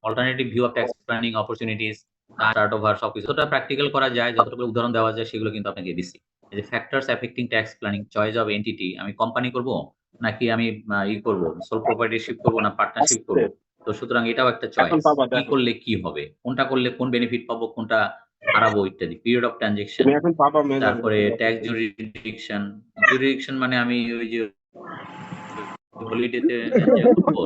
Alternative view of tax planning opportunities, chart over সবকিছু যতটা practical করা যায়, যতটুকু উদাহরণ দেওয়া যায় সেগুলো কিন্তু আপনাকে দিচ্ছি। এই যে factors affecting tax planning, choice of entity, আমি কোম্পানি করব নাকি আমি করব সোল প্রপার্টিশিপ করব না পার্টনারশিপ করব। তো সুতরাং এটাও একটা চয়েস, কি করলে কি হবে, কোনটা করলে কোন বেনিফিট পাবো, কোনটা হারাবো ইত্যাদি। পিরিয়ড অফ ট্রানজেকশন, তারপরে ট্যাক্স জুরিডিকশন মানে আমি ওই যে হলিডেতে এনজয় করবো।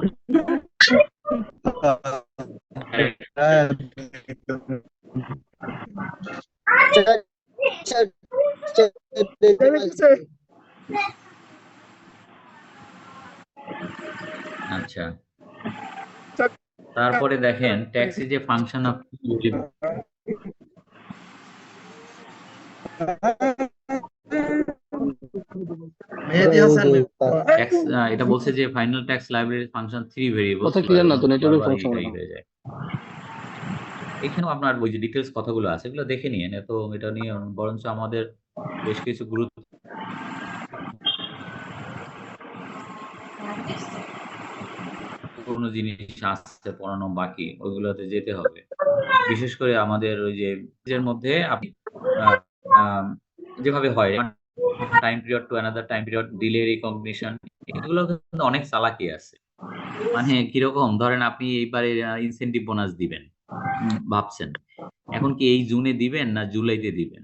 আচ্ছা, তারপরে দেখেন tax is a function of tax, এটা বলছে যে final tax liability function 3 variables হয়ে যায়। এখানেও আপনার ওই যে ডিটেলস কথাগুলো আছে এগুলো দেখে নিন, তো এটা নিয়ে বরঞ্চ আমাদের বেশ কিছু গুরুত্বপূর্ণ জিনিস আছে পড়ানো বাকি, ওইগুলোতে যেতে হবে। বিশেষ করে আমাদের ওই যে এর মধ্যে আপনি যেভাবে হয় time period to another time period, delay recognition, এগুলো কিন্তু অনেক চালাকি আছে। মানে কিরকম, ধরেন আপনি এইবারে ইনসেনটিভ বোনাস দিবেন ভাবছেন, এখন কি এই জুনে দিবেন না জুলাইতে দিবেন?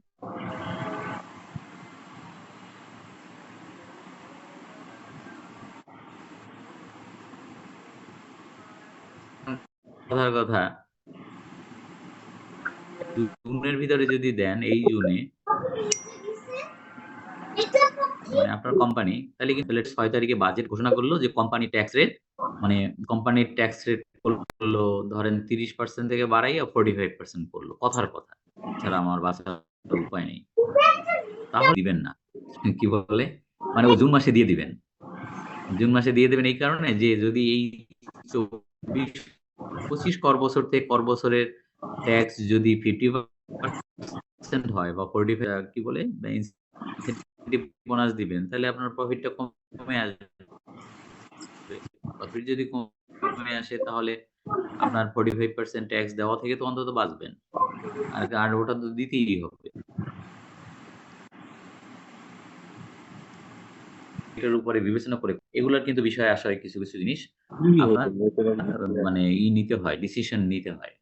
কথার কথা, জুনের ভিতরে যদি দেন এই জুনে মানে আপনার কোম্পানি, তাহলে কিন্তু 6 তারিখে বাজেট ঘোষণা করলো যে কোম্পানি ট্যাক্স রেট, মানে কোম্পানির ট্যাক্স রেট করলো ধরেন 30% থেকে বাড়াইয়া 45% করলো, কথার কথা, ছাড়া আমার বাঁচার উপায় নেই। তাহলে দিবেন না, কি বলে, মানে ও জুন মাসে দিয়ে দিবেন। জুন মাসে দিয়ে দেবেন এই কারণে যে যদি এই 24-25 কর বছর থেকে কর বছরের ট্যাক্স যদি 50% হয় বা 45 কি বলে ইনসেনটিভ বোনাস দিবেন, তাহলে আপনার প্রফিটটা কমে আসবে। প্রফিট যদি কমে আসে তাহলে আপনার 45% ট্যাক্স দেওয়া থেকে তো অন্তত বাঁচবেন, আর ওটা তো দিতেই হবে। এটার উপরে বিবেচনা করে এগুলোর কিন্তু বিষয় আসা হয়, কিছু কিছু জিনিস আপনার মানে নিতে হয়, ডিসিশন নিতে হয়।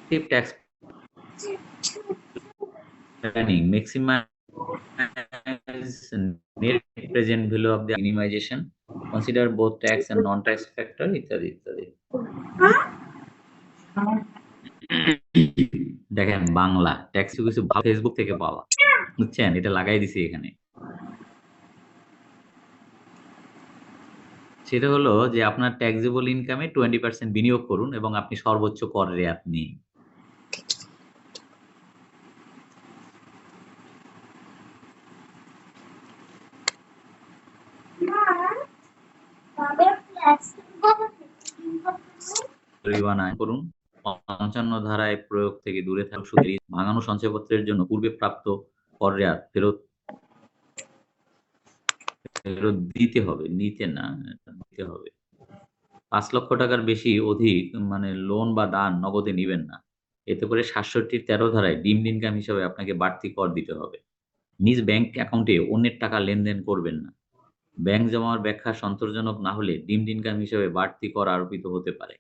Effective tax planning maximize net present value of the minimization, consider both tax and non-tax factor ইত্যাদি ইত্যাদি। দেখেন বাংলা ট্যাক্স কিছু ফেসবুক থেকে পাওয়া, বুঝছেন, এটা লাগাই দিছি এখানে। সেটা হলো যে আপনার ট্যাক্সেবল ইনকামে 20% বিনিয়োগ করুন এবং আপনি সর্বোচ্চ কর রেয়াত নিন। জরিমানা করুন, 55 ধারায় প্রয়োগ থেকে দূরে থাকুন, সুদের ভাঙানো সঞ্চয়পত্রের জন্য পূর্বে প্রাপ্ত কর রেয়াত ফেরত দিতে হবে, নিতে না, দিতে হবে। 5 লক্ষ টাকার বেশি অধিক মানে লোন বা দান নগদে নিবেন না। এতে করে ৬৭-১৩ ধারায় ডিমড ইনকাম হিসাবে আপনাকে বাড়তি কর দিতে হবে। নিজ ব্যাংক অ্যাকাউন্টে অন্যের টাকা লেনদেন করবেন না। ব্যাংক জমার ব্যাখ্যা সন্তোষজনক না হলে ডিমড ইনকাম হিসেবে বাড়তি কর আরোপিত হতে পারে।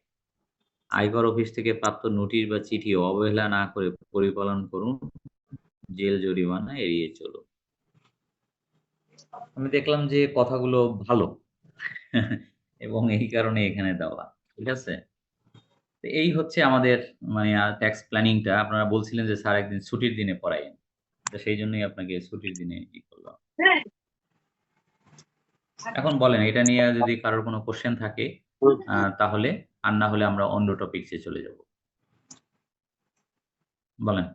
আয়কর অফিস থেকে প্রাপ্ত নোটিশ বা চিঠি অবহেলা না করে পরিপালন করুন। জেল জরিমানা এড়িয়ে চলুন। আমি দেখলাম যে কথাগুলো ভালো এবং এই কারণে এখানে দেওয়া, ঠিক আছে। এই হচ্ছে আমাদের মানে ট্যাক্স প্ল্যানিংটা। আপনারা বলছিলেন যে স্যার একদিন ছুটির দিনে পড়াইন, তো সেই জন্যই আপনাকে ছুটির দিনে কি করলাম। এখন বলেন এটা নিয়ে যদি কারোর কোনো কোশ্চেন থাকে তাহলে, আর না হলে আমরা অন্য টপিকসে চলে যাব। বলেন।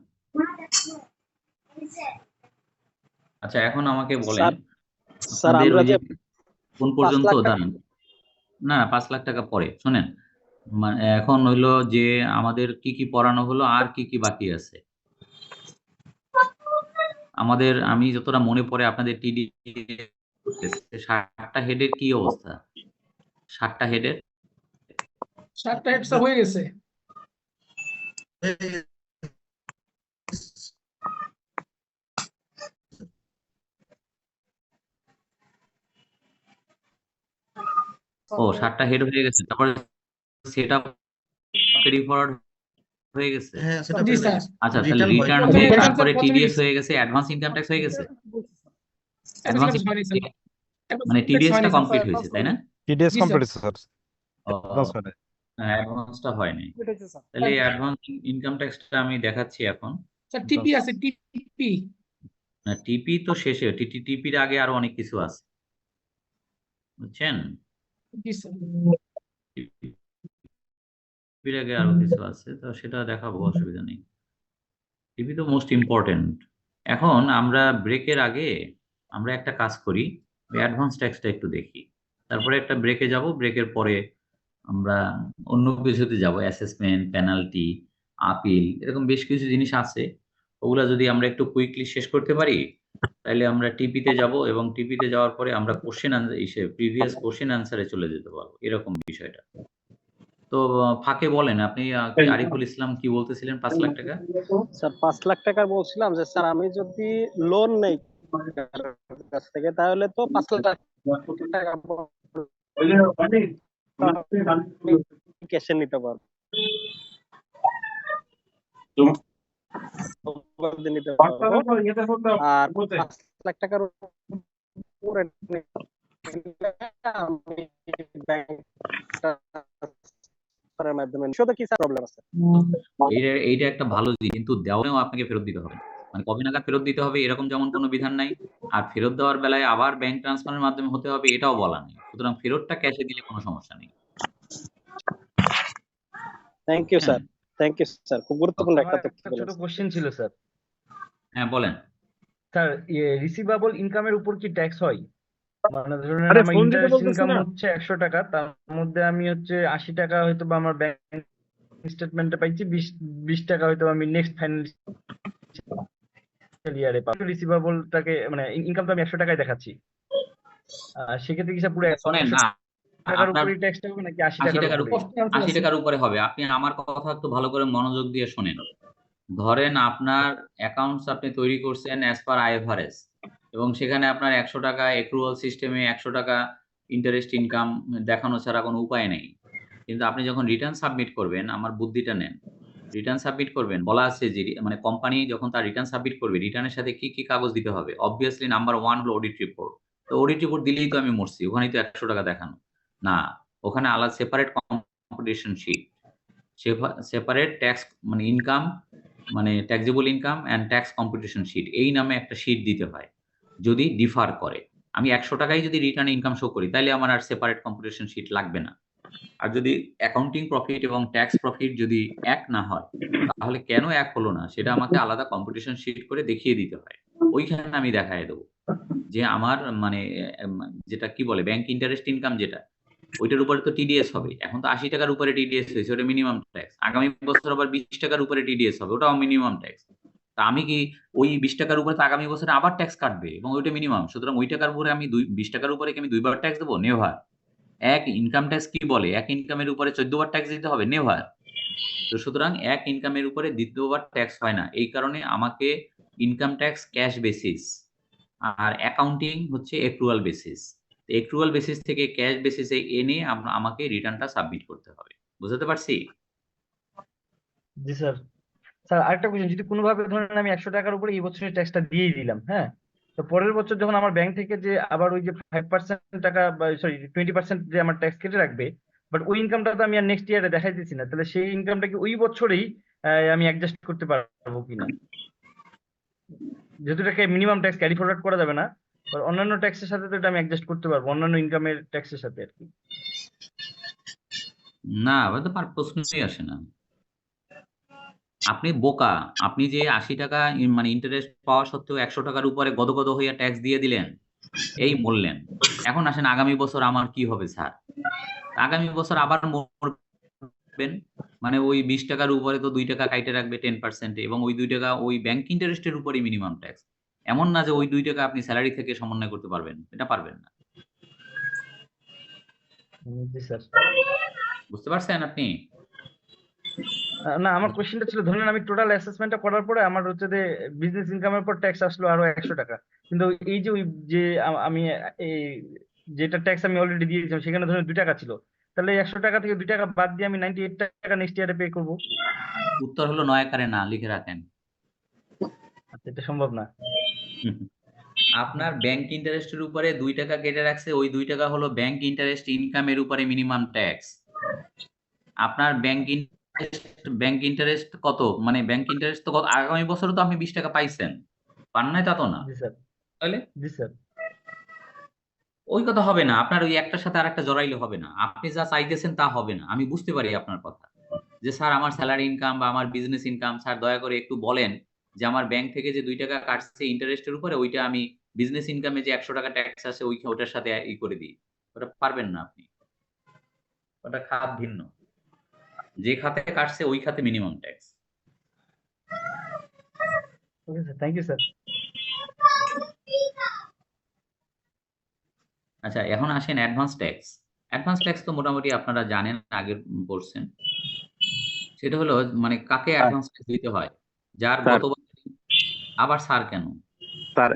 আচ্ছা এখন আমাকে বলেন আপনাদের ওই যে কোন পর্যন্ত দাঁড়ান, না 5 লাখ টাকা পরে শোনেন, এখন হইলো যে আমাদের কি কি পড়ানো হলো আর কি কি বাকি আছে আমাদের। আমি যতটা মনে পড়ে আপনাদের টিডি 7টা হেডের কি অবস্থা? 7টা হেডের 7টা হেড স্যার হয়ে গেছে। ও 7টা হেড হয়ে গেছে, তারপরে সেট আপ ক্যারি ফরওয়ার্ড হয়ে গেছে। হ্যাঁ সেটা জি স্যার। আচ্ছা, তাহলে রিটার্ন হয় রিটার্ন নাই। হয়ে রিটার্ন তারপরে স্যার টিডিএস পৌঁছে হয়ে গেছে, অ্যাডভান্স ইনকাম ট্যাক্স হয়ে গেছে। অ্যাডভান্স অ্যাডভান্স হয়নি স্যার। মানে ট্যাক্স টিডিএস টা হয়নি কমপ্লিট স্যার। হয়েছে, তাই না? টিডিএস জি স্যার। কমপ্লিট স্যার, ও, অ্যাডভান্স হয় নাই। অ্যাডভান্সটা হয়নি। তাহলে অ্যাডভান্স ইনকাম ট্যাক্সটা আমি দেখাচ্ছি এখন। স্যার টিপি আছে, টিপি। না, টিপি তো শেষে, টিপির আগে আরো অনেক কিছু আছে, বুঝছেন? জি স্যার। টিপির আগে আরো কিছু আছে, তো সেটা দেখাবো, অসুবিধা নেই। টিপি তো মোস্ট ইম্পর্টেন্ট। এখন আমরা ব্রেকের আগে আমরা একটা কাজ করি, অ্যাডভান্স ট্যাক্সটা একটু দেখি, তারপরে একটা ব্রেকে যাব, ব্রেকের পরে আমরা অন্য কিছুতে যাব, অ্যাসেসমেন্ট, পেনাল্টি, আপিল, এরকম বেশ কিছু জিনিস আছে। ওগুলা যদি আমরা একটু কুইকলি শেষ করতে পারি, তাহলে আমরা টিপিতে যাব, এবং টিপিতে যাওয়ার পরে আমরা কোশ্চেন আনসার, প্রিভিয়াস কোশ্চেন আনসারে চলে যেতে পারবো, এরকম বিষয়টা। তো ফাঁকে বলেন আপনি, কি আরিফুল ইসলাম কি বলতেছিলেন? 5 লাখ টাকা স্যার 5 লাখ টাকা বলছিলাম যে স্যার আমি যদি লোন নেই কাছ থেকে তাহলে তো 5 লাখ টাকা ক্যাশে নিতে পারবো, নিতে পারবো। আর 5 লাখ টাকার উপরে নিলে আমি ব্যাংকের মাধ্যমে শুধু কি স্যার প্রবলেম আছে? এইটা একটা ভালো জিনিস, কিন্তু দেওয়াও আপনাকে ফেরত দিতে হবে। মানে কবে নাগাদ ফেরত দিতে হবে এরকম যেমন কোনো বিধান নাই, আর ফেরত দেওয়ার বেলায় আবার ব্যাংক ট্রান্সফারের মাধ্যমে হতে হবে এটাও বলা নেই। সুতরাং ফেরতটা ক্যাশে দিলে কোনো সমস্যা নেই। Thank you sir, thank you sir, খুব গুরুত্বপূর্ণ একটা তথ্য ছোট বলেছেন। কোশ্চেন ছিল স্যার। হ্যাঁ বলেন। স্যার রিসিভাবল ইনকামের উপর কি ট্যাক্স হয়? মানে ধরুন আরে আমার ফোন দিতে ইন্টারেস্ট বলতেছি ইনকাম না। হচ্ছে 100 টাকা, তার মধ্যে আমি হচ্ছে 80 টাকা হয়তো বা আমার ব্যাংক স্টেটমেন্টে পাইছি, 20 টাকা হয়তো আমি নেক্সট ফাইনাল ইয়ারে পাবো। রিসিভাবলটাকে মানে ইনকামটা আমি 100 টাকায় দেখাচ্ছি, সেক্ষেত্রে কি স্যার পুরো শোনেন 100 না, টাকার আপনার উপরে ট্যাক্সটা হবে নাকি 80 80 টাকার টাকার উপরে? উপর, 80 টাকার উপরে হবে। আপনি আমার কথা একটু ভালো করে মনোযোগ দিয়ে শোনেন। ধরেন আপনার অ্যাকাউন্টস আপনি তৈরি করছেন অ্যাজ পার আইএফআরএস, এবং সেখানে আপনার 100 টাকা এক্রুয়াল সিস্টেমে 100 টাকা ইন্টারেস্ট ইনকাম দেখানো ছাড়া কোনো উপায় নেই। কিন্তু আপনি যখন রিটার্ন সাবমিট করবেন, আমার বুদ্ধিটা নেন, রিটার্ন সাবমিট করবেন, বলা আছে যে মানে কোম্পানি যখন তার রিটার্ন সাবমিট করবে, রিটার্নের সাথে কি কি কাগজ দিতে হবে। অবভিয়াসলি নাম্বার 1 হলো অডিট রিপোর্ট। তো অডিট রিপোর্ট দিলেই তো আমি মরছি, ওখানেই তো 100 টাকা দেখানো না, ওখানে আলাদা separate computation sheet, separate tax মানে ইনকাম, মানে taxable income and tax computation sheet, এই নামে একটা শিট দিতে হয়। যদি ডিফার করে, আমি 100 টাকায় যদি রিটার্ন ইনকাম শো করি, তাহলে আমার আর সেপারেট কম্পিটিশন শিট লাগবে না। আর যদি অ্যাকাউন্টিং প্রফিট এবং ট্যাক্স প্রফিট যদি এক না হয়, তাহলে কেন এক হলো না সেটা আমাকে আলাদা কম্পিটিশন শিট করে দেখিয়ে দিতে হয়। ওইখানে আমি দেখায় দেবো যে আমার মানে যেটা কি বলে ব্যাংক ইন্টারেস্ট ইনকাম, যেটা ওইটার উপরে তো টিডিএস হবে। এখন তো 80 টাকার উপরে টিডিএস হয়েছে, ওটা মিনিমাম ট্যাক্স। আগামী বছর আবার 20 টাকার উপরে টিডিএস হবে, ওটাও মিনিমাম ট্যাক্স। তা আমি কি ওই 20 টাকার উপরে তো আগামী বছরে আবার ট্যাক্স কাটবে, এবং ওইটা মিনিমাম, সুতরাং ওই টাকার উপরে আমি 20 টাকার উপরে কি আমি 2বার ট্যাক্স দেবো? নেভার। এক ইনকাম ট্যাক্স কি বলে, এক ইনকামের উপরে 14বার ট্যাক্স দিতে হবে? নেভার। তো সুতরাং এক ইনকামের উপরে 2বার ট্যাক্স হয় না, এই কারণে আমাকে ইনকাম ট্যাক্স ক্যাশ বেসিস, আর অ্যাকাউন্টিং হচ্ছে এক্রুয়াল বেসিস। এক্রুয়াল বেসিস থেকে ক্যাশ বেসিসে এনে আমাকে রিটার্নটা সাবমিট করতে হবে। বুঝতে পারছি? জি স্যার। স্যার আরেকটা কোশ্চেন, যদি কোনোভাবে ধরেন আমি 100 টাকার উপরে এই বছরের ট্যাক্সটা দিয়েই দিলাম, হ্যাঁ, তো পরের বছর যখন আমার ব্যাংক থেকে যে আবার ওই যে 5% টাকা বা সরি 20% যে আমার ট্যাক্স কেটে রাখবে, বাট ওই ইনকামটা তো আমি আর নেক্সট ইয়ারে দেখাইতেছি না, তাহলে সেই ইনকামটা কি ওই বছরেই আমি অ্যাডজাস্ট করতে পারবো কিনা? যেহেতু এটাকে মিনিমাম ট্যাক্স ক্যারি ফরওয়ার্ড করা যাবে না, but অন্যান্য ট্যাক্সের সাথে তো এটা আমি অ্যাডজাস্ট করতে পারবো, অন্যান্য ইনকামের ট্যাক্সের সাথে আর কি। না, আবার তো প্রশ্নই আসে না। আপনি বোকা, আপনি যে 80 টাকা মানে ইন্টারেস্ট পাওয়া সত্ত্বেও 100 টাকার উপরে গদগদ হইয়া ট্যাক্স দিয়ে দিলেন, এই মরলেন। এখন আসেন আগামী বছর আমার কি হবে স্যার? আগামী বছর আবার মরবেন, মানে ওই 20 টাকার উপরে তো 2 টাকা কাইটে রাখবে 10%, এবং ওই 2 টাকা ওই ব্যাংক ইন্টারেস্টের উপরই মিনিমাম ট্যাক্স। এমন না যে ওই 2 টাকা আপনি স্যালারি থেকে সমন্বয় করতে পারবেন, এটা পারবেন না। জি স্যার। বুঝতে পারছেন আপনি? না, আমার কোশ্চেনটা ছিল, ধরুন আমি টোটাল অ্যাসেসমেন্টটা করার পরে আমার হচ্ছে যে বিজনেস ইনকামের পর ট্যাক্স আসলো আরো 100 টাকা, কিন্তু এই যে ওই যে আমি এই যেটা ট্যাক্স আমি অলরেডি দিয়ে দিয়েছিলাম সেখানে ধরুন 2 টাকা ছিল, তাহলে এই 100 টাকা থেকে 2 টাকা বাদ দিয়ে আমি 98 টাকা নেক্সট ইয়ারে পে করবো? উত্তর হলো 9 আকারে না, লিখে রাখেন। আচ্ছা, এটা সম্ভব না। আপনার ব্যাংক ইন্টারেস্টের উপরে 2 টাকা কেটে রাখছে, ওই 2 টাকা হলো ব্যাংক ইন্টারেস্ট ইনকামের উপরে মিনিমাম ট্যাক্স। আপনার ব্যাংক ইন্টারেস্ট কত, মানে ব্যাংক ইন্টারেস্ট তো কত, আগামী বছরও তো আপনি 20 টাকা পাইছেন, পান নাই তা তো না। জি স্যার। তাহলে জি স্যার। ওই কথা হবে না, আপনার ওই একটার সাথে আরেকটা জড়াইলে হবে না, আপনি যা চাইতেছেন তা হবে না। আমি বুঝতে পারি আপনার কথা, যে স্যার আমার স্যালারি ইনকাম বা আমার বিজনেস ইনকাম, স্যার দয়া করে একটু বলেন যে আমার ব্যাংক থেকে যে 2 টাকা কাটছে ইন্টারেস্টের উপরে, ওইটা আমি বিজনেস ইনকামে যে 100 টাকা ট্যাক্স আছে ওইটার সাথে করে দিই। ওটা পারবেন না আপনি, ওটা খাত ভিন্ন, যে খাতে কাটছে ওই খাতে minimum tax. Okay sir, thank you sir. আচ্ছা, এখন আসেন অ্যাডভান্স ট্যাক্স। অ্যাডভান্স ট্যাক্স তো মোটামুটি আপনারা জানেন, আগে পড়ছেন। সেটা হলো মানে কাকে অ্যাডভান্স ট্যাক্স দিতে হয়, যার স্যার গত বছর। আবার স্যার কেন? স্যার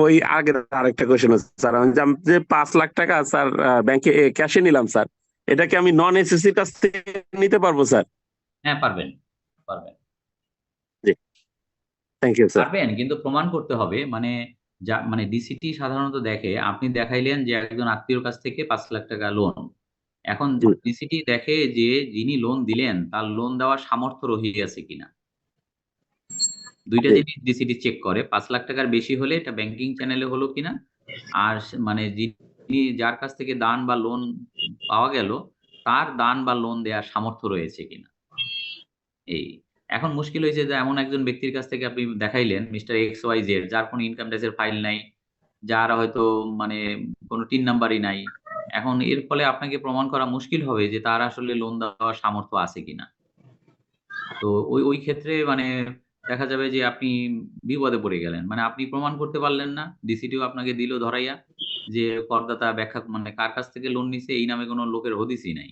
ওই আগের আরেকটা কোশ্চেন আছে স্যার, আমি যে 5 লাখ টাকা স্যার ব্যাংকে ক্যাশে নিলাম স্যার, এটা কি আমি নন এসএসসির কাছ থেকে নিতে পারবো স্যার? হ্যাঁ পারবেন, পারবেন, জি, থ্যাংক ইউ স্যার। পারবেন, কিন্তু প্রমাণ করতে হবে। মানে যা মানে ডিসিটি সাধারণত দেখে, আপনি দেখাইলেন যে একজন আত্মীয়র কাছ থেকে 5 লাখ টাকা লোন। এখন জি ডিসিটি দেখে যে যিনি লোন দিলেন তার লোন দেওয়ার সামর্থ্য রহিয়াছে কিনা। দুইটা জি জিনিস ডিসিটি চেক করে, 5 লাখ টাকার বেশি হলে এটা ব্যাংকিং চ্যানেলে হলো কিনা, আর মানে যিনি যার কাছ থেকে দান বা লোন পাওয়া গেল তার দান বা লোন দেওয়ার সামর্থ্য রয়েছে কিনা। এই এখন মুশকিল হয়েছে যে এমন একজন ব্যক্তির কাছ থেকে আপনি দেখাইলেন মিস্টার XYZ, যার কোনো ইনকাম ট্যাক্সের ফাইল নাই, যার হয়তো মানে কোনো টিন নাম্বারই নাই। এখন এর ফলে আপনাকে প্রমাণ করা মুশকিল হবে যে তার আসলে লোন দেওয়ার সামর্থ্য আছে কিনা। তো ওই ক্ষেত্রে মানে দেখা যাবে যে আপনি বিপদে পড়ে গেলেন, মানে আপনি প্রমাণ করতে পারলেন না, ডিসিটিও আপনাকে দিল ধরাইয়া যে করদাতা ব্যাখ্যা মানে কার কাছ থেকে লোন নিছে এই নামে কোনো লোকের হদিসই নাই।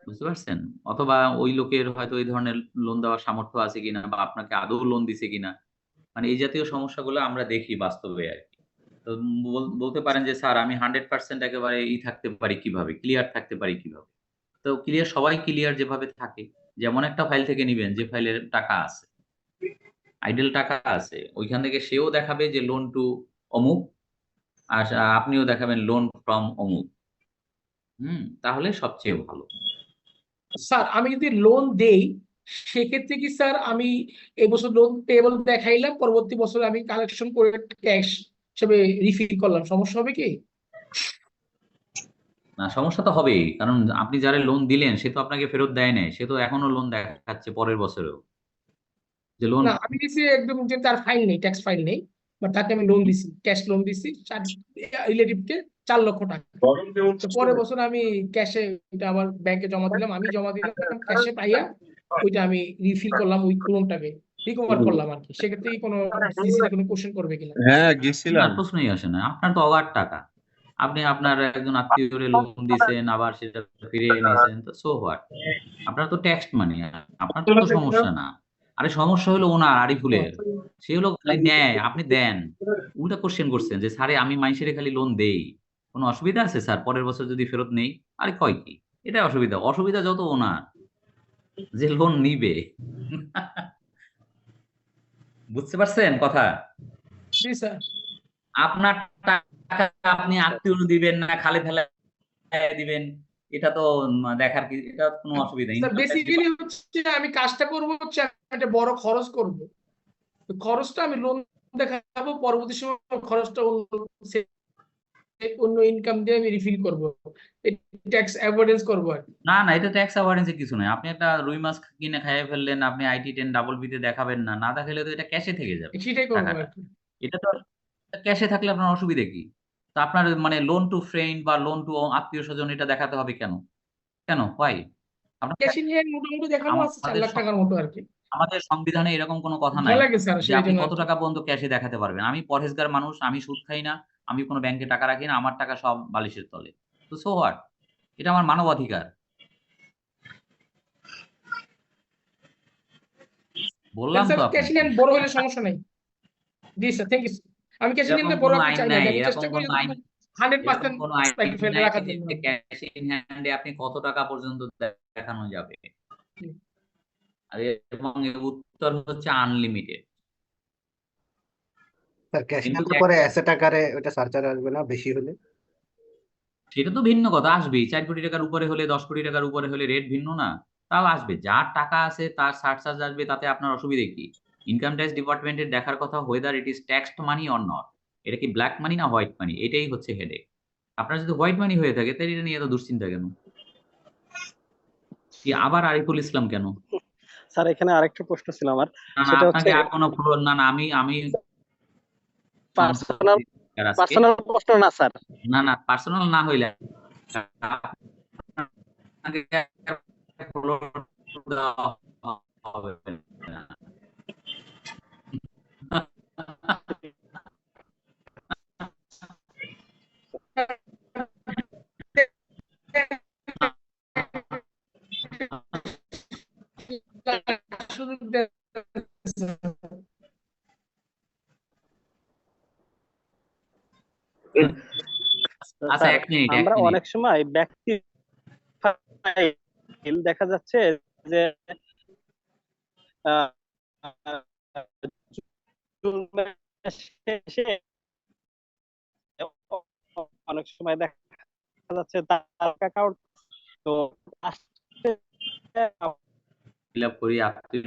বুঝতে পারছেন? অথবা ওই লোকের হয়তো এই ধরনের লোন দেওয়ার সামর্থ্য আছে কিনা, বা আপনাকে আদৌ লোন দিছে কিনা। মানে এই জাতীয় সমস্যাগুলো আমরা দেখি বাস্তবে আরকি। তো বলতে পারেন যে স্যার আমি 100% একেবারে থাকতে পারি কিভাবে? ক্লিয়ার থাকতে পারি কিভাবে? তো ক্লিয়ার, সবাই ক্লিয়ার যেভাবে থাকে, যেমন একটা ফাইল থেকে নিবেন যে ফাইলের টাকা আছে, আইডেল টাকা আছে, ওইখান থেকে সেও দেখাবে যে লোন টু অমুক, আর আপনিও দেখাবেন লোন ফ্রম অমুক। তাহলে সবচেয়ে ভালো। স্যার আমি যদি লোন দেই, সেক্ষেত্রে কি স্যার আমি এবছর লোন পেয়েবল দেখাইলাম, পরবর্তী বছর আমি কালেকশন করে ক্যাশ হিসেবে রিফিল করলাম, সমস্যা হবে কি? না, সমস্যা তো হবেই, কারণ আপনি যারা লোন দিলেন সে তো আপনাকে ফেরত দেয় নাই, সে তো এখনো লোন দেখাচ্ছে পরের বছরেও যে লোন। না, আমি দিছি একদম যে তার ফাইল নেই, ট্যাক্স ফাইল নেই, বাট তাকে আমি লোন দিছি, ক্যাশ লোন দিছি রিলেটিভকে 4 লক্ষ টাকা। তো পরের বছর আমি ক্যাশে এটা আবার ব্যাংকে জমা দিলাম, আমি জমা দিলাম ক্যাশে পাইয়া, ওইটা আমি রিফিল করলাম, ওই লোনটাকে রিকভার করলাম আর কি। সেক্ষেত্রে কি কোনো ডিসিতে কোনো কোশ্চেন করবে কিনা? হ্যাঁ না, গেছিলাম। প্রশ্নই আসে না, আপনার তো অগাধ টাকা, আপনি আপনার একজন আত্মীয়রে লোন দিয়েছেন, আবার সেটা ফিরিয়ে নিয়েছেন, তো সো হোয়াট, আপনার তো ট্যাক্স মানি, আপনার তো সমস্যা না। আরে সমস্যা হলো ওনার আরিফুলের, সে হলো খালি নেয়, আপনি দেন। উল্টা কোশ্চেন করছেন যে স্যারে আমি মাইসেরে খালি লোন দেই, কোনো অসুবিধা আছে স্যার পরের বছর যদি ফেরত নেই? আরে কয় কি, এটা অসুবিধা? অসুবিধা যত ওনার যে লোন নিবে। বুঝতে পারছেন কথা? জি স্যার। আপনার টাকা আপনি আত্মীয় দিবেন না খালে ফেলায় দিবেন, এটা তো দেখার কি, এটা কোনো অসুবিধা? স্যার ইনকাম ট্যাক্স বেসিক্যালি হচ্ছে আমি কাজটা করবো হচ্ছে আমি একটা বড় খরচ করব, খরচটা আমি লোন দেখাবো, পরবর্তী সময় খরচটা অন্য ইনকাম দিয়ে আমি রিফিল করবো, ট্যাক্স অ্যাভয়েডেন্স করবো আর কি। না না, এটা ট্যাক্স অ্যাভয়েডেন্সের কিছু নাই। আপনি একটা রুই মাছ কিনে খাইয়ে ফেললেন, আপনি IT10 ডাবল বিতে দেখাবেন না, না দেখালে তো এটা ক্যাশে থেকে যাবে সেটাই করবো টাকাটা। আর কি। এটা তো ক্যাশে থাকলে আপনার অসুবিধা কি? তো আপনার মানে লোন টু ফ্রেন্ড বা লোন টু আত্মীয় স্বজন এটা দেখাতে হবে কেন? কেন, হোয়াই? আপনার ক্যাশ ইন হ্যান্ড মোটামুটি দেখানো আছে 4 আমাদের লাখ টাকার মতো আর কি। আমাদের সংবিধানে এরকম কোনো কথা নাই বলা গেছে আর যে সেই আপনি জন্য কত টাকা পর্যন্ত ক্যাশে দেখাতে পারবেন। আমি পরহেজগার মানুষ, আমি সুদ খাই না, আমি কোনো ব্যাংকে টাকা রাখি না, আমার টাকা সব বালিশের তলে। তো সো হোয়াট? এটা আমার মানবাধিকার। বললাম স্যার তো ক্যাশ আপনাকে। ইন হ্যান্ড বড় হলে সমস্যা নাই। জি স্যার, থ্যাংক ইউ। আমি ক্যাশ ইন এরকম হ্যান্ডে বড় কোনো রাখতে আইন চাই না, নাই, আমি এরকম চেষ্টা করি কোনো আইন যতটুকু 100% এরকম কোনো আইন ফেলে নাই রাখার যে জন্য। ক্যাশ ইন হ্যান্ড এ আপনি কত টাকা পর্যন্ত দেখানো যাবে। হুম। আর এবং এর উত্তর হচ্ছে আনলিমিটেড। স্যার ক্যাশ কিন্তু নেওয়ার পরে অ্যাসেট আকারে ওটা সার্চার আসবে না বেশি হলে? সেটা তো ভিন্ন কথা, আসবেই। 4 কোটি টাকার উপরে হলে, 10 কোটি টাকার উপরে হলে রেট ভিন্ন না? তাও আসবে। যার টাকা আছে তার সারচার্জ আসবে, তাতে আপনার অসুবিধে কি? ইনকাম ট্যাক্স ডিপার্টমেন্টের দেখার কথা whether it is taxed money or not. এটা কি ব্লাক মানি না হোয়াইট মানি? এটাই হচ্ছে হেডেক। আপনার যদি হোয়াইট মানি হয়ে থাকে তাহলে এটা নিয়ে এত দুশ্চিন্তা কেন? কি আবার আরিফুল ইসলাম কেন? স্যার এখানে আরেকটা প্রশ্ন ছিল আমার, না, সেটা হচ্ছে আপনাকে আর কোনো না, না, আমি পার্সোনাল আজকে প্রশ্ন না স্যার। না, না, পার্সোনাল না হইলে আপনাকে দেওয়া হবে না। সুযোগ দেন। আচ্ছা, স্যার 1 মিনিট, 1 আমরা মিনিট। অনেক সময় ব্যক্তি ফাইল দেখা যাচ্ছে যে আহ, জুন মাস শেষে অনেক সময় দেখা যাচ্ছে তার অ্যাকাউন্ট তো আসছে ফিল আপ করি আত্মীয়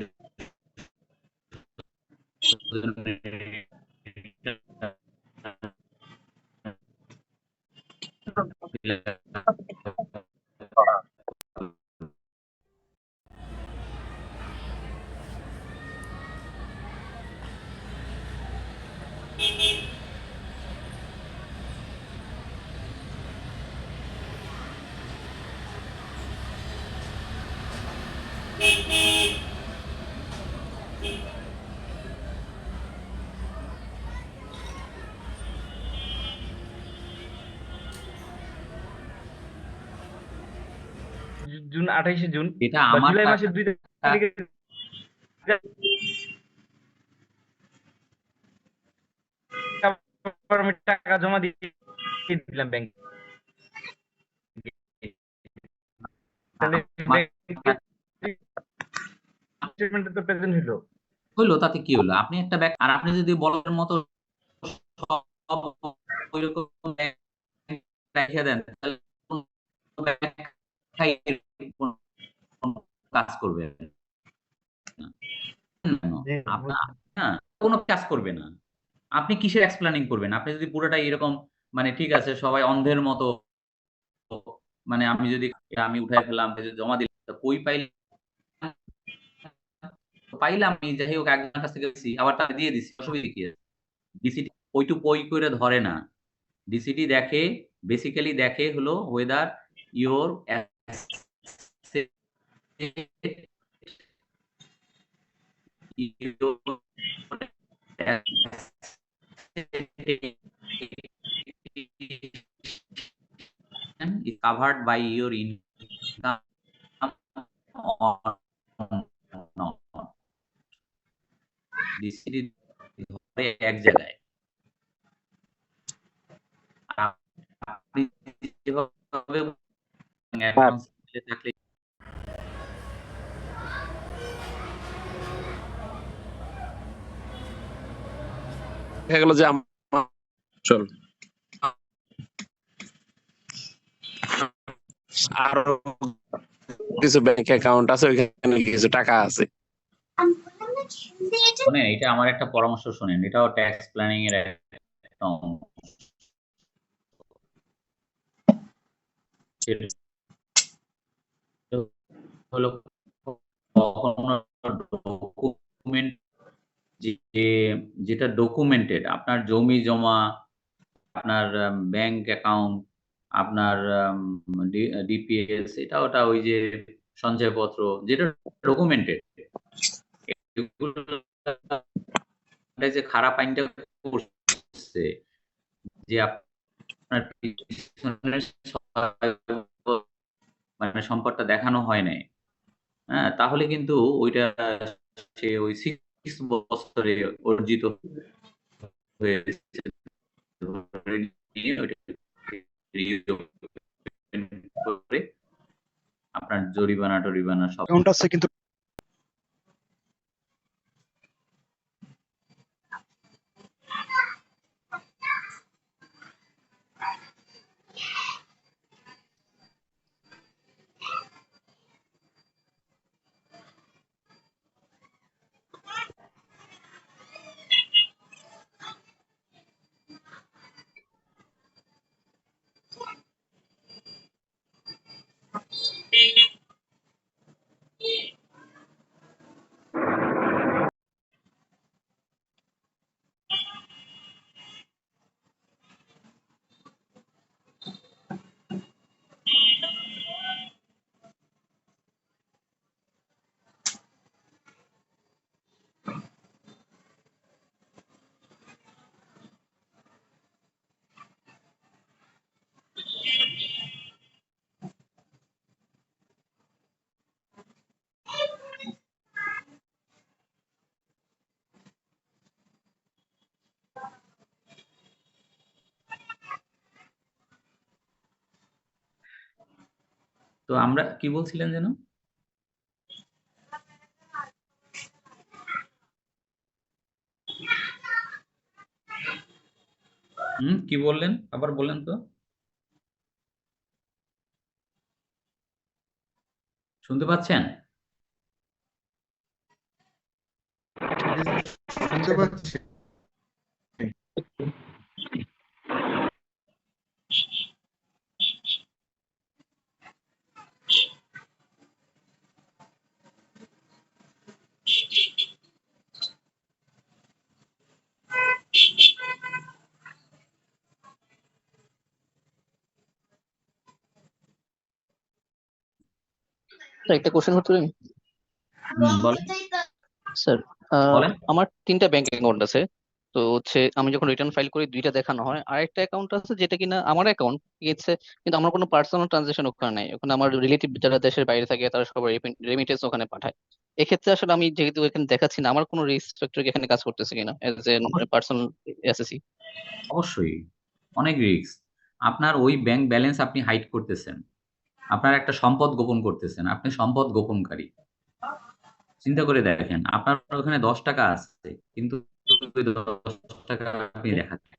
জুন 28শে জুন এটা বা আমার জুলাই টাকা। মাসের 2 তারিখে আমি টাকা জমা দিয়ে দিলাম ব্যাংকে, তাহলে স্টেটমেন্টে তো প্রেজেন্ট হলো। হইলো, তাতে কি হলো? আপনি একটা ব্যাগ, আর আপনি যদি বলার মতো সব ওইরকম ব্যাগ রেখে দেন তাহলে কোন ব্যাখ্যাই কোন কাজ করবে না। জি, আপনার না, কোনো কাজ করবে না। আপনি কিসের এক্সপ্লেনিং করবেন? আপনি যদি পুরোটাই এরকম, মানে ঠিক আছে সবাই অন্ধের মতো, মানে আমি যদি আমি উঠাই ফেললাম, জমা দিলাম, তো কই পাইলাম আমি, যাই হোক একজনের কাছ থেকে পেয়েছি, আবার তাকে দিয়ে দিছি, অসুবিধা কি আছে? ডিসিটি পই টু পই করে ধরে না। ডিসিটি দেখে, বেসিক্যালি দেখে হলো whether your asset, your asset is covered by your income or not. ডিসিটি ধরে এক জায়গায়। আর আপনি যেভাবে অ্যাকাউন্টস থাকলে দেখা গেল যে চল আরো কিছু ব্যাংক অ্যাকাউন্ট আছে, ওইখানে কিছু টাকা আছে। শোনেন, এটা আমার একটা পরামর্শ শোনেন, এটাও ট্যাক্স প্ল্যানিং এর একটা অংশ। সেটা হলো কখনো ডকুমেন্ট, যেটা ডকুমেন্টেড, আপনার জমি জমা, আপনার ব্যাংক অ্যাকাউন্ট, আপনার ডিপিএস, এটা ওটা ওই যে সঞ্চয়পত্র, যেটা ডকুমেন্টেড, যে খারাপ আইনটা করছে যে আপনার পিছনের মানে সম্পদটা দেখানো হয় নাই, হ্যাঁ, তাহলে কিন্তু ওইটা সে ওই 6 বছরে অর্জিত হয়েছে ধরে নিয়ে ওইটা করে আপনার জরিমানা টরিমানা সব অ্যাকাউন্ট আছে কিন্তু তো আমরা কি বলছিলেন যেন? কি বললেন আবার বলেন তো, শুনতে পাচ্ছেন? শুনতে পাচ্ছি। স্যার একটা কোশ্চেন করতে পারি? বলেন স্যার বলেন। আমার 3টা ব্যাংক অ্যাকাউন্ট আছে। তো হচ্ছে আমি যখন রিটার্ন ফাইল করি 2টা দেখানো হয়, আর একটা অ্যাকাউন্ট আছে যেটা কিনা আমার অ্যাকাউন্ট গেছে, কিন্তু আমার কোনো পার্সোনাল ট্রানজাকশন ওখানে নাই। ওখানে আমার রিলেটিভ যারা দেশের বাইরে থাকে তারা সবাই রেমিটেন্স ওখানে পাঠায়। এক্ষেত্রে আসলে আমি যেহেতু এখানে দেখাচ্ছি না, আমার কোনো রিস্ক ফ্যাক্টর এখানে কাজ করতেছে কিনা এজ এ পার্সোনাল এসএসসি? অবশ্যই অনেক রিস্ক। আপনার ওই ব্যাংক ব্যালেন্স আপনি হাইড করতেছেন, আপনার একটা সম্পদ গোপন করতেছেন, আপনি সম্পদ গোপনকারী। চিন্তা করে দেখেন, আপনার ওখানে 10 টাকা আছে কিন্তু ওই 10 টাকা আপনি দেখাচ্ছেন।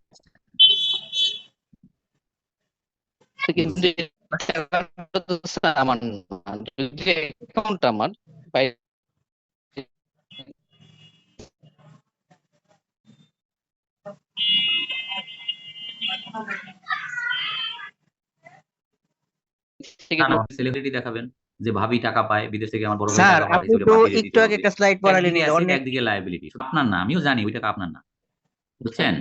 কিন্তু account টা তো স্যার আমার না। যদি অ্যাকাউন্ট আমার বাইরে থেকে না না সেলিব্রিটি দেখাবেন যে ভাবি টাকা পায় বিদেশ থেকে, আমার বড় ভাই স্যার টাকা আপনি পাঠাইছে, ওটা তো পাঠিয়ে একটু দিতে আগে হবে। একটা স্লাইড পড়ালেন একদিকে অ্যাসেট অনেক। একদিকে লায়াবিলিটি, আপনার না, আমিও জানি ওই টাকা আপনার না, বুঝছেন,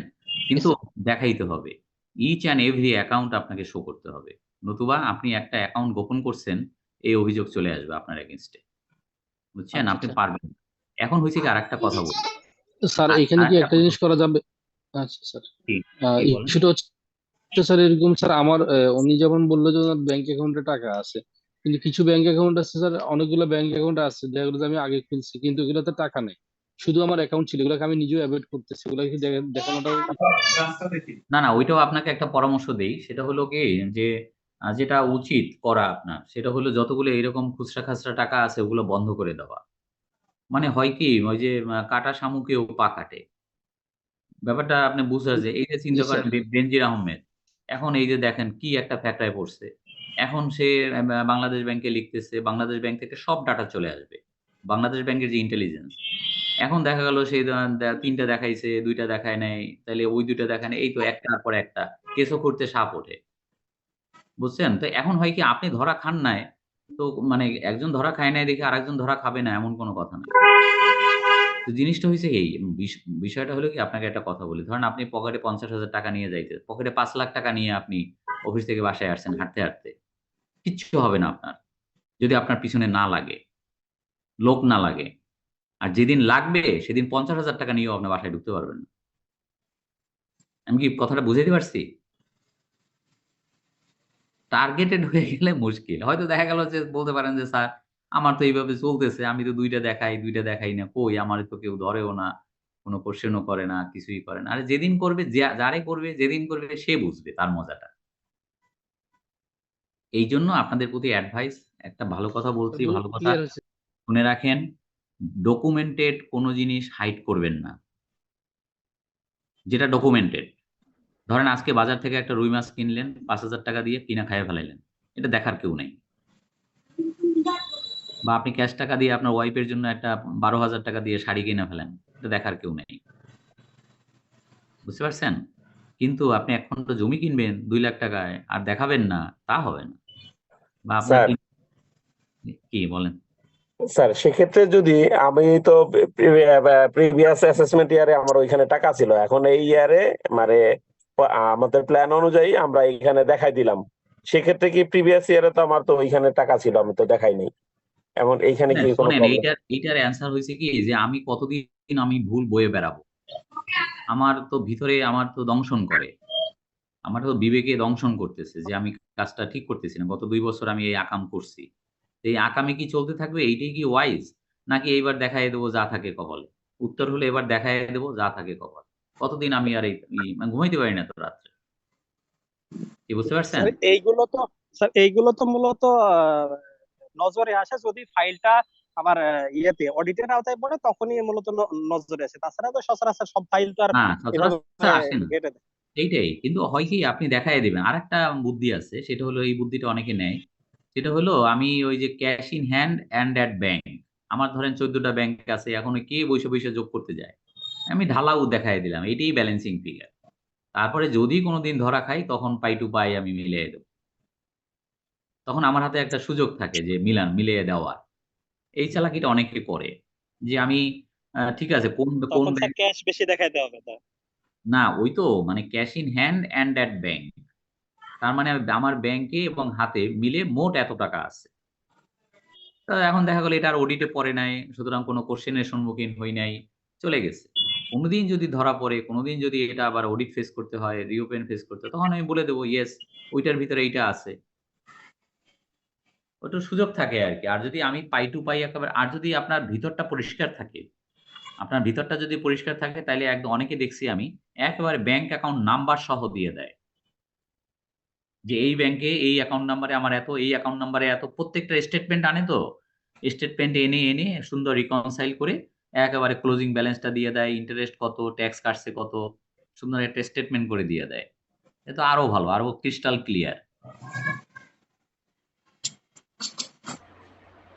কিন্তু দেখাইতে হবে। ইচ অ্যান্ড এভরি অ্যাকাউন্ট আপনাকে শো করতে হবে, নতুবা আপনি একটা অ্যাকাউন্ট গোপন করছেন, এই অভিযোগ চলে আসবে আপনার এগেইনস্টে, বুঝছেন, আচ্ছা আপনি আচ্ছা। পারবেন না। এখন হয়েছে কি, আরেকটা কথা বলি। স্যার এখানে কি একটা জিনিস করা যাবে? আচ্ছা স্যার, কি বলেন? ইস্যুটা হচ্ছে স্যার এরকম, স্যার আমার উনি যেমন বললো যে ওনার ব্যাংক অ্যাকাউন্টে টাকা আছে, কিন্তু কিছু ব্যাংক অ্যাকাউন্ট আছে স্যার, অনেকগুলো ব্যাংক অ্যাকাউন্ট আছে যেগুলো আমি আগে খুলছি কিন্তু এগুলোতে টাকা নেই, শুধু আমার অ্যাকাউন্ট ছিল, এগুলোকে আমি নিজেও অ্যাভয়েড করতেছি, এগুলো কি দেখানোটা? না না, ওইটাও আপনাকে একটা পরামর্শ দেই, সেটা হলো কি যে যেটা উচিত করা আপনার, সেটা হলো যতগুলো এরকম খুচরা খাচরা টাকা আছে ওগুলো বন্ধ করে দেওয়া। মানে হয় কি, ওই যে কাটা শামুকেও পা কাটে, ব্যাপারটা আপনি বুঝতে যে এই যে জি চিন্তা স্যার। করেন বেনজির আহমেদ, এখন এই যে দেখেন কি একটা ফ্যাকড়ায় পড়ছে, এখন সে বাংলাদেশ ব্যাংকে লিখতেছে, বাংলাদেশ ব্যাংক থেকে সব ডাটা চলে আসবে, বাংলাদেশ ব্যাংকের যে ইন্টেলিজেন্স। এখন দেখা গেল সেই 3টা দেখাইছে, 2টা দেখায় নাই, তাহলে ওই 2টা দেখায় নাই, এই তো একটার পর একটা কেসও করতে সাপ ওঠে, বুঝছেন? তো এখন হয় কি, আপনি ধরা খান নাই, তো মানে একজন ধরা খায় নাই দেখে আরেকজন ধরা খাবে না এমন কোনো কথা নাই। তো জিনিসটা হইছে এই, বিষয়টা হলো কি, আপনাকে একটা কথা বলি। ধরেন আপনি পকেটে 50,000 টাকা নিয়ে যাইতে, পকেটে 5 লাখ টাকা নিয়ে আপনি অফিস থেকে বাসায় আসছেন হাঁটতে, হাঁটতে। কিচ্ছু হবে না আপনার। যদি আপনার পিছনে না লাগে, লোক না লাগে। আর যেদিন লাগবে সেদিন 50,000 টাকা নিয়েও আপনার বাসায় ঢুকতে পারবেন না। আমি কি কথাটা বুঝাইতে পারছি? টার্গেটেড হয়ে গেলে মুশকিল। হয়তো দেখা গেল যে বলতে পারেন যে, "স্যার আমার তো এইভাবে চলতেছে। আমি তো ২ টা দেখাই, ২ টা দেখাই না। কই আমারে তো কেউ ধরেও না, কোন কোয়েশ্চেন ও করে না, কিছুই করে না।" আরে যেদিন করবে যারে করবে যেদিন করবে সে বুঝবে তার মজাটা। এইজন্য আপনাদের প্রতি অ্যাডভাইস একটা ভালো কথা বলছি, ভালো কথা ক্লিয়ার হয়েছে। শুনে রাখেন। ডকুমেন্টেড কোন জিনিস হাইড করবেন না। যেটা ডকুমেন্টেড। ধরেন আজকে বাজার থেকে একটা রুই মাছ কিনলেন ৫,০০০ টাকা দিয়ে কিনা খাইয়া ফেলাইলেন। এটা দেখার কেউ নাই। বা আপনি ক্যাশ টাকা দিয়ে আপনার ওয়াইফের জন্য একটা ১২,০০০ টাকা দিয়ে শাড়ি কিনে ফেলেন। এটা দেখার কেউ নেই। বুঝতে পারছেন? কিন্তু আপনি ১ খন্ড জমি কিনবেন ২,০০,০০০ টাকায় আর দেখাবেন না, তা হবে না। বা আপনার স্যার কি বলেন? স্যার সেক্ষেত্রে যদি আমি তো প্রিভিয়াস অ্যাসেসমেন্ট ইয়ারে আমার ওইখানে টাকা ছিল, এখন এই ইয়ারে মানে আমাদের প্ল্যান অনুযায়ী আমরা এইখানে দেখাই দিলাম, সেক্ষেত্রে কি প্রিভিয়াস ইয়ারে তো আমার তো ওইখানে টাকা ছিল, আমি তো দেখাই নাই, এমন এইখানে কি কোনো শোনেন প্রবলেম? এইটার অ্যান্সার হইছে কি যে আমি কতদিন আমি ভুল বয়ে বেড়াবো। আমার তো ভিতরে আমার তো দংশন করে। আমার তো বিবেকে দংশন করতেছে যে আমি কাজটা ঠিক করতেছি না। গত ২ বছর আমি এই আকাম করছি। এই আকামে কি চলতে থাকবে? এইটাই কি ওয়াইজ? নাকি এইবার দেখাইয়া দেব যা থাকে কপালে? উত্তর হলো এবার দেখাইয়া দেব যা থাকে কপালে। কতদিন আমি আর মানে ঘুমাইতে পারি না তো রাত্রে। কি বুঝতে পারছেন? এইগুলো তো মূলত নজরে আসে যদি ফাইলটা আমার ইয়েতে অডিটের আওতায় পড়ে, তখনই মূলত নজরে আসে। তাছাড়া তো সচরাচর সব ফাইল তো আর না, এভাবে সচরাচর আসে না। ঘেটে দেয়। এইটাই। কিন্তু হয় কি আপনি দেখাইয়া দিবেন। আরেকটা বুদ্ধি আছে সেটা হলো এই বুদ্ধিটা অনেকে নেয়। সেটা হলো আমি ওই যে cash in hand and at bank. আমার ধরেন ১৪ টা ব্যাংক আছে। এখন কে বইসা যোগ করতে যায়? আমি ঢালাও দেখাইয়া দিলাম। এটাই ব্যালেন্সিং ফিগার। তারপরে যদি কোনদিন ধরা খাই তখন পাই টু পাই আমি মিলিয়ে দেব। তখন আমার হাতে একটা সুযোগ থাকে যে মিলিয়ে দেওয়ার। এই চালাকিটা অনেকে করে। যে আমি ঠিক আছে কোন তখন স্যার ব্যাংক ক্যাশ বেশি দেখাইতে হবে তো। না ওই তো মানে cash in hand and at bank. তার মানে আমার ব্যাংকে এবং হাতে মিলে মোট এত টাকা আছে। তো এখন দেখা গেল এটা আর অডিটে পড়ে নাই। সুতরাং কোনো কোয়েশ্চেন এর সম্মুখীন হই নাই। চলে গেছে। কোনদিন যদি ধরা পড়ে, কোনদিন যদি এটা আবার অডিট ফেস করতে হয়, রিওপেন ফেস করতে হয়, তখন আমি বলে দেব ইয়েস ওইটার ভিতরে এইটা আছে। ওটা সুযোগ থাকে আরকি। আর যদি আমি পাই টু পাই একেবারে আর যদি আপনার ভিতরটা পরিষ্কার থাকে, আপনার ভিতরটা যদি পরিষ্কার থাকে তাইলে একদম অনেকে দেখছি আমি একেবারে ব্যাংক অ্যাকাউন্ট নাম্বার সহ দিয়ে দেয়। যে এই ব্যাংকে এই অ্যাকাউন্ট নাম্বারে আমার এত, এই অ্যাকাউন্ট নাম্বারে এত প্রত্যেকটা স্টেটমেন্ট আনে তো। স্টেটমেন্ট এনে সুন্দর রিকনসাইল করে একেবারে ক্লোজিং ব্যালেন্সটা দিয়ে দেয়, ইন্টারেস্ট কত, ট্যাক্স কাটছে কত, সুন্দর একটা স্টেটমেন্ট করে দিয়ে দেয়। এ তো আরো ভালো, আরো ক্রিস্টাল ক্লিয়ার।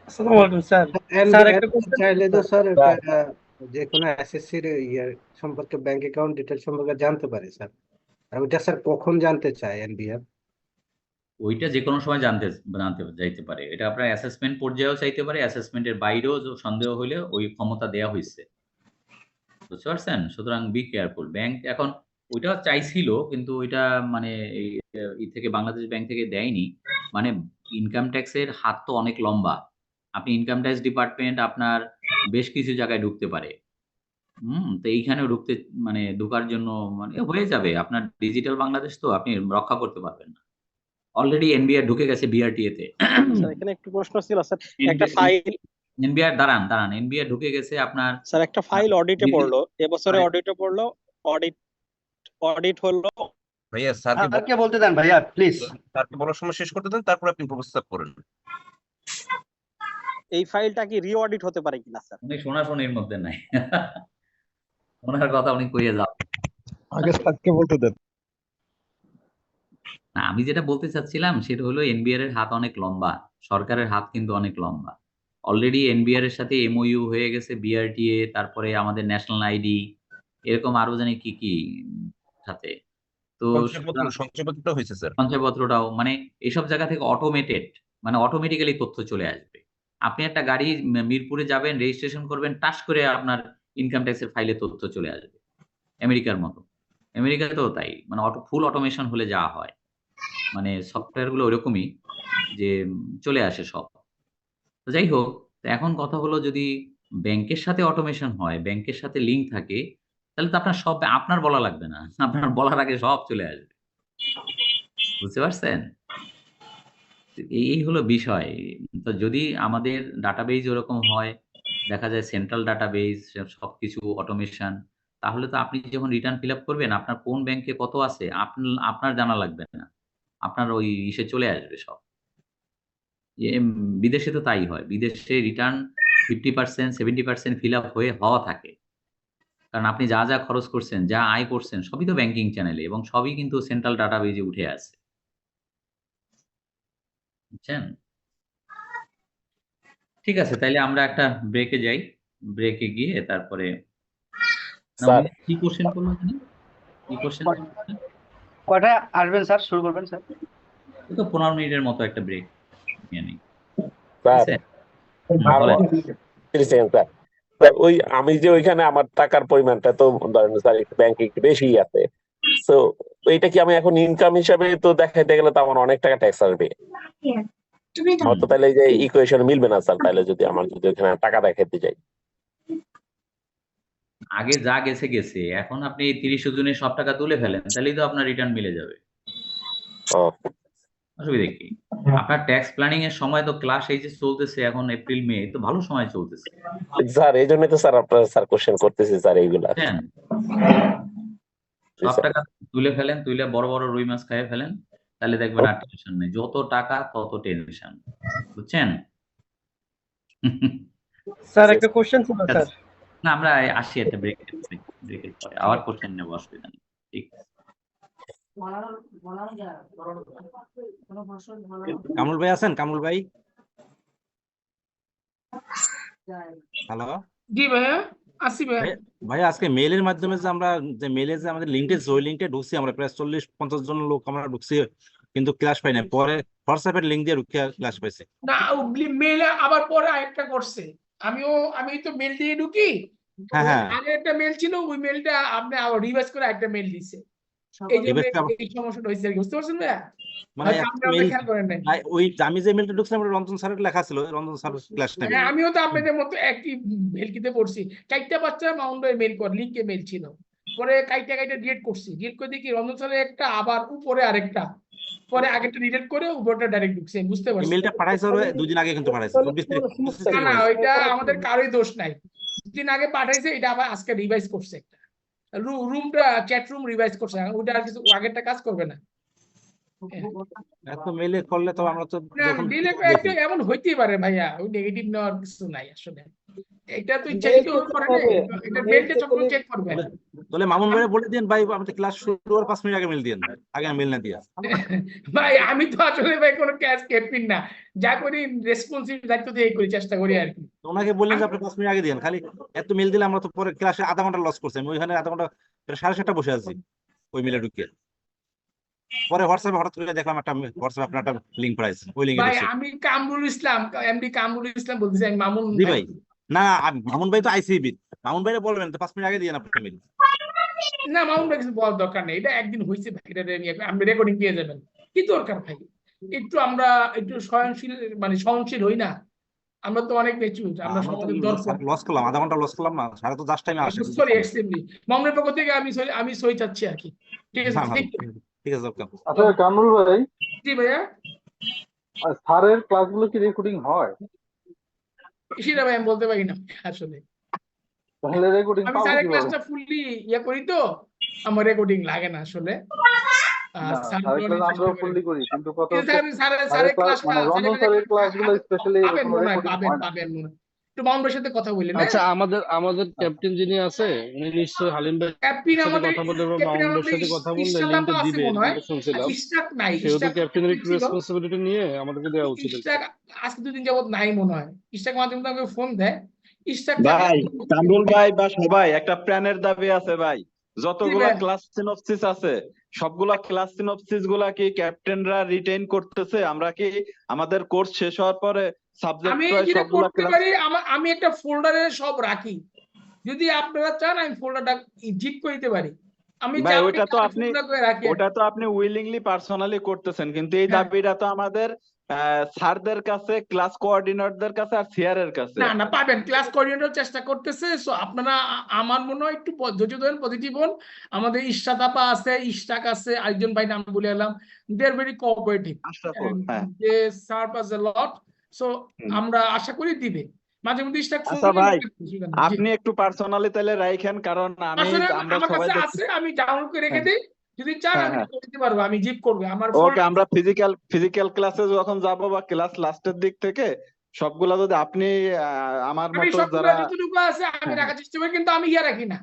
আসসালামু আলাইকুম স্যার। স্যার একটা কোশ্চেন চাইলে তো স্যার যে কোনো এসএসসির ইয়ার সম্পর্কে ব্যাংক অ্যাকাউন্ট ডিটেল সম্পর্কে জানতে পারে স্যার। আর ওইটা স্যার কখন জানতে চায় এনবিআর? ওইটা যেকোনো সময় জানতে যাইতে পারে। এটা আপনার অ্যাসেসমেন্ট পর্যায়েও চাইতে পারে, অ্যাসেসমেন্টের বাইরেও সন্দেহ হইলে ওই ক্ষমতা দেয়া হইছে। বুঝতে পারছেন? সুতরাং বি কেয়ারফুল। ব্যাংক এখন ওইটাও চাইছিল কিন্তু ওইটা মানে এই থেকে বাংলাদেশ ব্যাংক থেকে দেয়নি। মানে ইনকাম ট্যাক্স এর হাত তো অনেক লম্বা। আপনি ইনকাম ট্যাক্স ডিপার্টমেন্ট আপনার বেশ কিছু জায়গায় ঢুকতে পারে। তো এইখানেও মানে ঢোকার জন্য মানে হয়ে যাবে। আপনার ডিজিটাল বাংলাদেশ তো আপনি রক্ষা করতে পারবেন না। অলরেডি এনবিআর ঢুকে গেছে বিআরটিএ তে। স্যার এখানে একটু প্রশ্ন ছিল স্যার। একটা ফাইল এনবিআর দাঁড়ান। এনবিআর ঢুকে গেছে আপনার স্যার একটা ফাইল অডিটে ডিজি পড়লো, এবছরে আরে অডিটে পড়লো, অডিট হলো। ভাইয়া স্যারকে স্যারকে বলতে দেন ভাইয়া প্লিজ। স্যারকে বলার সময় শেষ করতে দেন, তারপর আপনি প্রস্তাব করেন। এই ফাইলটা কি রি অডিট হতে পারে কিনা স্যার? উনি শোনাশোনির মধ্যে নাই। ওনার কথা উনি কইয়া যাও। আগে স্যারকে বলতে দেন। না আমি যেটা বলতে চাচ্ছিলাম সেটা হলো এনবিআর এর হাত অনেক লম্বা। সরকারের হাত কিন্তু অনেক লম্বা। অলরেডি এনবিআর এর সাথে এমওইউ হয়ে গেছে বিআরটিএ, তারপরে আমাদের ন্যাশনাল আইডি, এরকম আরো জানি কি সাথে। তো সঞ্চয়পত্রটা হয়েছে স্যার। সঞ্চয়পত্রটাও মানে এসব জায়গা থেকে মানে অটোমেটিক্যালি তথ্য চলে আসবে। আপনি একটা গাড়ি মিরপুরে যাবেন, রেজিস্ট্রেশন করবেন, টাস করে আপনার ইনকাম ট্যাক্সের ফাইলে তথ্য চলে আসবে। আমেরিকার মতো। আমেরিকাতেও তাই। মানে ফুল অটোমেশন হলে যা হয়। মানে সফটওয়্যার গুলো ওরকমই যে চলে আসে সব। তো যাই হোক, তো এখন কথা হলো যদি ব্যাংকের সাথে অটোমেশন হয়, ব্যাংকের সাথে লিঙ্ক থাকে, তাহলে তো আপনার সব আপনার বলা লাগবে না, আপনার বলার আগে সব চলে আসবে। বুঝতে পারছেন? এই হলো বিষয়। তো যদি আমাদের ডাটাবেজ ওরকম হয়, দেখা যায় সেন্ট্রাল ডাটাবেজ, সবকিছু অটোমেশন, তাহলে তো আপনি যখন রিটার্ন ফিল আপ করবেন, আপনার কোন ব্যাংকে কত আছে আপনার জানা লাগবে না, আপনার ওই ইসে চলে আসবে সব। বিদেশে তো তাই হয়, বিদেশে রিটার্ন 50% 70% ফিল আপ হওয়া থাকে, কারণ আপনি যা যা খরচ করছেন, যা আয় করছেন, সবই তো ব্যাংকিং চ্যানেলে, এবং সবই কিন্তু সেন্ট্রাল ডাটাবেজে উঠে আছে। বুঝছেন? ঠিক আছে, তাইলে আমরা একটা ব্রেকে যাই, ব্রেকে গিয়ে তারপরে না, স্যার উনি কি কোশ্চেন করলো জানি, কি কোশ্চেন কয়টায় আসবেন স্যার, শুরু করবেন স্যার? তো 15 মিনিটের মতো একটা ব্রেক নিয়ে নিই। স্যার ঠিক আছে? আর বলেন। 30 সেকেন্ড স্যার। স্যার ওই আমি যে ওইখানে আমার টাকার পরিমাণটা তো ধরেন স্যার একটু ব্যাংকে একটু বেশি আছে, তো এইটা কি আমি এখন ইনকাম হিসাবে তো দেখাইতে গেলে তো আমার অনেক টাকা ট্যাক্স আসবে, আমার তো তাহলে এই যে ইকুয়েশন মিলবে না স্যার, তাহলে যদি ওইখানে টাকা দেখাইতে যাই। আগে যা গেছে গেছে, এখন আপনি 30 জুনে সব টাকা তুলে ফেলেন, তাহলেই তো আপনার রিটার্ন মিলে যাবে। ও অসুবিধা কি? আপনার ট্যাক্স প্ল্যানিং এর সময় তো ক্লাস এই যে চলতেছে, এখন এপ্রিল মে, তো ভালো সময় চলতেছে। স্যার এই জন্যই তো স্যার আপনার স্যার কোশ্চেন করতেছি স্যার এইগুলা। বুঝছেন? জি সব স্যার। টাকা তুলে ফেলেন, তুলে বড় বড় রুই মাছ খাইয়ে ফেলেন, তাহলে দেখবেন আর টেনশন নেই, যত টাকা তত টেনশন। বুঝছেন? স্যার একটা কোশ্চেন ছিল ঠিক স্যার। আছে। না, আমরা আসি একটা ব্রেকের পরে আবার কোশ্চেন নেবো, অসুবিধা নেই। ঠিক আছে। কামরুল ভাই আছেন? কামরুল ভাই, হ্যালো জি ভাইয়া, আসি ভাইয়া। ভাই, আজকে মেইলের মাধ্যমে যে আমরা যে মেইলে যে আমাদের লিঙ্কে ওই লিঙ্কে ঢুকছি, আমরা প্রায় 40-50 জন লোক আমরা ঢুকছি, কিন্তু ক্লাস পাই না। পরে হোয়াটসঅ্যাপের লিঙ্ক দিয়ে ঢুকে ক্লাস পাইছে। না, মেলে আবার পরে আরেকটা করছে। আমি তো মেল দিয়ে ঢুকি, হ্যাঁ হ্যাঁ, আগে একটা মেল ছিল, ওই মেলটা আপনি আবার রিভাইজ করে একটা মেল দিছে, এই জন্য রিভাইস এই সমস্যাটা হয়েছে আর কি। বুঝতে পারছেন ভাইয়া? মানে হয়তো একটা আপনি মেইল, খেয়াল করেন নাই। ওই আমি যে মেইলটা ঢুকছিলাম ওটা রঞ্জন স্যারের লেখা ছিল, রঞ্জন স্যার ক্লাস টাইম। হ্যাঁ, আমিও তো আপনাদের মতো একই মেলকিতে পড়ছি। কাইটা বাচ্চা মাউন্ট মেল কর, লিঙ্কে মেল ছিল, পরে কাইটা ডিলিট করছি, ডিলিট করে দেখি রঞ্জন স্যারের একটা, আবার উপরে আরেকটা, পরে আগেরটা ডিলিট করে উপরটা ডাইরেক্ট ঢুকছে। বুঝতে এই পারছি। মেইলটা পাঠাইছে ওরা 2 দিন আগে, কিন্তু পাঠাইছে 24 তারিখ না না, ওইটা আমাদের কারোই দোষ নাই, দিন আগে পাঠাইছে, এটা আবার আজকে রিভাইজ করছে, একটা রুমটা চ্যাট রুম রিভাইজ করছে, ওইটা আর কিছু আগেরটা কাজ করবে না। এত মেইলে করলে তো আমরা তো না, যখন ডিলেট দেখি একটা এমন হইতেই পারে ভাইয়া, ওই নেগেটিভ নেওয়ার কিছু নাই আসলে। এটা তো ইচ্ছাকৃত করে না, এটা মেলটা যখন চেক করবে। তাহলে মামুন ভাই বলে দিন, ভাই আমাদের ক্লাস শুরু হওয়ার 5 মিনিট আগে মেল দিন, আগে মেল না দিয়া। ভাই আমি তো আসলে ভাই কোনো ক্যাশ ক্যাপিন না, যা করি রেসপন্সিবল দায়িত্ব দিয়ে করি, চেষ্টা করি আর কি। তো ওনাকে বললেন যে আপনি 5 মিনিট আগে দিন, খালি এত মেল দিলে আমরা তো পরে ক্লাসে আধা ঘন্টা লস করছি। আমি ওইখানে আধা ঘন্টা 7:30 বসে আছি ওই মেলে ঢুকে। পরে হোয়াটসঅ্যাপে হঠাৎ করে দেখলাম একটা হোয়াটসঅ্যাপে আপনার একটা লিঙ্ক পাঠাইছে, ওই লিঙ্কে ভাই ঢুকছে। আমি কামরুল ইসলাম, এমডি কামরুল ইসলাম বলতেছি, আমি মামুন। জি ভাই, না মামুন ভাই তো আইসিবি, মামুন ভাইরে বলবেন তো 5 মিনিট আগে দিয়ে আপনি মেল। না, মামুন ভাই কিছু বলার দরকার নেই, এটা একদিন হয়েছে ভাই, এটা নিয়ে আপনি রেকর্ডিং পেয়ে যাবেন। কি দরকার ভাই, আমরা একটু সহনশীল, মানে সহনশীল হই না, আমরা তো অনেক ম্যাচিউর, আমরা আমরা তো সমাজের দর্পণ। লস করলাম, আধা ঘন্টা লস করলাম না, সারা তো জাস্ট টাইমে আসে। সরি এক্সট্রিমলি, মামুনের পক্ষ থেকে আমি সই চাচ্ছি আর কি। ঠিক আছে, thank you। ঠিক আছে, ওকে। আচ্ছা কামরুল ভাই, জি ভাইয়া। স্যারের ক্লাসগুলো কি রেকর্ডিং হয়? সেটা ভাই আমি বলতে পারি না আসলে, তাহলে রেকর্ডিং আমি পাবো স্যারের কিভাবে? ক্লাসটা ফুললি করি তো, আমার রেকর্ডিং লাগে না আসলে। না, স্যারের ক্লাস আমরাও ফুললি করি, কিন্তু কথা হচ্ছে স্যারের স্যারের ক্লাস ক্লাসটা, রঞ্জন স্যারের ক্লাসগুলো স্পেশালি পাবেন কোনো মনে হয়, রেকর্ডিং পাবেন হয় না। পাবেন মনে হয়। একটু মামুনের সাথে কথা বললেন। আচ্ছা, আমাদের ক্যাপ্টেন যিনি আছে উনি নিশ্চয়ই হালিম ভাই ক্যাপ্টেন সাথে আমাদের, কথা বললে বা ক্যাপ্টেন মামুনের আমাদের সাথে কথা বললে ইশরাক লিঙ্কটা আছে দিবে, মনে হয়, এরকমটা শুনছিলাম। ইশরাক নাই, সেহেতু ইশরাক ক্যাপ্টেনের একটু ছিল, রেসপন্সিবিলিটি নিয়ে আমাদেরকে দেওয়া উচিত। ইশরাক আজকে 2 দিন যাবত নাই মনে হয়। ইশরাক মাঝে মধ্যে আমাকে ফোন দেয়, ইশরাক ভাই কামরুল ভাই বা সবাই একটা প্ল্যানের দাবি আছে ভাই, যতগুলা ভাই? ক্লাস সিনপসিস আছে সবগুলা ক্লাস সিনপসিস গুলা কি ক্যাপ্টেনরা রিটেইন করতেছে? আমরা কি আমাদের কোর্স শেষ হওয়ার পরে সাবজেক্ট আমি ওয়াইজ যেটা সবগুলা করতে ক্লাস? পারি, আমি একটা ফোল্ডারে সব রাখি, যদি আপনারা চান আমি ফোল্ডারটা জিপ করে দিতে পারি। আমি ভাই চাকরি ওটা তো আপনি কার্যক্রম করে রাখি ওটা তো আপনি উইলিংলি পার্সোনালি করতেছেন, কিন্তু এই হ্যাঁ দাবিটা তো আমাদের স্যারদের কাছে, ক্লাস কোঅর্ডিনেটরদের কাছে আর সিআর এর কাছে। না না পাবেন, ক্লাস কোঅর্ডিনেটর চেষ্টা করতেছে। সো আপনারা আমার মনে হয় একটু ধৈর্য ধরেন, পজিটিভ হন। আমাদের ইশরাত আপা আছে, ইশরাক আছে, আরেকজন ভাই নাম বলে এলাম, they are very cooperative Ashraful, and হ্যাঁ। They serve us a lot. So hmm. আমরা আশা করি দিবে, মাঝে মধ্যে ইশরাক ফোন আচ্ছা দিলে ভাই, জি আপনি একটু পার্সোনালি তাহলে রাখেন, কারণ আসলে আমরা আমার সবাই কাছে দেখছি। আছে, আমি ডাউনলোড করে রেখে হ্যাঁ দিই, যদি চান হ্যাঁ আমি হ্যাঁ, করে দিতে পারবো, আমি জিপ করবো আমার ওকে। আমরা ফিজিক্যাল ক্লাসে যখন যাব বা ক্লাস লাস্টের দিক থেকে সবগুলা যদি আপনি আমার আমি মতো সবগুলো যারা, যতটুকু আছে আমি হ্যাঁ রাখার চেষ্টা করি, কিন্তু আমি রাখি না,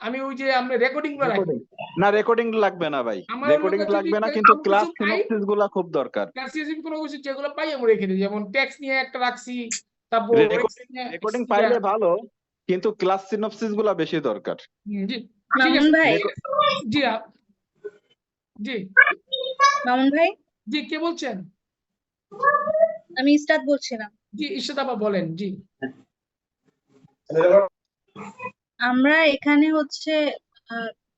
আমি ওই যে আমরা রেকর্ডিং গুলো রাখি। না রেকর্ডিং লাগবে না ভাই, আমার রেকর্ডিং লোকের যদি লাগবে না, কিন্তু আমি ক্লাস কিছু পাই, সিনপসিস গুলা খুব দরকার। ক্লাসিক কোনো কিছু যেগুলো পাই আমি রেখে দিই, যেমন ট্যাক্স নিয়ে একটা রাখছি, তারপর রেকর্ডিং পাইলে ভালো, কিন্তু ক্লাস সিনপসিস গুলা বেশি দরকার। জি ঠিক মামুন আছে ভাই, জি জি মামুন ভাই, জি কে বলছেন? আমি ইস্তাদ বলছিলাম। জি ইশরাত আপা বলেন। জি আমরা এখানে হচ্ছে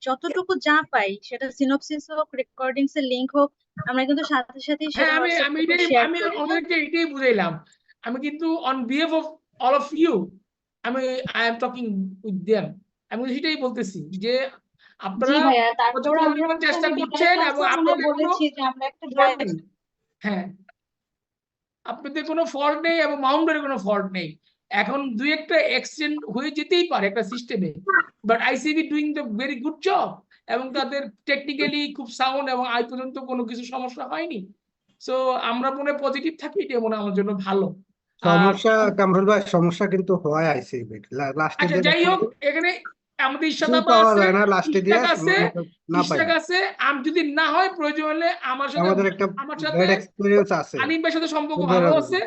যতটুকু যা পাই, সেটা সিনপসিস হোক, রেকর্ডিংস এর লিংক হোক, আমরা কিন্তু সাথে সাথে হ্যাঁ সেটা হোয়াটসঅ্যাপ আমি গ্রুপে শেয়ার আমি করি। হ্যাঁ, ওদেরকে এটাই বুঝাইলাম। আমি কিন্তু on behalf of all of you, I am talking with them. আমি সেটাই বলতেছি যে জি আপনারা ভাইয়া, তারপর পর্যাপ্ত আমরা পরিমাণ হচ্ছে চেষ্টা আমি বিকালের করছেন এবং ক্লাসে আমরা আপনাদের কোনো বলেছি যে আমরা একটা ফল্ট ড্রাইভ। নেই। হ্যাঁ আপনাদের কোনো ফল্ট নেই এবং মাউন্টের কোনো ফল্ট নেই। এখন দুই একটা এক্সচেঞ্জ হয়ে যেতেই পারে একটা সিস্টেমে, but ICB doing the very good job, এবং তাদের টেকনিক্যালি খুব সাউন্ড, এবং আজ পর্যন্ত কোনো কিছু সমস্যা হয়নি। সো আমরা মনে পজিটিভ থাকি, এটা মনে হয় আমার জন্য ভালো। আর সমস্যা কামরুল ভাই, সমস্যা কিন্তু হয় আইসিবি লাস্টে আচ্ছা দিয়ে যাই হোক, এখানে আমাদের ইশরাত ফুল আপা পাওয়া আছে, যায় না, লাস্টে দিয়ে ইশরাক আছে, না পাই। ইশরাক আছে। আমি যদি না হয় প্রয়োজন হলে আমার সাথে আমাদের একটা আমার সাথে ব্যাড এক্সপেরিয়েন্স আছে। আনিফ ভাইয়ের সাথে সম্পর্ক ফুটবল ভালো আছে,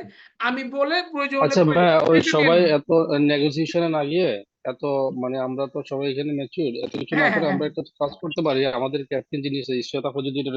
আমি বলে প্রয়োজন হলে আচ্ছা ভাই, ওই যদি সবাই আমি- এত নেগোসিয়েশনে না গিয়ে, এত মানে আমরা তো সবাই এখানে ম্যাচিউর, এত কিছু না হ্যাঁ করে হ্যাঁ আমরা হ্যাঁ একটা কাজ করতে পারি। আমাদের ক্যাপ্টেন যিনি আছে ঈশ্বর, আপনি যদি এটা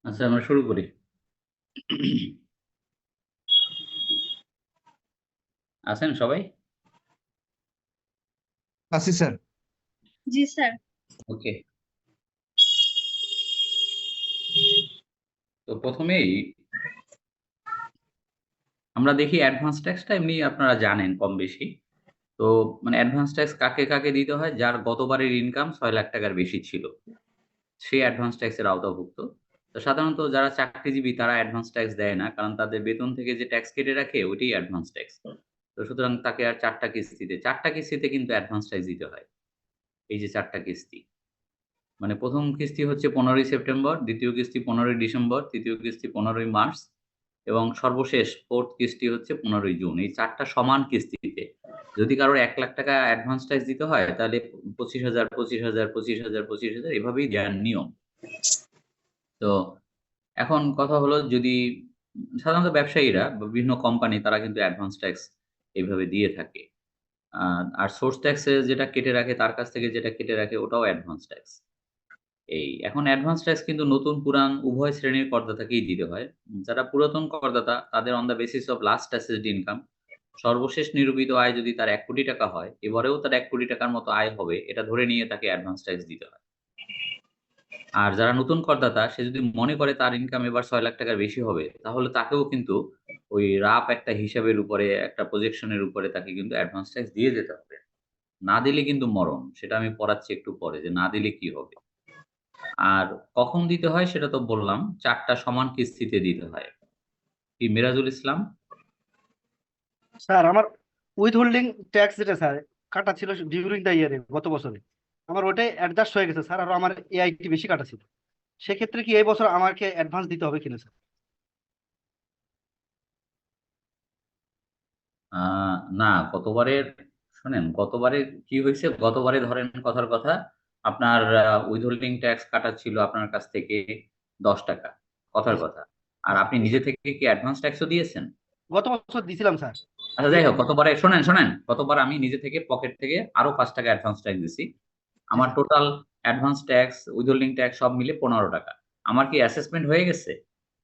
আচ্ছা আমরা শুরু করি। আছেন সবাই? আছি স্যার। জি স্যার। ওকে, তো প্রথমেই আমরা দেখি অ্যাডভান্স ট্যাক্সটা এমনি আপনারা জানেন কম বেশি। তো মানে অ্যাডভান্স ট্যাক্স কাকে কাকে দিতে হয়? যার গতবারের ইনকাম 6 লাখ টাকার বেশি ছিল, সে অ্যাডভান্স ট্যাক্সের আওতাভুক্ত। তো সাধারণত যারা চাকরিজীবী তারা অ্যাডভান্স ট্যাক্স দেয় না, কারণ তাদের বেতন থেকে যে ট্যাক্স কেটে রাখে ওইটাই অ্যাডভান্স ট্যাক্স। তো সুতরাং তাকে আর 4টা কিস্তিতে কিন্তু অ্যাডভান্স ট্যাক্স দিতে হয়। এই যে 4টা কিস্তি, মানে প্রথম কিস্তি হচ্ছে 15ই সেপ্টেম্বর, দ্বিতীয় কিস্তি 15ই ডিসেম্বর, তৃতীয় কিস্তি 15ই মার্চ এবং সর্বশেষ 4th কিস্তি হচ্ছে 15ই জুন। এই 4টা সমান কিস্তিতে যদি কারোর 1 লাখ টাকা অ্যাডভান্স ট্যাক্স দিতে হয় তাহলে 25,000, 25,000, 25,000, 25,000 এভাবেই দেওয়ার নিয়ম। তো এখন কথা হলো, যদি সাধারণত ব্যবসায়ীরা বা বিভিন্ন কোম্পানি তারা কিন্তু অ্যাডভান্স ট্যাক্স এইভাবে দিয়ে থাকে। আর সোর্স ট্যাক্সে যেটা কেটে রাখে তার কাছ থেকে যেটা কেটে রাখে ওটাও অ্যাডভান্স ট্যাক্স। এখন অ্যাডভান্স ট্যাক্স কিন্তু নতুন পুরান উভয় শ্রেণীর করদাতাকেই দিতে হয়। যারা পুরাতন করদাতা তাদের on the basis of last assessed income, সর্বশেষ নিরূপিত আয় যদি তার 1 কোটি টাকা হয়, এবারেও তার 1 কোটি টাকার মতো আয় হবে, এটা ধরে নিয়ে তাকে অ্যাডভান্স ট্যাক্স দিতে হয়। আর যারা নতুন করদাতা সে যদি মনে করে তার ইনকাম এবার 6 লাখ টাকার বেশি হবে, তাহলে তাকেও কিন্তু ওই রাফ একটা হিসাবের উপরে, একটা প্রজেকশনের উপরে তাকে কিন্তু অ্যাডভান্স ট্যাক্স দিয়ে যেতে হবে। না দিলে কিন্তু মরণ। সেটা আমি পড়াচ্ছি একটু পরে যে না দিলে কি হবে। আর কখন দিতে হয় সেটা তো বললাম, 4টা সমান কিস্তিতে দিতে হয়। কি মিরাজুল ইসলাম? স্যার আমার উইথ হোল্ডিং ট্যাক্স যেটা স্যার কাটা ছিল ডিউরিং দ্য ইয়ারে গত বছরে, আমার ওটাই অ্যাডজাস্ট হয়ে গেছে স্যার, আর আমার এআইটি বেশি কাটা ছিল। সেক্ষেত্রে কি এই বছর আমাকে অ্যাডভান্স দিতে হবে কিনা স্যার? না, গতবারের শোনেন, গতবারে কি হয়েছে, গতবারে ধরেন কথার কথা আপনার উইথহোল্ডিং ট্যাক্স কাটা ছিল আপনার কাছ থেকে 10 টাকা, কথার কথা। আর আপনি নিজে থেকে কি অ্যাডভান্স ট্যাক্সও দিয়েছেন? গত বছর দিছিলাম স্যার। আচ্ছা যাই হোক, গতবারে শোনেন, গতবার আমি নিজে থেকে পকেট থেকে আরো 5 টাকা অ্যাডভান্স ট্যাক্স দিছি। আমার total advance tax withholding tax সব মিলে 15 টাকা। আমার কি অ্যাসেসমেন্ট হয়ে গেছে?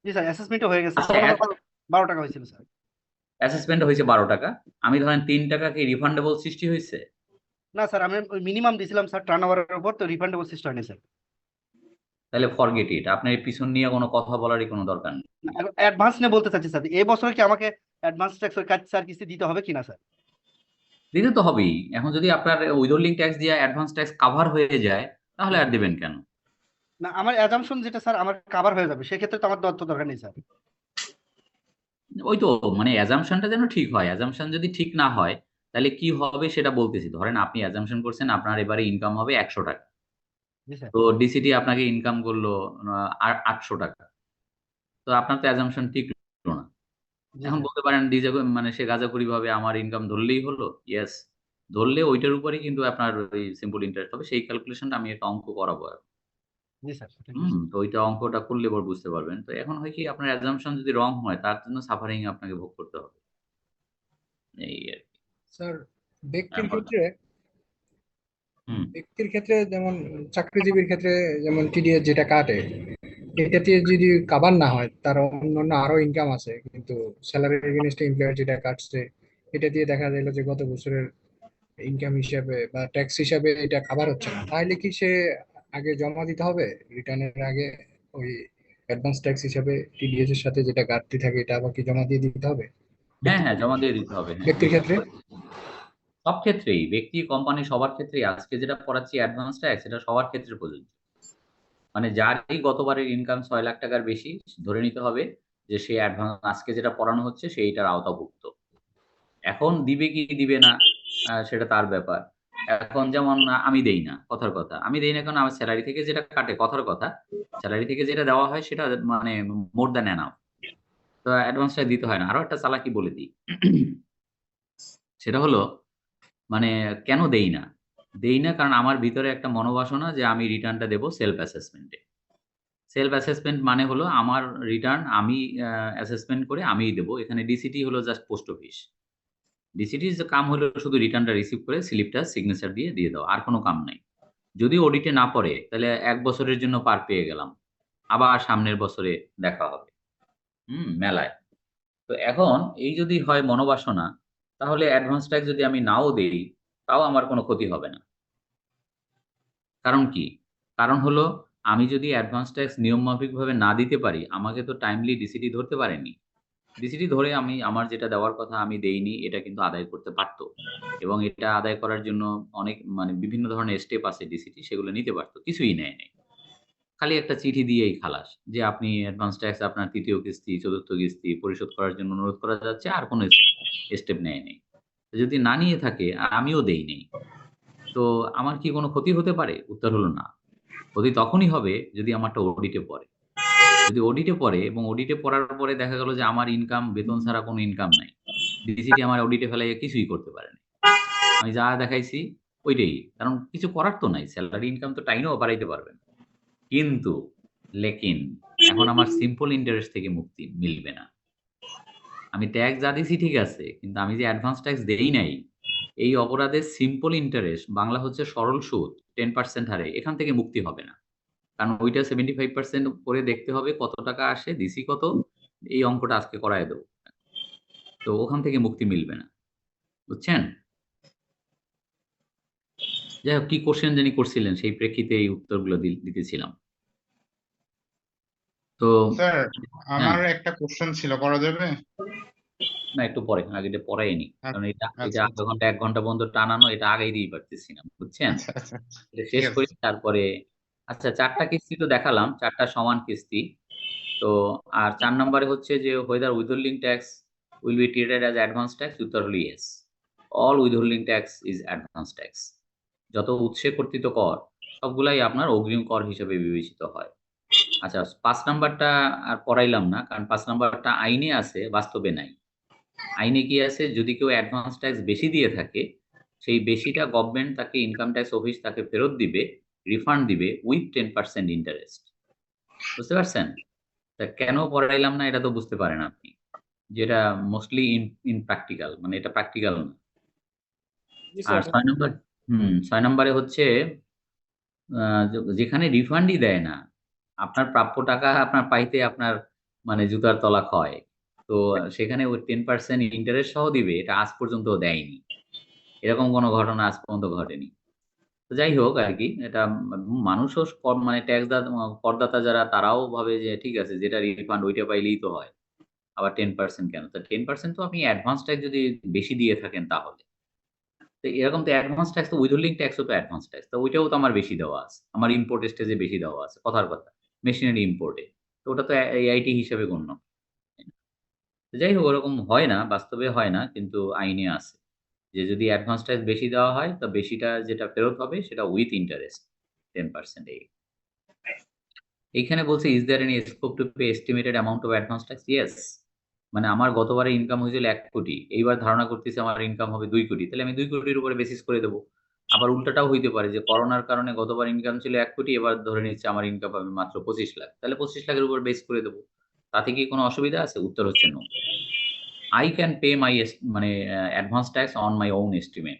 জি স্যার, অ্যাসেসমেন্টও হয়ে গেছে। আচ্ছা, তখন আমার 12 টাকা হয়েছিল স্যার। অ্যাসেসমেন্ট হয়েছে 12 টাকা। আমি ধরেন 3 টাকা কি রিফান্ডেবল সৃষ্টি হয়েছে? না স্যার, আমি ওই মিনিমাম দিছিলাম স্যার টার্নওভারের উপর, তো রিফান্ডেবল সিস্টেম হয়নি স্যার। তাহলে ফরগেট ইট, আপনার এই পিছন নিয়ে কোনো কথা বলারই কোনো দরকার নেই। অ্যাডভান্স নিয়ে বলতে চাচ্ছি স্যার, এই বছর কি আমাকে অ্যাডভান্স ট্যাক্স এর কাজ স্যার কিস্তি দিতে হবে কিনা স্যার? দিতে তো হবেই। এখন যদি আপনার উইথহোল্ডিং ট্যাক্স দিয়ে অ্যাডভান্স ট্যাক্স কভার হয়ে যায় তাহলে আর দিবেন কেন? না, আমার অ্যাজাম্পশন যেটা স্যার আমার কভার হয়ে যাবে, সেক্ষেত্রে তো আমার দরকার নেই স্যার। ওই তো, মানে অ্যাজাম্পশনটা যেন ঠিক হয়। অ্যাজাম্পশন যদি ঠিক না হয় তাহলে কি হবে সেটা বলতেছি। ধরেন আপনি অ্যাজাম্পশন করছেন আপনার এবারে ইনকাম হবে 100 টাকা, জি স্যার। তো ডিসিটি আপনাকে ইনকাম করলো 800 টাকা, তো আপনার তো অ্যাজাম্পশন ঠিক হলো না। জি এখন স্যার। বলতে পারেন মানে সে গাঁজাখুরি ভাবে আমার ইনকাম ধরলেই হলো। ইয়েস, ধরলে ওইটার উপরেই কিন্তু আপনার ওই সিম্পল ইন্টারেস্ট হবে। সেই ক্যালকুলেশনটা আমি একটা অঙ্ক করাবো এখন। জি স্যার, থ্যাংক ইউ স্যার। তো ওইটা অঙ্কটা করলে পর বুঝতে পারবেন। তো এখন হয় কি, আপনার অ্যাজাম্পশন যদি রং হয় তার জন্য সাফারিং আপনাকে ভোগ করতে হবে। এই আর কি। স্যার হ্যাঁ, বলেন। হুম। ব্যক্তির ক্ষেত্রে যেমন চাকরিজীবীর ক্ষেত্রে যেমন টিডিএস যেটা কাটে, এটাতে যদি কাভার না হয়, তার অন্যান্য আরো ইনকাম আছে, কিন্তু স্যালারি এগেইনস্টে এমপ্লয়ার যেটা কাটছে এটা দিয়ে দেখা গেল যে গত বছরের ইনকাম হিসাবে বা ট্যাক্স হিসাবে এটা কাভার হচ্ছে না, তাহলে কি সে আগে জমা দিতে হবে রিটার্নের আগে ওই অ্যাডভান্স ট্যাক্স হিসাবে টিডিএস এর সাথে যেটা ঘাটতি থাকে এটা আবার কি জমা দিয়ে দিতে হবে হ্যাঁ, জমা দিয়ে দিতে হবে। হ্যাঁ, ব্যক্তির ক্ষেত্রে? সব ক্ষেত্রেই, ব্যক্তি কোম্পানি সবার ক্ষেত্রেই আজকে যেটা পড়াচ্ছি অ্যাডভান্স ট্যাক্স, এটা সবার ক্ষেত্রে প্রযোজ্য। মানে যারই গতবারের ইনকাম 6 লাখ টাকার বেশি, ধরে নিতে হবে যে সে অ্যাডভান্স আজকে যেটা পড়ানো হচ্ছে সেইটার আওতাভুক্ত। এখন দিবে কি দিবে না সেটা তার ব্যাপার। এখন যেমন আমি দেই না, কথার কথা। আমি দেই না কারণ আমার স্যালারি থেকে যেটা কাটে, কথার কথা, স্যালারি থেকে যেটা দেওয়া হয় সেটা মানে মোর দ্যান এনাফ। তো অ্যাডভান্সটা দিতে হয় না। আরো একটা চালাকি বলে দিই। সেটা হলো, মানে কেন দেই না? দেই না কারণ আমার ভিতরে একটা মনোবাসনা যে আমি রিটার্নটা দেব সেলফ অ্যাসেসমেন্টে। সেলফ অ্যাসেসমেন্ট মানে হলো আমার রিটার্ন আমি অ্যাসেসমেন্ট করে আমিই দেব। এখানে ডিসিটি হলো জাস্ট পোস্ট অফিস। ডিসিটির যে কাম হলো শুধু রিটার্নটা রিসিভ করে স্লিপটা সিগনেচার দিয়ে দাও, আর কোনো কাম নাই। যদি অডিটে না পড়ে তাহলে 1 বছরের জন্য পার পেয়ে গেলাম, আবার সামনের বছরে দেখা হবে মেলায়। তো এখন এই যদি হয় মনোবাসনা, তাহলে অ্যাডভান্স ট্যাক্স যদি আমি নাও দেই তাও আমার কোনো ক্ষতি হবে না। কারণ কি? কারণ হলো, আমি যদি অ্যাডভান্স ট্যাক্স নিয়মমাফিকভাবে না দিতে পারি, আমাকে তো টাইমলি ডিসিটি ধরতে পারেনি। ডিসিটি ধরে আমি আমার যেটা দেওয়ার কথা আমি দেইনি, এটা কিন্তু আদায় করতে পারত। এবং এটা আদায় করার জন্য অনেক মানে বিভিন্ন ধরনের স্টেপ আছে ডিসিটি, সেগুলো নিতে পারত। কিছুই নেয় নাই। খালি একটা চিঠি দিয়েই খালাস যে আপনি অ্যাডভান্স ট্যাক্স আপনার তৃতীয় কিস্তি চতুর্থ কিস্তি পরিশোধ করার জন্য অনুরোধ করা যাচ্ছে, আর কোনো স্টেপ নেয় নেই। যদি না নিয়ে থাকে আর আমিও দেই নেই, তো আমার কি কোনো ক্ষতি হতে পারে? উত্তর হলো না। ক্ষতি তখনই হবে যদি আমারটা অডিটে পড়ে। যদি অডিটে পড়ে এবং অডিটে পড়ার পরে দেখা গেল যে আমার ইনকাম বেতন ছাড়া কোনো ইনকাম নাই, ডিসিটি আমার অডিটে ফেলাইয়া কিছুই করতে পারে না, আমি যা দেখাইছি ওইটাই, কারণ কিছু করার তো নাই, স্যালারি ইনকাম তো টাইনেও বাড়াইতে পারবেন। কিন্তু লেকিন এখন আমার সিম্পল ইন্টারেস্ট থেকে মুক্তি মিলবে না। আমি ট্যাক্স যা দিছি ঠিক আছে, কিন্তু আমি যে অ্যাডভান্স ট্যাক্স দেই নাই, এই অপরাধের সিম্পল ইন্টারেস্ট, বাংলা হচ্ছে সরল সুদ 10% হারে, এখান থেকে মুক্তি হবে না। কারণ ওইটা 75% করে দেখতে হবে কত টাকা আসে, দিছি কত, এই অঙ্কটা আজকে করায় দেবো। তো ওখান থেকে মুক্তি মিলবে না, বুঝছেন? যাই হোক, কি কোশ্চেন জানি করছিলেন, সেই প্রেক্ষিতে এই উত্তরগুলো দিতেছিলাম। তো স্যার হ্যাঁ, আমার একটা কোশ্চেন ছিল, করা যাবে? না একটু পরে, আগে এটা পড়াইনি, কারণ এটা আচ্ছা আধা ঘন্টা 1 ঘন্টা পর্যন্ত টানানো, এটা আগেই দিয়ে পারতেছি না, বুঝছেন? আচ্ছা আচ্ছা এটা ঠিক শেষ আছে। করি তারপরে। আচ্ছা, 4টা কিস্তি তো দেখালাম, 4টা সমান কিস্তি। তো আর 4 নম্বরে হচ্ছে যে whether withholding tax will be treated as advance tax, উত্তর হলো yes, all withholding tax is advance tax। যত উৎসে কর্তৃত কর সবগুলাই আপনার অগ্রিম কর হিসেবে বিবেচিত হয়। আচ্ছা, 5 নাম্বারটা আর পড়াইলাম না, কারণ 5 নাম্বারটা আইনে আছে, বাস্তবে নাই। আইনে কি আছে, যদি কেউ অ্যাডভান্স ট্যাক্স বেশি দিয়ে থাকে, সেই বেশিটা গভর্নমেন্ট তাকে, ইনকাম ট্যাক্স অফিস তাকে ফেরত দিবে, রিফান্ড দিবে উইথ 10% ইন্টারেস্ট। বুঝতে পারছেন? তা কেন পড়াইলাম না এটা তো বুঝতে পারেন আপনি, যেটা মোস্টলি ইনপ্র্যাকটিক্যাল, মানে এটা প্র্যাকটিক্যাল না। জি আর স্যার। 6 নম্বরে হচ্ছে যেখানে রিফান্ডই দেয় না, আপনার প্রাপ্য টাকা আপনার পাইতে আপনার মানে জুতার তলা ক্ষয়, তো সেখানে ওই 10% ইন্টারেস্ট সহ দিবে, এটা আজ পর্যন্ত দেয়নি। এরকম কোনো ঘটনা আজ পর্যন্ত ঘটেনি। তো যাই হোক আর কি, এটা মানুষও মানে ট্যাক্স করদাতা যারা, তারাও ভাবে যে ঠিক আছে, যেটা রিফান্ড ওইটা পাইলেই তো হয়, আবার 10% কেন? তো 10% তো আপনি অ্যাডভান্স ট্যাক্স যদি বেশি দিয়ে থাকেন তাহলে। তো এরকম তো অ্যাডভান্স ট্যাক্স, তো উইথহোল্ডিং ট্যাক্সও তো অ্যাডভান্স ট্যাক্স, তো ওইটাও তো আমার বেশি দেওয়া আছে, আমার ইম্পোর্ট স্টেজে বেশি দেওয়া আছে, কথার কথা, মেশিনারি ইম্পোর্টে, তো ওটা তো এআইটি হিসেবে গণ্য। তো যাই হোক, ওরকম হয় না, বাস্তবে হয় না, কিন্তু আইনে আছে যে যদি অ্যাডভান্স ট্যাক্স বেশি দেওয়া হয়, তো বেশিটা যেটা ফেরত হবে সেটা উইথ ইন্টারেস্ট 10%। এইখানে বলছে is there any scope to pay estimated amount of advance tax? Yes. মানে আমার গতবারে ইনকাম হয়েছিল 1 কোটি, এইবার ধারণা করতেছি আমার ইনকাম হবে 2 কোটি, তাহলে আমি 2 কোটির উপরে বেসিস করে দেবো। আবার উল্টাটাও হইতে পারে যে করোনার কারণে গতবার ইনকাম ছিল 1 কোটি, এবার ধরে নিচ্ছে আমার ইনকাম হবে মাত্র 25 লাখ, তাহলে 25 লাখের উপর বেস করে দেবো। তাতে কি কোনো অসুবিধা আছে? উত্তর হচ্ছে no. I can pay my মানে advance tax on my own estimate.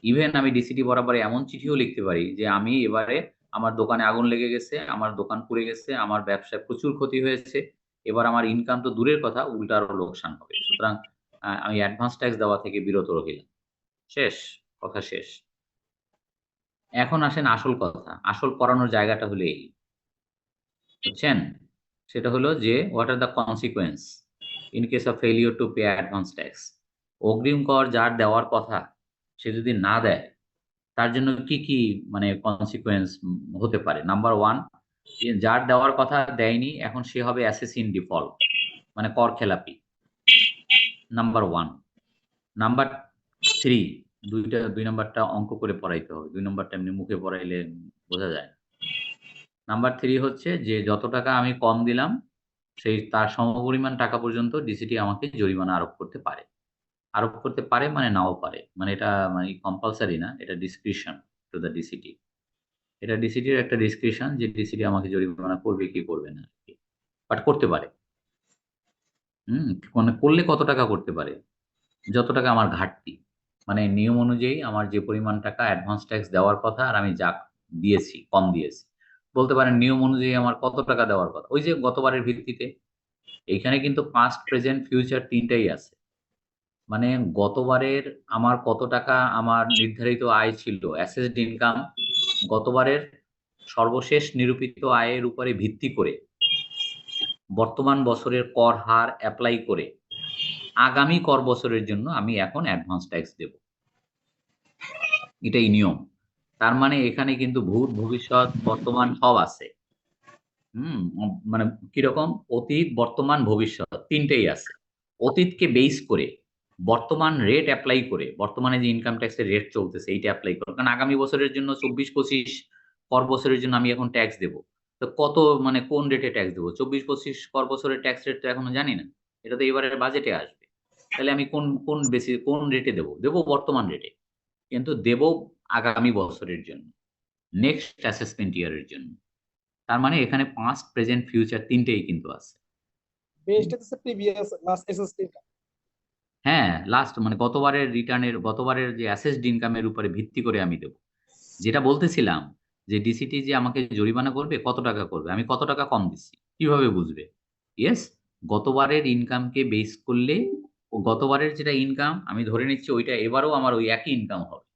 Even আমি ডিসিটি বরাবর এমন চিঠিও লিখতে পারি যে আমি এবারে, আমার দোকানে আগুন লেগে গেছে, আমার দোকান পুড়ে গেছে, আমার ব্যবসায় প্রচুর ক্ষতি হয়েছে, এবার আমার ইনকাম তো দূরের কথা, উল্টা আরো লোকসান হবে, সুতরাং আমি অ্যাডভান্স ট্যাক্স দেওয়া থেকে বিরত রহিলাম। শেষ, কথা শেষ। এখন আসেন আসল কথা, আসল পড়ানোর জায়গাটা হলো এই, বুঝছেন? সেটা হলো যে what are the consequence in case of failure to pay advance tax. অগ্রিম কর যার দেওয়ার কথা সে যদি না দেয়, তার জন্য কি কি মানে কনসিকুয়েন্স হতে পারে? নাম্বার 1, যার দেওয়ার কথা দেয়নি, এখন সে হবে অ্যাসেসি ইন ডিফল্ট, মানে কর খেলাপি, নাম্বার 1। নাম্বার 3, 2 নাম্বারটা অঙ্ক করে পড়াইতে হবে, 2 নাম্বারটা এমনি মুখে পড়াইলে বোঝা যায়। নাম্বার 3 হচ্ছে যে যত টাকা আমি কম দিলাম, সেই তার সমপরিমাণ টাকা পর্যন্ত ডিসিটি আমাকে জরিমানা আরোপ করতে পারে। আরোপ করতে পারে মানে নাও পারে, মানে এটা মানে কম্পালসারি না, এটা ডিসক্রিশন টু দ্য ডিসিটি। এটা ডিসিটির একটা ডিসক্রিশন যে ডিসিটি আমাকে জরিমানা করবে কি করবে না, বাট করতে পারে। মানে করলে কত টাকা করতে পারে? যত টাকা আমার ঘাটতি, মানে নিয়ম অনুযায়ী আমার যে পরিমাণ টাকা অ্যাডভান্স ট্যাক্স দেওয়ার কথা আর আমি যা দিয়েছি, কম দিয়েছি, বলতে পারেন নিয়ম অনুযায়ী আমার কত টাকা দেওয়ার কথা, ওই যে গতবারের ভিত্তিতে। এইখানে কিন্তু পাস্ট, প্রেজেন্ট, ফিউচার তিনটাই আছে। মানে গতবারের আমার কত টাকা আমার নির্ধারিত আয় ছিল, অ্যাসেসড ইনকাম, গতবারের সর্বশেষ নিরূপিত আয়ের উপরে ভিত্তি করে বর্তমান বছরের কর হার অ্যাপ্লাই করে আগামী কর বছরের জন্য আমি এখন অ্যাডভান্স ট্যাক্স দেব, এটাই নিয়ম। তার মানে এখানে কিন্তু ভূত, ভবিষ্যৎ, বর্তমান সব আছে। মানে কিরকম অতীত, বর্তমান, ভবিষ্যৎ তিনটেই আছে। অতীতকে বেস করে বর্তমান রেট অ্যাপ্লাই করে, বর্তমানে যে ইনকাম ট্যাক্সের রেট চলতেছে এইটা অ্যাপ্লাই করে, কারণ আগামী বছরের জন্য 24-25 পর বছরের জন্য আমি এখন ট্যাক্স দেব। তো কত মানে কোন রেটে ট্যাক্স দেবো? 24-25 পর বছরের ট্যাক্স রেট তো এখনো জানি না, এটা তো এবারের বাজেটে আসবে। তাহলে আমি কোন রেটে দেবো? দেবো বর্তমান রেটে, কিন্তু দেবো আগামী বছরের জন্য, নেক্সট অ্যাসেসমেন্ট ইয়ারের জন্য। তার মানে এখানে পাস্ট, প্রেজেন্ট, ফিউচার তিনটেই কিন্তু আছে। বেসড হচ্ছে প্রিভিয়াস লাস্ট এসএসটি। হ্যাঁ, লাস্ট মানে গতবারের যে অ্যাসেসড ইনকামের উপরে ভিত্তি করে আমি দেবো। যেটা বলতেছিলাম যে ডিসিটি যে আমাকে জরিমানা করবে, কত টাকা করবে, আমি কত টাকা কম দিচ্ছি কিভাবে বুঝবে? ইয়েস, গতবারের ইনকামকে বেস করলে গতবারের যেটা ইনকাম আমি ধরে নিচ্ছি ওইটা এবারও আমার ওই একই ইনকাম হবে।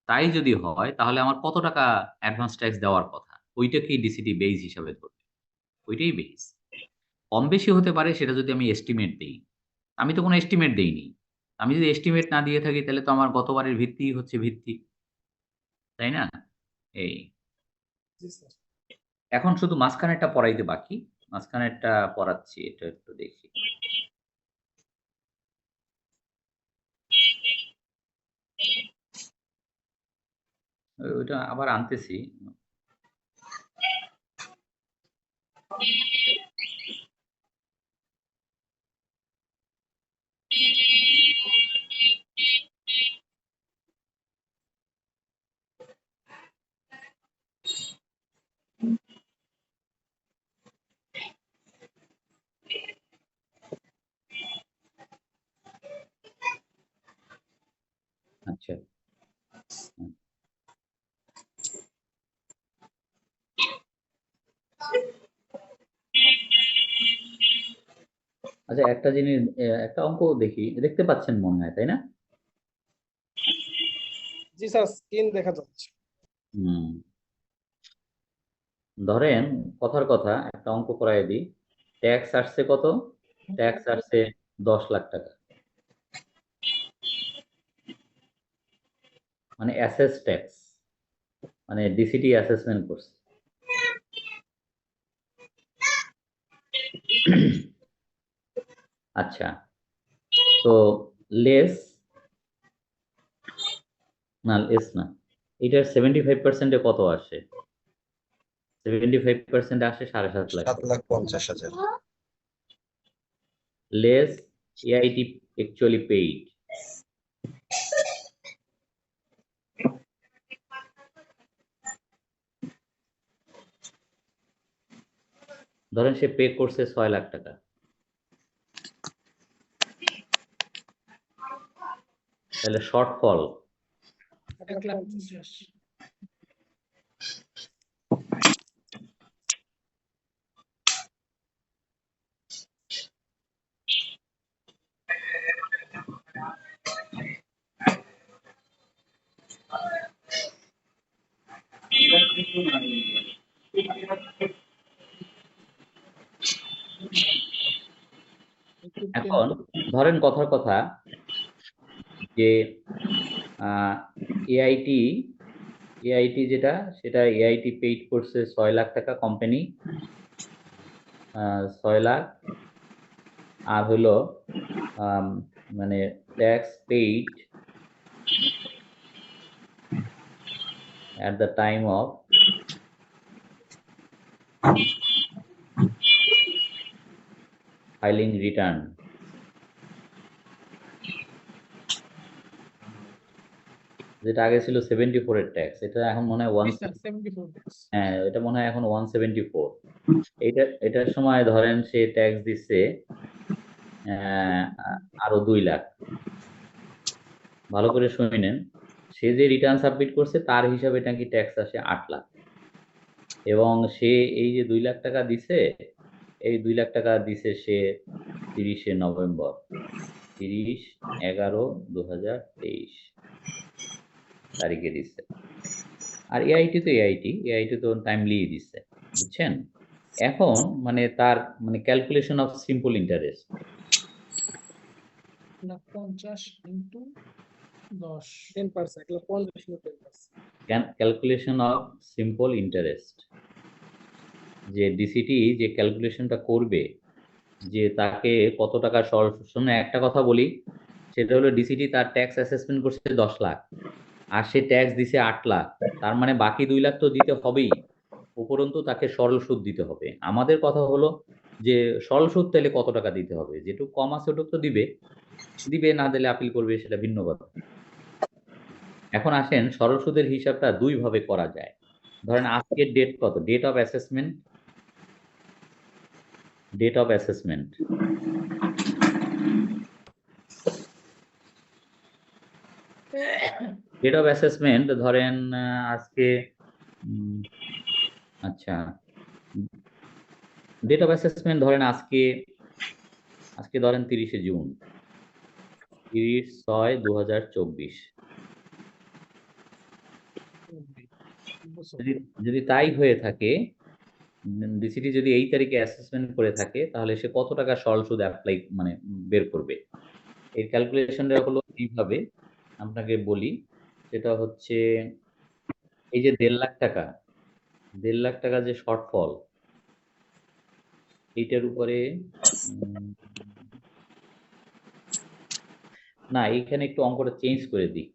তাই যদি হয় তাহলে আমার কত টাকা অ্যাডভান্স ট্যাক্স দেওয়ার কথা, ওইটাকেই ডিসিটি বেস হিসাবে ধরবে, ওইটাই বেস। কম বেশি হতে পারে সেটা যদি আমি এস্টিমেট দেই, আমি তো কোনো এস্টিমেট দেইনি। আমি যদি এস্টিমেট না দিয়ে থাকি তাহলে তো আমার গতবারের ভিত্তিই হচ্ছে ভিত্তি, তাই না? এই জি স্যার। এখন শুধু মাঝখানেরটা পড়াইতে বাকি, মাঝখানেরটা পড়াচ্ছি, এটা একটু দেখি। ওইটা আবার আনতেছি। আচ্ছা, আচ্ছা একটা জিনিস, একটা অঙ্ক দেখি, দেখতে পাচ্ছেন মনে হয়, তাই না? জি স্যার, স্ক্রিন দেখা যাচ্ছে। হুম, ধরেন কথার কথা একটা অঙ্ক করাই দিই। ট্যাক্স আসছে কত? ট্যাক্স আসছে 10 লাখ টাকা, মানে অ্যাসেস ট্যাক্স, মানে ডিসিটি অ্যাসেসমেন্ট করছে। আচ্ছা, তো লেস না, এটার 75% কত আসে? 75% আসে 7.5 lakh. 7,50,000। Less AIT actually paid. ধরেন সে পে করছে 6 লাখ টাকা, তাহলে শর্টফল 1,50,000। এখন ধরেন কথার কথা যে এআইটি যেটা, সেটা এআইটি পেইড করছে 6 লাখ টাকা কোম্পানি, 6 লাখ, আর হলো মানে tax paid at the time of filing return. যেটা আগে ছিল 74 এর ট্যাক্স, এটা এখন মনে হয় 74 ট্যাক্স। হ্যাঁ, এটা মনে হয় এখন 174। এটার সময় ধরেন সে ট্যাক্স দিচ্ছে আরো 2 লাখ। ভালো করে শুনেন, সে যে রিটার্ন সাবমিট করছে তার হিসাবে নাকি ট্যাক্স আসে 8 লাখ, এবং সে এই যে 2 লাখ টাকা দিছে, এই 2 লাখ টাকা দিছে সে 30শে নভেম্বর, 30/11/2023 তারিখে দিচ্ছে। আর এআইটি তো টাইমলি দিচ্ছে, বুঝছেন? এখন মানে তার মানে calculation of simple interest, 1,50,000 into 10, 10%, 1,50,000 into 10%। Calculation of simple interest যে ডিসিটি যে ক্যালকুলেশনটা করবে যে তাকে কত টাকা শুনে একটা কথা বলি, সেটা হলো ডিসিটি তার ট্যাক্স অ্যাসেসমেন্ট করছে 10 লাখ আর সে ট্যাক্স দিছে 8 লাখ, তার মানে বাকি 2 লাখ তো দিতে হবেই, উপরন্তু তাকে সরল সুদ দিতে হবে। আমাদের কথা হলো যে সরল সুদ তাহলে কত টাকা দিতে হবে, যেটুকু কম আছে ওটুকু তো দিবে, না দিলে আপিল করবে, সেটা ভিন্ন কথা। এখন আসেন সরল সুদের হিসাবটা দুই ভাবে করা যায়। ধরেন আজকের ডেট কত, date of assessment, date of assessment date of assessment ধরেন আজকে আচ্ছা ডেট অফ অ্যাসেসমেন্ট ধরেন আজকে ধরেন 30শে জুন, 30/6/2024। যদি তাই হয়ে থাকে, ডিসিটি যদি এই তারিখে অ্যাসেসমেন্ট করে থাকে, তাহলে সে কত টাকা সরল সুদ অ্যাপ্লাই মানে বের করবে। এই ক্যালকুলেশনটা হলো এইভাবে, আপনাকে বলি, সেটা হচ্ছে এই যে 1.5 লাখ টাকা, 1.5 লাখ টাকা যে শর্টফল, এইটার উপরে না, এইখানে একটু অঙ্কটা চেঞ্জ করে দিই,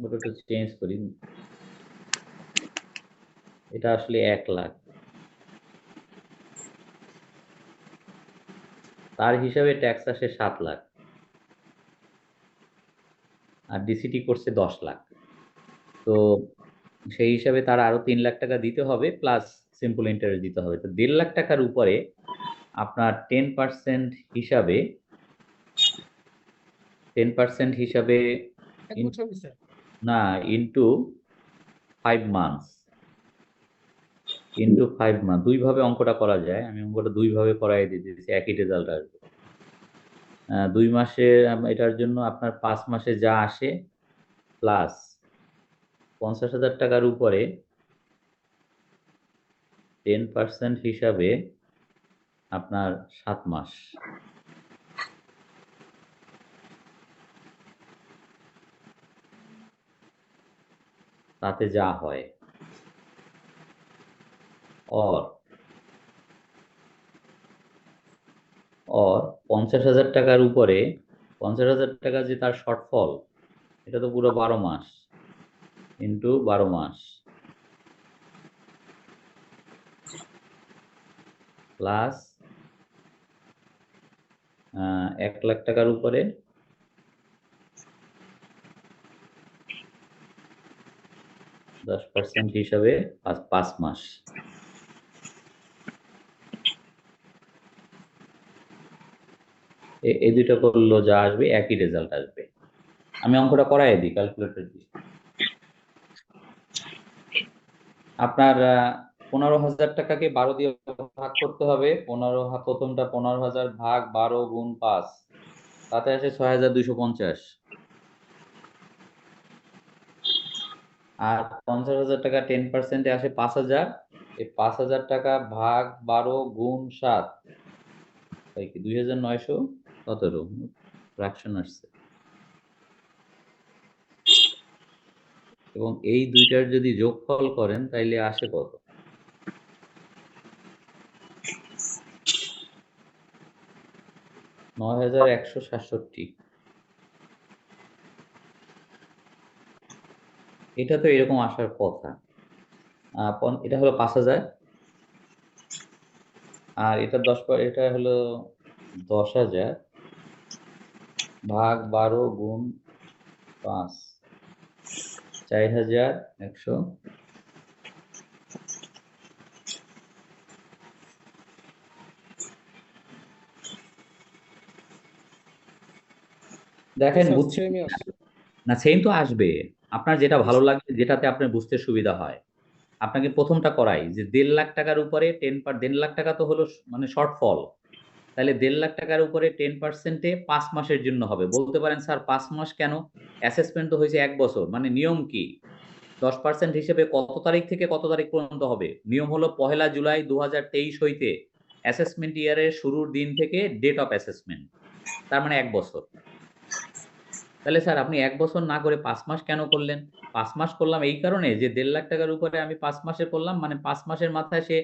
ওটা একটু চেঞ্জ করি। এটা আসলে 1 লাখ, তার হিসাবে ট্যাক্স আসে 7 লাখ আর ডিসিটি করছে 10 লাখ। তো সেই হিসাবে তার আরো 3 লাখ টাকা দিতে হবে, প্লাস সিম্পল ইন্টারেস্ট দিতে হবে। তো 1.5 লাখ টাকার উপরে আপনার 10% হিসাবে 10% হিসাবে না ইনটু 5 মান্থস, ইনটু 5 মান্থ, দুইভাবে অঙ্কটা করা যায়। আমি অঙ্কটা দুইভাবে করাই দিতেছি, একই রেজাল্ট আসবে। 2 মাসে এটার জন্য আপনার 5 মাসে যা আসে প্লাস 50,000 টাকার উপরে 10% হিসাবে আপনার 7 মাস, তাতে যা হয়। और 50,000 টাকার উপরে 50,000 টাকা যে তার শর্টফল, এটা তো পুরো 12 মাস ইন্টু 12 মাস প্লাস 1 লাখ টাকার উপরে 10% হিসাবে 5 মাস। এই দুইটা করলো যা আসবে একই রেজাল্ট আসবে। আমি অঙ্কটা করাই দিই ক্যালকুলেটর দিয়ে। আপনার 15,000 টাকাকে 12 দিয়ে ভাগ করতে হবে। প্রথমটা 15,000 ভাগ 12 গুণ 5, তাতে আসে 6,250। আর 50,000 টাকা 10%-এ আসে 5,000। এই 5,000 টাকা ভাগ 12 গুণ 7, তাই কি 2,917 ফ্র্যাকশন আসছে। এবং এই দুইটার যদি যোগফল করেন তাইলে আসে কত? 9,167। এটা তো এরকম আসার কথা। এটা হলো 5,000 আর এটা এটা হলো 10,000 ভাগ 12 গুণ 5, 4,100। দেখেন বুঝছেন না? সেম তো আসবে। আপনার যেটা ভালো লাগবে, যেটাতে আপনার বুঝতে সুবিধা হয়। আপনাকে প্রথমটা করাই যে 1.5 লাখ টাকার উপরে 1.5 লাখ টাকা তো হলো মানে শর্টফল, তাহলে 1.5 লাখ টাকার উপরে 10%-এ 5 মাসের জন্য হবে। বলতে পারেন স্যার 5 মাস কেন? অ্যাসেসমেন্ট তো হয়েছে 1 বছর, মানে নিয়ম কি? 10% হিসেবে কত তারিখ থেকে কত তারিখ পর্যন্ত হবে? নিয়ম হলো 1 জুলাই 2023 হইতে অ্যাসেসমেন্ট ইয়ারের শুরুর দিন থেকে ডেট অফ অ্যাসেসমেন্ট, তার মানে 1 বছর। তাহলে স্যার আপনি 1 বছর না করে 5 মাস কেন করলেন? 5 মাস করলাম এই কারণে যে 1.5 লাখ টাকার উপরে আমি 5 মাসে করলাম, মানে 5 মাসের মাথায় সে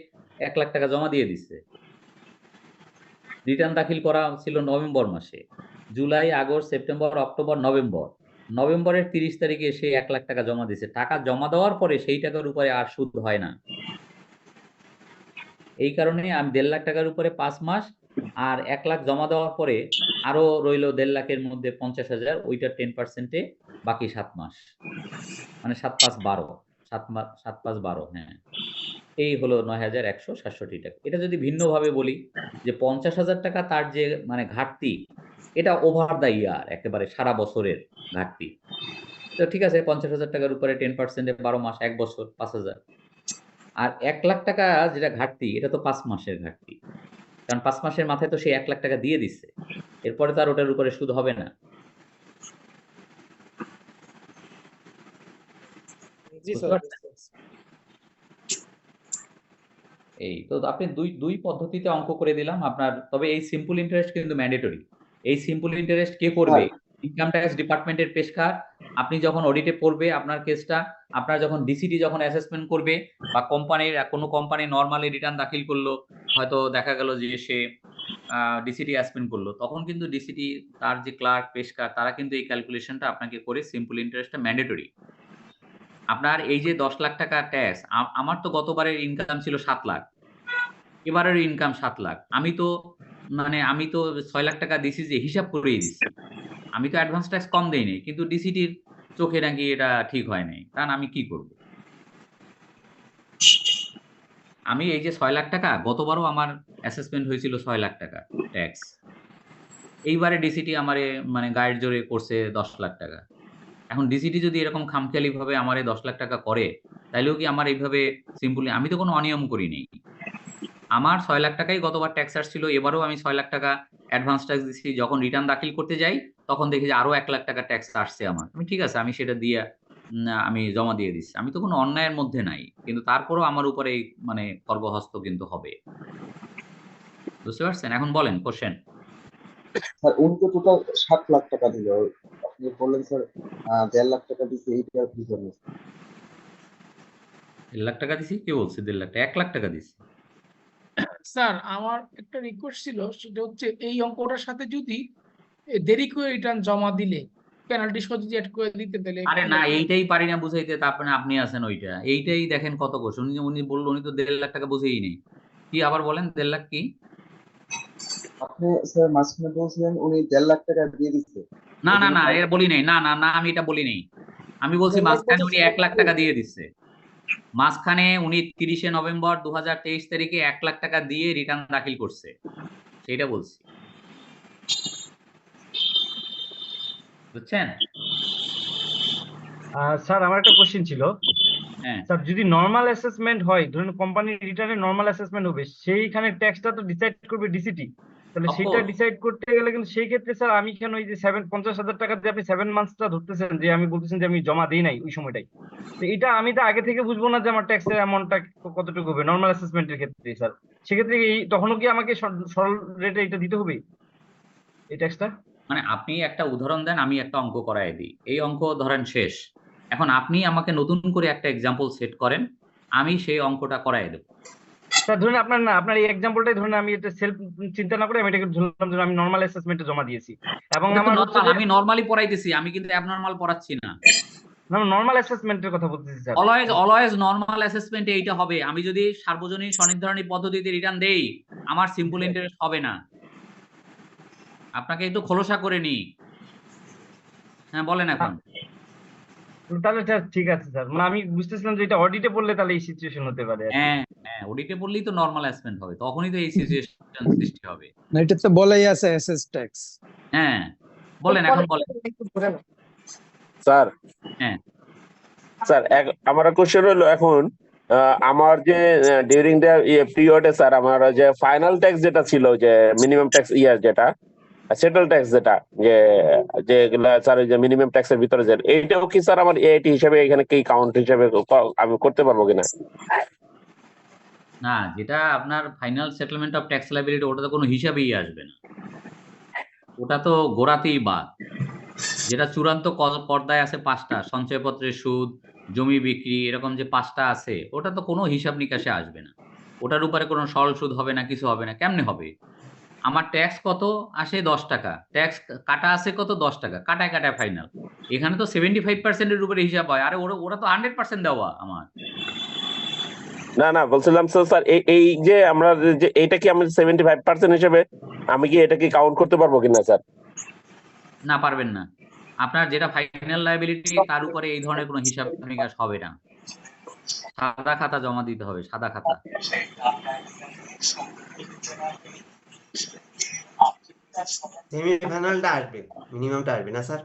1 লাখ টাকা জমা দিয়ে দিচ্ছে। রিটার্ন দাখিল করা ছিল নভেম্বর মাসে, July, August, September, October, November. নভেম্বরের 30 তারিখে সে 1 লাখ টাকা জমা দিচ্ছে। টাকা জমা দেওয়ার পরে সেই টাকার উপরে আর সুদ হয় না। এই কারণে আমি 1.5 লাখ টাকার উপরে 5 মাস আর 1 লাখ জমা দেওয়ার পরে আরো রইল 1.5 লাখের মধ্যে 50,000, ওইটা 10%-এ বাকি 7 মাস, মানে 7 5 12, 7 5 12, হ্যাঁ, এই হলো 9,167 টাকা। এটা যদি ভিন্নভাবে বলি যে 50,000 টাকা তার যে মানে ঘাটতি, এটা ওভার দ্য ইয়ার, একেবারে সারা বছরের ঘাটতি। তো ঠিক আছে, 50,000 টাকার উপরে 10%-এ 12 মাস, 1 বছর, 5,000। আর 1 লাখ টাকা যেটা ঘাটতি, এটা তো 5 মাসের ঘাটতি, কারণ 5 মাসের মাথায় তো সে 1 লাখ টাকা দিয়ে দিচ্ছে, এরপরে তো আর ওটার উপরে সুদ হবে না। জি বুঝতে স্যার। পারছেন? এই তো আপনি দুই পদ্ধতিতে অঙ্ক করে দিলাম আপনার। তবে এই সিম্পল ইন্টারেস্ট কিন্তু ম্যান্ডেটরি। এই সিম্পল ইন্টারেস্ট কে করবে? ইনকাম ট্যাক্স ডিপার্টমেন্টের পেশকার। আপনি যখন অডিটে পড়বে আপনার কেসটা, আপনার যখন ডিসিটি যখন অ্যাসেসমেন্ট করবে, বা কোনো কোম্পানি নর্মালি রিটার্ন দাখিল করলো, হয়তো দেখা গেল যে সে ডিসিটি অ্যাসেসমেন্ট করলো, তখন কিন্তু ডিসিটি তার যে ক্লার্ক, পেশকার, তারা কিন্তু এই ক্যালকুলেশনটা আপনাকে করে সিম্পল ইন্টারেস্টটা ম্যান্ডেটরি। আপনার এই যে 10 লাখ টাকা ট্যাক্স, আমার তো গতবারের ইনকাম ছিল 7 লাখ, এবারের ইনকাম 7 লাখ। আমি তো 6 লাখ টাকা দিছি, যে হিসাব করেই দিচ্ছি। আমি তো অ্যাডভান্স ট্যাক্স কম দেইনি, কিন্তু ডিসিটির চোখে নাকি এটা ঠিক হয় নাই, কারণ আমি কি করব? আমি এই যে 6 লাখ টাকা, গতবারও আমার অ্যাসেসমেন্ট হয়েছিল 6 লাখ টাকা ট্যাক্স। এইবারে ডিসিটি আমারে মানে গায়ের জোরে করছে 10 লাখ টাকা। এখন ডিসিটি যদি এরকম খামখেয়ালি ভাবে আমারে 10 লাখ টাকা করে, তাইলেও কি আমার এইভাবে সিম্পলি, আমি তো কোনো অনিয়ম করিনি। আমার 6 লাখ টাকাই গতবার ট্যাক্স আসছিল, এবারও আমি 6 লাখ টাকা অ্যাডভান্স ট্যাক্স দিচ্ছি। যখন রিটার্ন দাখিল করতে যাই, তখন দেখি যে আরো 1 লাখ টাকা ট্যাক্স আসছে আমার। আমি ঠিক আছে, আমি সেটা দিয়ে আমি জমা দিয়ে দিচ্ছি। আমি তো কোনো অন্যায়ের মধ্যে নাই, কিন্তু তারপরেও আমার উপরে এই মানে খর্গহস্ত কিন্তু হবে। বুঝতে পারছেন? এখন বলেন কোশ্চেন। স্যার উনি তো টোটাল 7 লাখ টাকা দিল, আপনি বললেন স্যার 1.5 লাখ টাকা দিচ্ছে, এইটা কি জন্য? 1.5 লাখ টাকা দিছি? কে বলছে 1.5 লাখ টাকা? 1 লাখ টাকা দিছি। স্যার আমার একটা রিকোয়েস্ট ছিল, সেটা হচ্ছে এই অঙ্কটার সাথে যদি দেরি করে রিটার্ন জমা দিলে পেনাল্টি সহ যদি অ্যাড করে দিতে, তাহলে আরে না, এইটাই পারি না বুঝাইতে, তারপরে আপনি আছেন ওইটা। এইটাই দেখেন কত কোশ্চেন। উনি বললো, উনি তো 1.5 লাখ টাকা বুঝেই নেই। কি আবার বলেন, 1.5 লাখ কি? আপনি স্যার মাঝখানে বলছিলেন উনি 1.5 লাখ টাকা দিয়ে দিচ্ছে। না না না, এর বলি নাই। না না না, আমি এটা বলি নাই। আমি বলছি মাঝখানে উনি 1 লাখ টাকা দিয়ে দিচ্ছে। মাঝখানে উনি 30শে নভেম্বর 2023 তারিখে 1 লাখ টাকা দিয়ে রিটার্ন দাখিল করছে, সেটা বলছি। বুঝছেন? স্যার আমার একটা কোশ্চেন ছিল। হ্যাঁ, স্যার যদি নর্মাল অ্যাসেসমেন্ট হয়, ধরুন কোম্পানির রিটার্নে নর্মাল অ্যাসেসমেন্ট হবে, সেইখানে ট্যাক্সটা তো ডিসাইড করবে ডিসিটি। তাহলে Of সেটা course. ডিসাইড করতে গেলে কিন্তু সেই ক্ষেত্রে স্যার আমি কেন এই যে 50,000 টাকা দিয়ে আপনি 7 মান্থসটা ধরতেছেন, যে আমি বলতেছেন যে আমি জমা দিই নাই ওই সময়টাই, তো এটা আমি তো আগে থেকে বুঝবো না যে আমার ট্যাক্সের অ্যামাউন্টটা কতটুকু হবে নর্মাল অ্যাসেসমেন্টের ক্ষেত্রে স্যার? সেক্ষেত্রে এই তখনও কি আমাকে সরল রেটে এটা দিতে হবে এই ট্যাক্সটা? মানে আপনি একটা উদাহরণ দেন, আমি একটা অঙ্ক করায় দিই। এই অঙ্ক ধরেন শেষ। এখন আপনি আমাকে নতুন করে একটা এক্সাম্পল সেট করেন, আমি সেই অঙ্কটা করায় দেব। স্যার ধরুন আপনার এই এক্সাম্পলটাই ধরুন, আমি এটা সেলফ চিন্তা না করে আমি এটাকে ধরলাম যে আমি নর্মাল অ্যাসেসমেন্টে জমা দিয়েছি, এবং এটা তো আমার হচ্ছে নরমাল, যে আমি নরমালি পড়াইতেছি, আমি কিন্তু অ্যাবনরমাল পড়াচ্ছি না। নর্মাল অ্যাসেসমেন্টের কথা বলতেছি স্যার। অলওয়েজ নরমাল অ্যাসেসমেন্টে এইটা হবে। আমি যদি সার্বজনীন স্বনির্ধারণী পদ্ধতিতে রিটার্ন দেই, আমার সিম্পল ইন্টারেস্ট হবে না। আপনাকে একটু খোলসা করে নি। হ্যাঁ বলেন এখন। তাহলে স্যার ঠিক আছে স্যার, মানে আমি বুঝতেছিলাম যে এটা অডিটে পড়লে তাহলে এই সিচুয়েশন হতে পারে আর কি। হ্যাঁ হ্যাঁ, অডিটে বললেই তো নরমাল অ্যাসেসমেন্ট হবে, তখনই তো এই সিচুয়েশন সৃষ্টি হবে। না, এটা তো বলাই আছে এসএস ট্যাক্স। হ্যাঁ বলেন, এখন বলেন। স্যার হ্যাঁ স্যার আমার কোশ্চেন হলো, এখন আমার যে ডিউরিং দ্য পিরিয়ডে স্যার আমার যে ফাইনাল ট্যাক্স যেটা ছিল, যে মিনিমাম ট্যাক্স ইয়ার যেটা সেটেল ট্যাক্স যেটা, যেগুলা স্যার যে মিনিমাম ট্যাক্সের ভিতরে যে, এইটাও কি স্যার আমার এআইটি হিসেবে এখানে কি কাউন্ট হিসেবে আমি করতে পারবো কিনা? না, যেটা আপনার final settlement of tax liability, ওটা তো কোনো হিসাবেই আসবে না, ওটা তো গোড়াতেই বাদ। যেটা চূড়ান্ত পর্দায় আছে 5টা, সঞ্চয়পত্রের সুদ, জমি বিক্রি, এরকম যে 5টা আছে, ওটা তো কোনো হিসাব নিকাশে আসবে না। ওটার উপরে কোনো সরল সুদ হবে না, কিছু হবে না। কেমনে হবে? আমার ট্যাক্স কত আসে? 10 টাকা। ট্যাক্স কাটা আছে কত? 10 টাকা। কাটায় কাটায় ফাইনাল। এখানে তো 75% উপরে হিসাব হয়। আরে ওরা তো 100% দেওয়া আমার। না না, বলছিলাম স্যার এই এই যে আমরা যে এইটা কি আমি 75% হিসেবে আমি কি এটা কি কাউন্ট করতে পারবো কিনা স্যার? না, পারবেন না। আপনার যেটা ফাইনাল লায়াবিলিটি তার উপরে এই ধরনের কোনো হিসাব নিকাশ হবে না। সাদা খাতা জমা দিতে হবে, সাদা খাতা। সেমিফাইনালটা আসবে, মিনিমামটা আসবে না স্যার?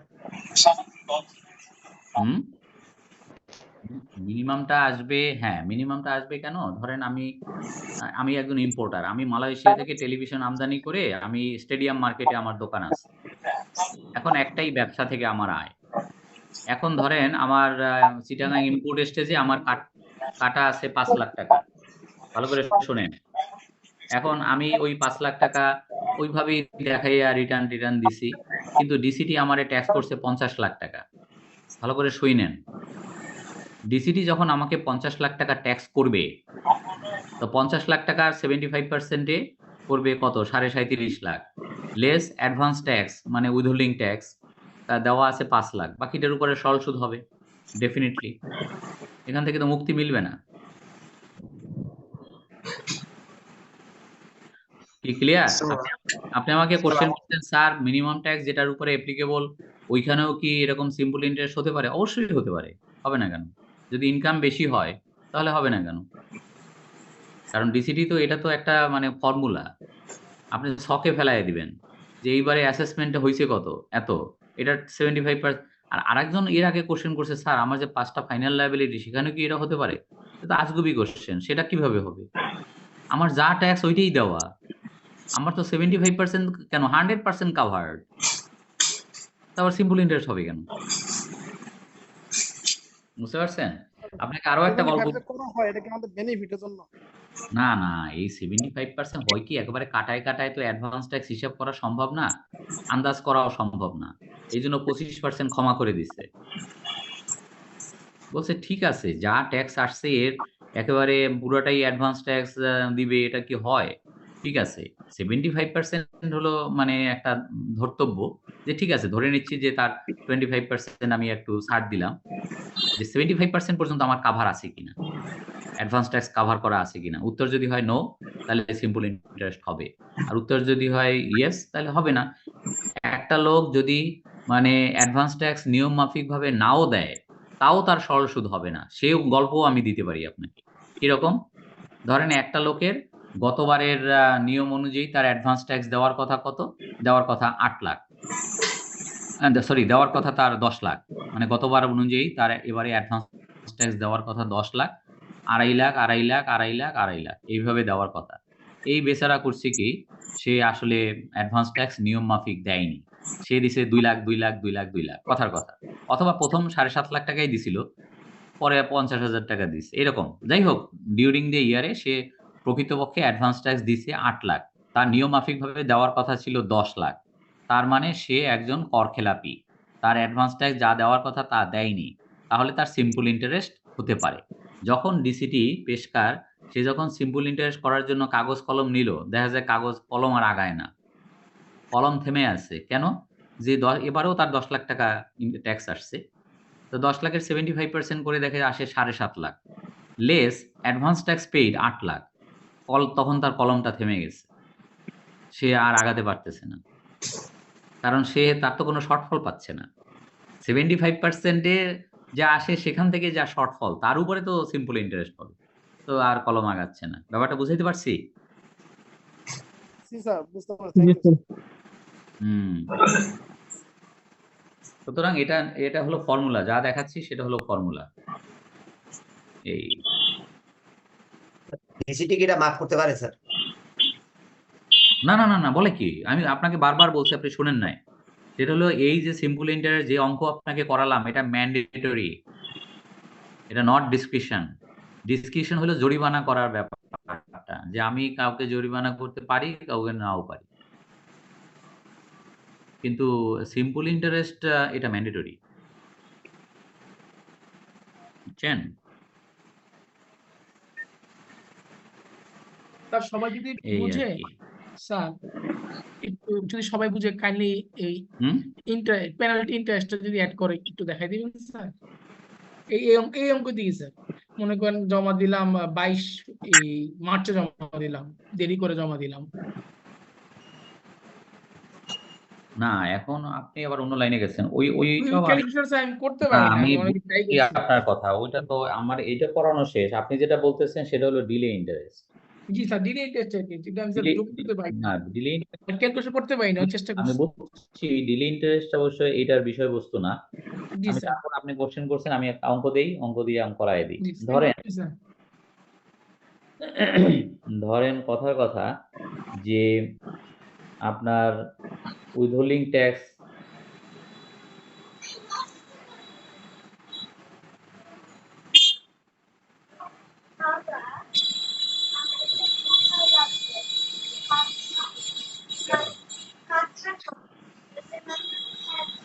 মিনিমামটা আসবে, হ্যাঁ মিনিমামটা আসবে। কেন? ধরেন আমি একজন ইম্পোর্টার, আমি মালয়েশিয়া থেকে টেলিভিশন আমদানি করে আমি স্টেডিয়াম মার্কেটে আমার দোকান আছে। এখন একটাই ব্যবসা থেকে আমার আয়। এখন ধরেন আমার চিটাগাং ইম্পোর্ট স্টেজে আমার কাটা আছে 5 লাখ টাকা। ভালো করে শোনেন। এখন আমি ওই 5 লাখ টাকা ওইভাবেই দেখাইয়া রিটার্ন দিছি, কিন্তু ডিসিটি আমারে ট্যাক্স করছে 50 লাখ টাকা। ভালো করে শুনেন। ডিসিটি যখন আমাকে 50 লাখ টাকা ট্যাক্স করবে, তো 50 লাখ টাকার 75%-এ করবে কত? 37.5 লাখ। লেস অ্যাডভান্স ট্যাক্স মানে উইথহোল্ডিং ট্যাক্স দেওয়া আছে 5 লাখ। বাকিটার উপরে সরল সুদ হবে ডেফিনেটলি। এখান থেকে তো মুক্তি মিলবে না। কি ক্লিয়ার? আপনি আমাকে কোশ্চেন করছেন, স্যার মিনিমাম ট্যাক্স যেটার উপরে অ্যাপ্লিকেবল ওইখানেও কি এরকম সিম্পল ইন্টারেস্ট হতে পারে? অবশ্যই হতে পারে। হবে না কেন? যদি ইনকাম বেশি হয় তাহলে হবে না কেন? কারণ ডিসিটি তো এটা তো একটা মানে ফর্মুলা। আপনি ছকে ফেলাইয়া দিবেন যে এইবারে অ্যাসেসমেন্টে হইছে কত? এত। এটা 75%। আর আরেকজন এর আগে কোশ্চেন করছে, স্যার আমার যে 5টা ফাইনাল লায়াবিলিটি সেখানে কি এটা হতে পারে? এটা আজগুবি কোশ্চেন। সেটা কিভাবে হবে? আমার যা ট্যাক্স ওইটাই দেওয়া। আমার তো 75% কেন 100% কাভার্ড। তারপর সিম্পল ইন্টারেস্ট হবে কেন? বুঝতে পারছেন? আপনাকে আরো একটা গল্প। না না, এই 75% হয় কি একেবারে কাটায় কাটায় তো অ্যাডভান্স ট্যাক্স হিসাব করা সম্ভব না, আন্দাজ করাও সম্ভব না। এই জন্য 25% ক্ষমা করে দিচ্ছে। বলছে ঠিক আছে, যা ট্যাক্স আসছে এর একেবারে পুরোটাই অ্যাডভান্স ট্যাক্স দিবে, এটা কি হয়? ঠিক আছে, 75% হলো মানে একটা ধর্তব্য, যে ঠিক আছে ধরে নিচ্ছি যে তার 25% আমি একটু ছাড় দিলাম, যে 75% পর্যন্ত আমার কাভার আছে কিনা, অ্যাডভান্স ট্যাক্স কাভার করা আছে কিনা। উত্তর যদি হয় নো, তাহলে সিম্পল ইন্টারেস্ট হবে। আর উত্তর যদি হয় ইয়েস, তাহলে হবে না। একটা লোক যদি মানে অ্যাডভান্স ট্যাক্স নিয়ম মাফিক ভাবে নাও দেয়, তাও তার সরল সুদ হবে না। সেই গল্পও আমি দিতে পারি আপনাকে। কিরকম? ধরেন একটা লোকের গতবারের নিয়ম অনুযায়ী তার অ্যাডভান্স ট্যাক্স দেওয়ার কথা কত? দেওয়ার কথা 8 লাখ, সরি দেওয়ার কথা তার 10 লাখ। মানে গতবার অনুযায়ী তার এবারে অ্যাডভান্স ট্যাক্স দেওয়ার কথা 10 লাখ, 2.5 লাখ 2.5 লাখ 2.5 লাখ 2.5 লাখ এইভাবে দেওয়ার কথা। এই বেচারা করছে কি, সে আসলে অ্যাডভান্স ট্যাক্স নিয়ম মাফিক দেয়নি। সে দিছে 2 লাখ 2 লাখ 2 লাখ 2 লাখ কথার কথা। অথবা প্রথম 7.5 লাখ টাকাই দিছিল, পরে 50,000 টাকা দিছে, এরকম। যাই হোক, ডিউরিং দ্য ইয়ারে সে প্রকৃতপক্ষে অ্যাডভান্স ট্যাক্স দিছে 8 লাখ। তার নিয়ম মাফিক ভাবে দেওয়ার কথা ছিল 10 লাখ। তার মানে সে একজন করখেলাপি, তার অ্যাডভান্স ট্যাক্স যা দেওয়ার কথা তা দেয়নি। তাহলে তার সিম্পল ইন্টারেস্ট হতে পারে। যখন ডিসিটি পেশকার সে যখন সিম্পল ইন্টারেস্ট করার জন্য কাগজ কলম নিল, দেখা যায় কাগজ কলম আর আগায় না, কলম থেমে আছে। কেন? যে এবারেও তার 10 লাখ টাকা ট্যাক্স আসছে, তো 10 লাখের 75% করে দেখে আসে 7.5 lakh, less advance tax paid 8 lakh. তখন তার কলমটা থেমে গেছে, সে আর আগাতে পারতেছে না, কারণ তার তো কোনো শর্টফল পাচ্ছে না। 75%-এ যা আসে সেখান থেকে যা শর্টফল, তার উপরে তো সিম্পল ইন্টারেস্ট হবে, তো আর কলম আগাচ্ছে না। ব্যাপারটা বুঝাইতে পারছি? সুতরাং এটা হলো ফর্মুলা, যা দেখাচ্ছি সেটা হলো ফর্মুলা। এই ডিসিটি কি এটা মাফ করতে পারে স্যার? না না না না, বলে কি, আমি আপনাকে বারবার বলছি, আপনি শুনেন নাই। সেটা হলো এই যে সিম্পল ইন্টারেস্ট যে অঙ্ক আপনাকে করালাম, এটা ম্যান্ডেটরি, এটা নট ডিসক্রিশন। ডিসক্রিশন হলো জরিমানা করার ব্যাপারটা, যে আমি কাউকে জরিমানা করতে পারি, কাউকে নাও পারি। কিন্তু সিম্পল ইন্টারেস্ট এটা ম্যান্ডেটরি, বুঝছেন? তার সবাই যদি এই আর বুঝে কি। স্যার, একটু যদি সবাই বুঝে কাইন্ডলি এই হুম পেনাল্টি ইন্টারেস্টটা যদি অ্যাড করে একটু দেখাই দিবেন স্যার। এই অঙ্ক দিই স্যার, মনে করেন জমা দিলাম 22 এই মার্চে জমা দিলাম, দেরি করে জমা দিলাম। না, এখন আপনি আবার অন্য লাইনে গেছেন। ওইটাও আমি ক্যালকুলেশন আমি করতে না, পারি না, আমি আমি অনেক ট্রাই বুঝছি করছি। আপনার কথা। ওইটা তো আমার এইটা করানো শেষ। আপনি যেটা বলতেছেন সেটা হলো ডিলে ইন্টারেস্ট। জি স্যার, ডিলে ইন্টারেস্ট আর কি, যেটা আমি স্যার ডিলে যোগ করতে পারি না, না, ডিলে ক্যালকুলেশন করতে পারি না, চেষ্টা আমি করছি। বুঝছি ডিলে ইন্টারেস্ট অবশ্যই এটার বিষয়বস্তু না। জি আমি স্যার। তারপর আপনি কোশ্চেন করছেন, আমি একটা অঙ্ক দেই, অঙ্ক দিয়ে আমি করাই দিই। জি ধরেন স্যার। ধরেন কথার কথা যে আপনার উইথহোল্ডিং ট্যাক্স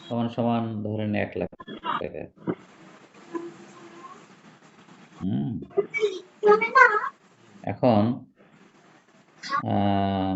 সমান সমান ধরেন 1,00,000 টাকা। এখন আহ,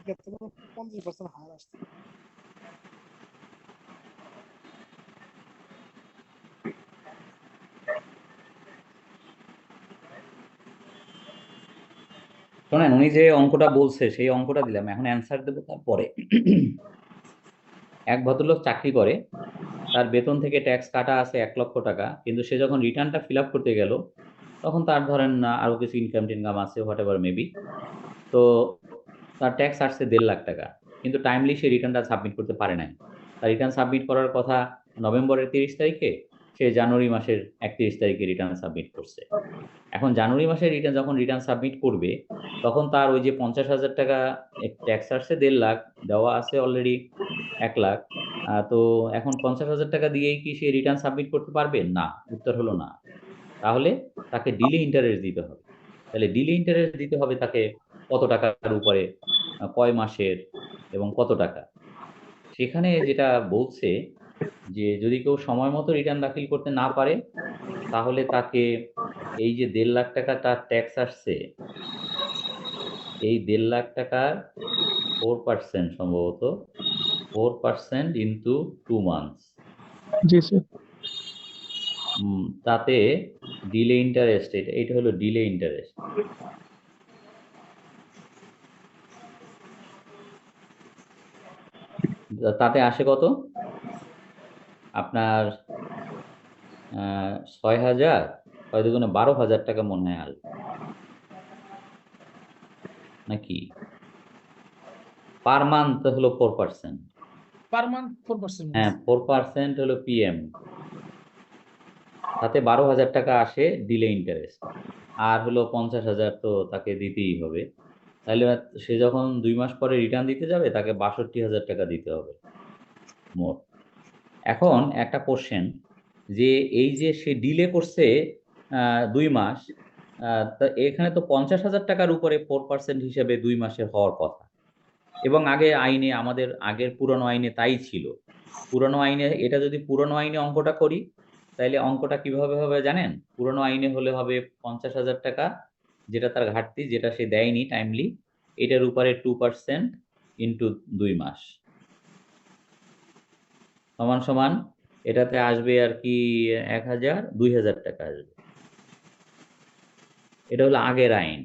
ক্ষেত্রে 50% হার আসছে। শোনেন, উনি যে অঙ্কটা বলছে সেই অঙ্কটা দিলাম, এখন অ্যান্সার দেবো তারপরে। এক ভদ্রলোক চাকরি করে, তার বেতন থেকে ট্যাক্স কাটা আছে 1,00,000 টাকা, কিন্তু সে যখন রিটার্নটা ফিল আপ করতে গেল তখন তার ধরেন আরো কিছু ইনকাম টিনকাম আছে, হোয়াট এভার মেবি, তো তার ট্যাক্স আসছে 1,50,000 টাকা, কিন্তু টাইমলি সে রিটার্নটা সাবমিট করতে পারে নাই। তার রিটার্ন সাবমিট করার কথা নভেম্বরের 30 তারিখে, সে জানুয়ারি মাসের 31 তারিখে রিটার্ন সাবমিট করছে। এখন জানুয়ারি মাসে যখন রিটার্ন সাবমিট করবে, তখন তার ওই যে 50,000 টাকা ট্যাক্স আসছে 1,50,000, দেওয়া আছে অলরেডি 1,00,000। তো এখন 50,000 টাকা দিয়েই কি সে রিটার্ন সাবমিট করতে পারবে? না, উত্তর হলো না। তাহলে তাকে ডিলে ইন্টারেস্ট দিতে হবে। তাহলে ডিলে ইন্টারেস্ট দিতে হবে তাকে কত টাকার উপরে, কয় মাসের এবং কত টাকা। সেখানে যেটা বলছে যে যদি কেউ সময় মতো রিটার্ন দাখিল করতে না পারে, তাহলে তাকে এই যে 1,50,000 টাকা তার ট্যাক্স আসছে, এই 1,50,000 টাকার 4% সম্ভবত, 4% ইন্টু 2 মান্থস, জি স্যার। তাতে ডিলে ইন্টারেস্ট, এটা হলো ডিলে ইন্টারেস্ট। তাতে আসে কত আপনার 6,000, 6 দুগুণে 12,000 টাকা মনে হয় আসবে নাকি? পার মান্থ হলো 4%। Per month 4%। হ্যাঁ, 4% হলো পিএম, তাতে 12,000 টাকা আসে ডিলে ইন্টারেস্ট, আর হলো 50,000 তো তাকে দিতেই হবে। তাহলে সে যখন 2 মাস পরে রিটার্ন দিতে যাবে তাকে 62,000 টাকা দিতে হবে মোট। এখন একটা কোশ্চেন, যে এই যে সে ডিলে করছে 2 মাস, তা এখানে তো 50,000 টাকার উপরে 4% হিসেবে 2 মাসের হওয়ার কথা, এবং আগে আইনে, আমাদের আগের পুরনো আইনে তাই ছিল। পুরনো আইনে, এটা যদি পুরনো আইনে অঙ্কটা করি, তাইলে অঙ্কটা কিভাবে হবে জানেন? পুরনো আইনে হলে হবে 50,000 টাকা, যেটা তার ঘাটতি, যেটা সে দেয়নি টাইমলি, এটার উপরে 2% ইন্টু 2 মাস সমান সমান, এটাতে আসবে আর কি 1,000, 2,000 টাকা আসবে। এটা হলো আগের আইন।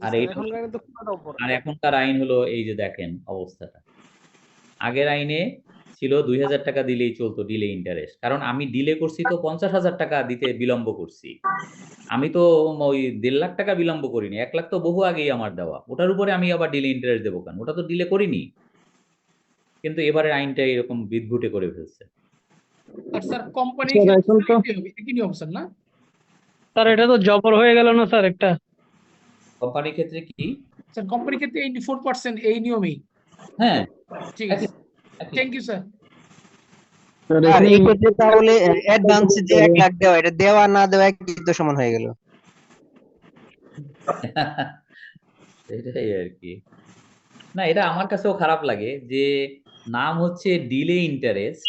আর স্যার এইটা এখনকার তো পুরোটা উপর। আর এখনকার আইন হলো এই যে দেখেন অবস্থাটা। আগের আইনে ছিল 2000 টাকা দিলেই চলতো ডিলে ইন্টারেস্ট, কারণ আমি ডিলে করছি তো 50,000 টাকা দিতে বিলম্ব করছি। আমি তো ওই 1.5 লাখ টাকা বিলম্ব করিনি, 1 লাখ তো বহু আগেই আমার দেওয়া, ওটার উপরে আমি আবার ডিলে ইন্টারেস্ট দেবো কেন? ওটা তো ডিলে করিনি। কিন্তু এবারে আইনটা এরকম বিদঘুটে করে ফেলছে। আর স্যার কোম্পানির স্যার ক্ষেত্রে এখন তো একই নিয়ম স্যার না? স্যার এটা তো জবর হয়ে গেল না স্যার একটা। কোম্পানির ক্ষেত্রে কি? স্যার কোম্পানির ক্ষেত্রে 84% এই নিয়মেই। হ্যাঁ, ঠিক একই আছে, থ্যাংক ইউ স্যার। স্যার আর এখানে এই ক্ষেত্রে তাহলে অ্যাডভান্স যে 1 লাখ দেওয়া, এটা দেওয়া না দেওয়া একই তো সমান হয়ে গেল। এটাই আর কি। না, এটা আমার কাছেও খারাপ লাগে যে নাম হচ্ছে ডিলে ইন্টারেস্ট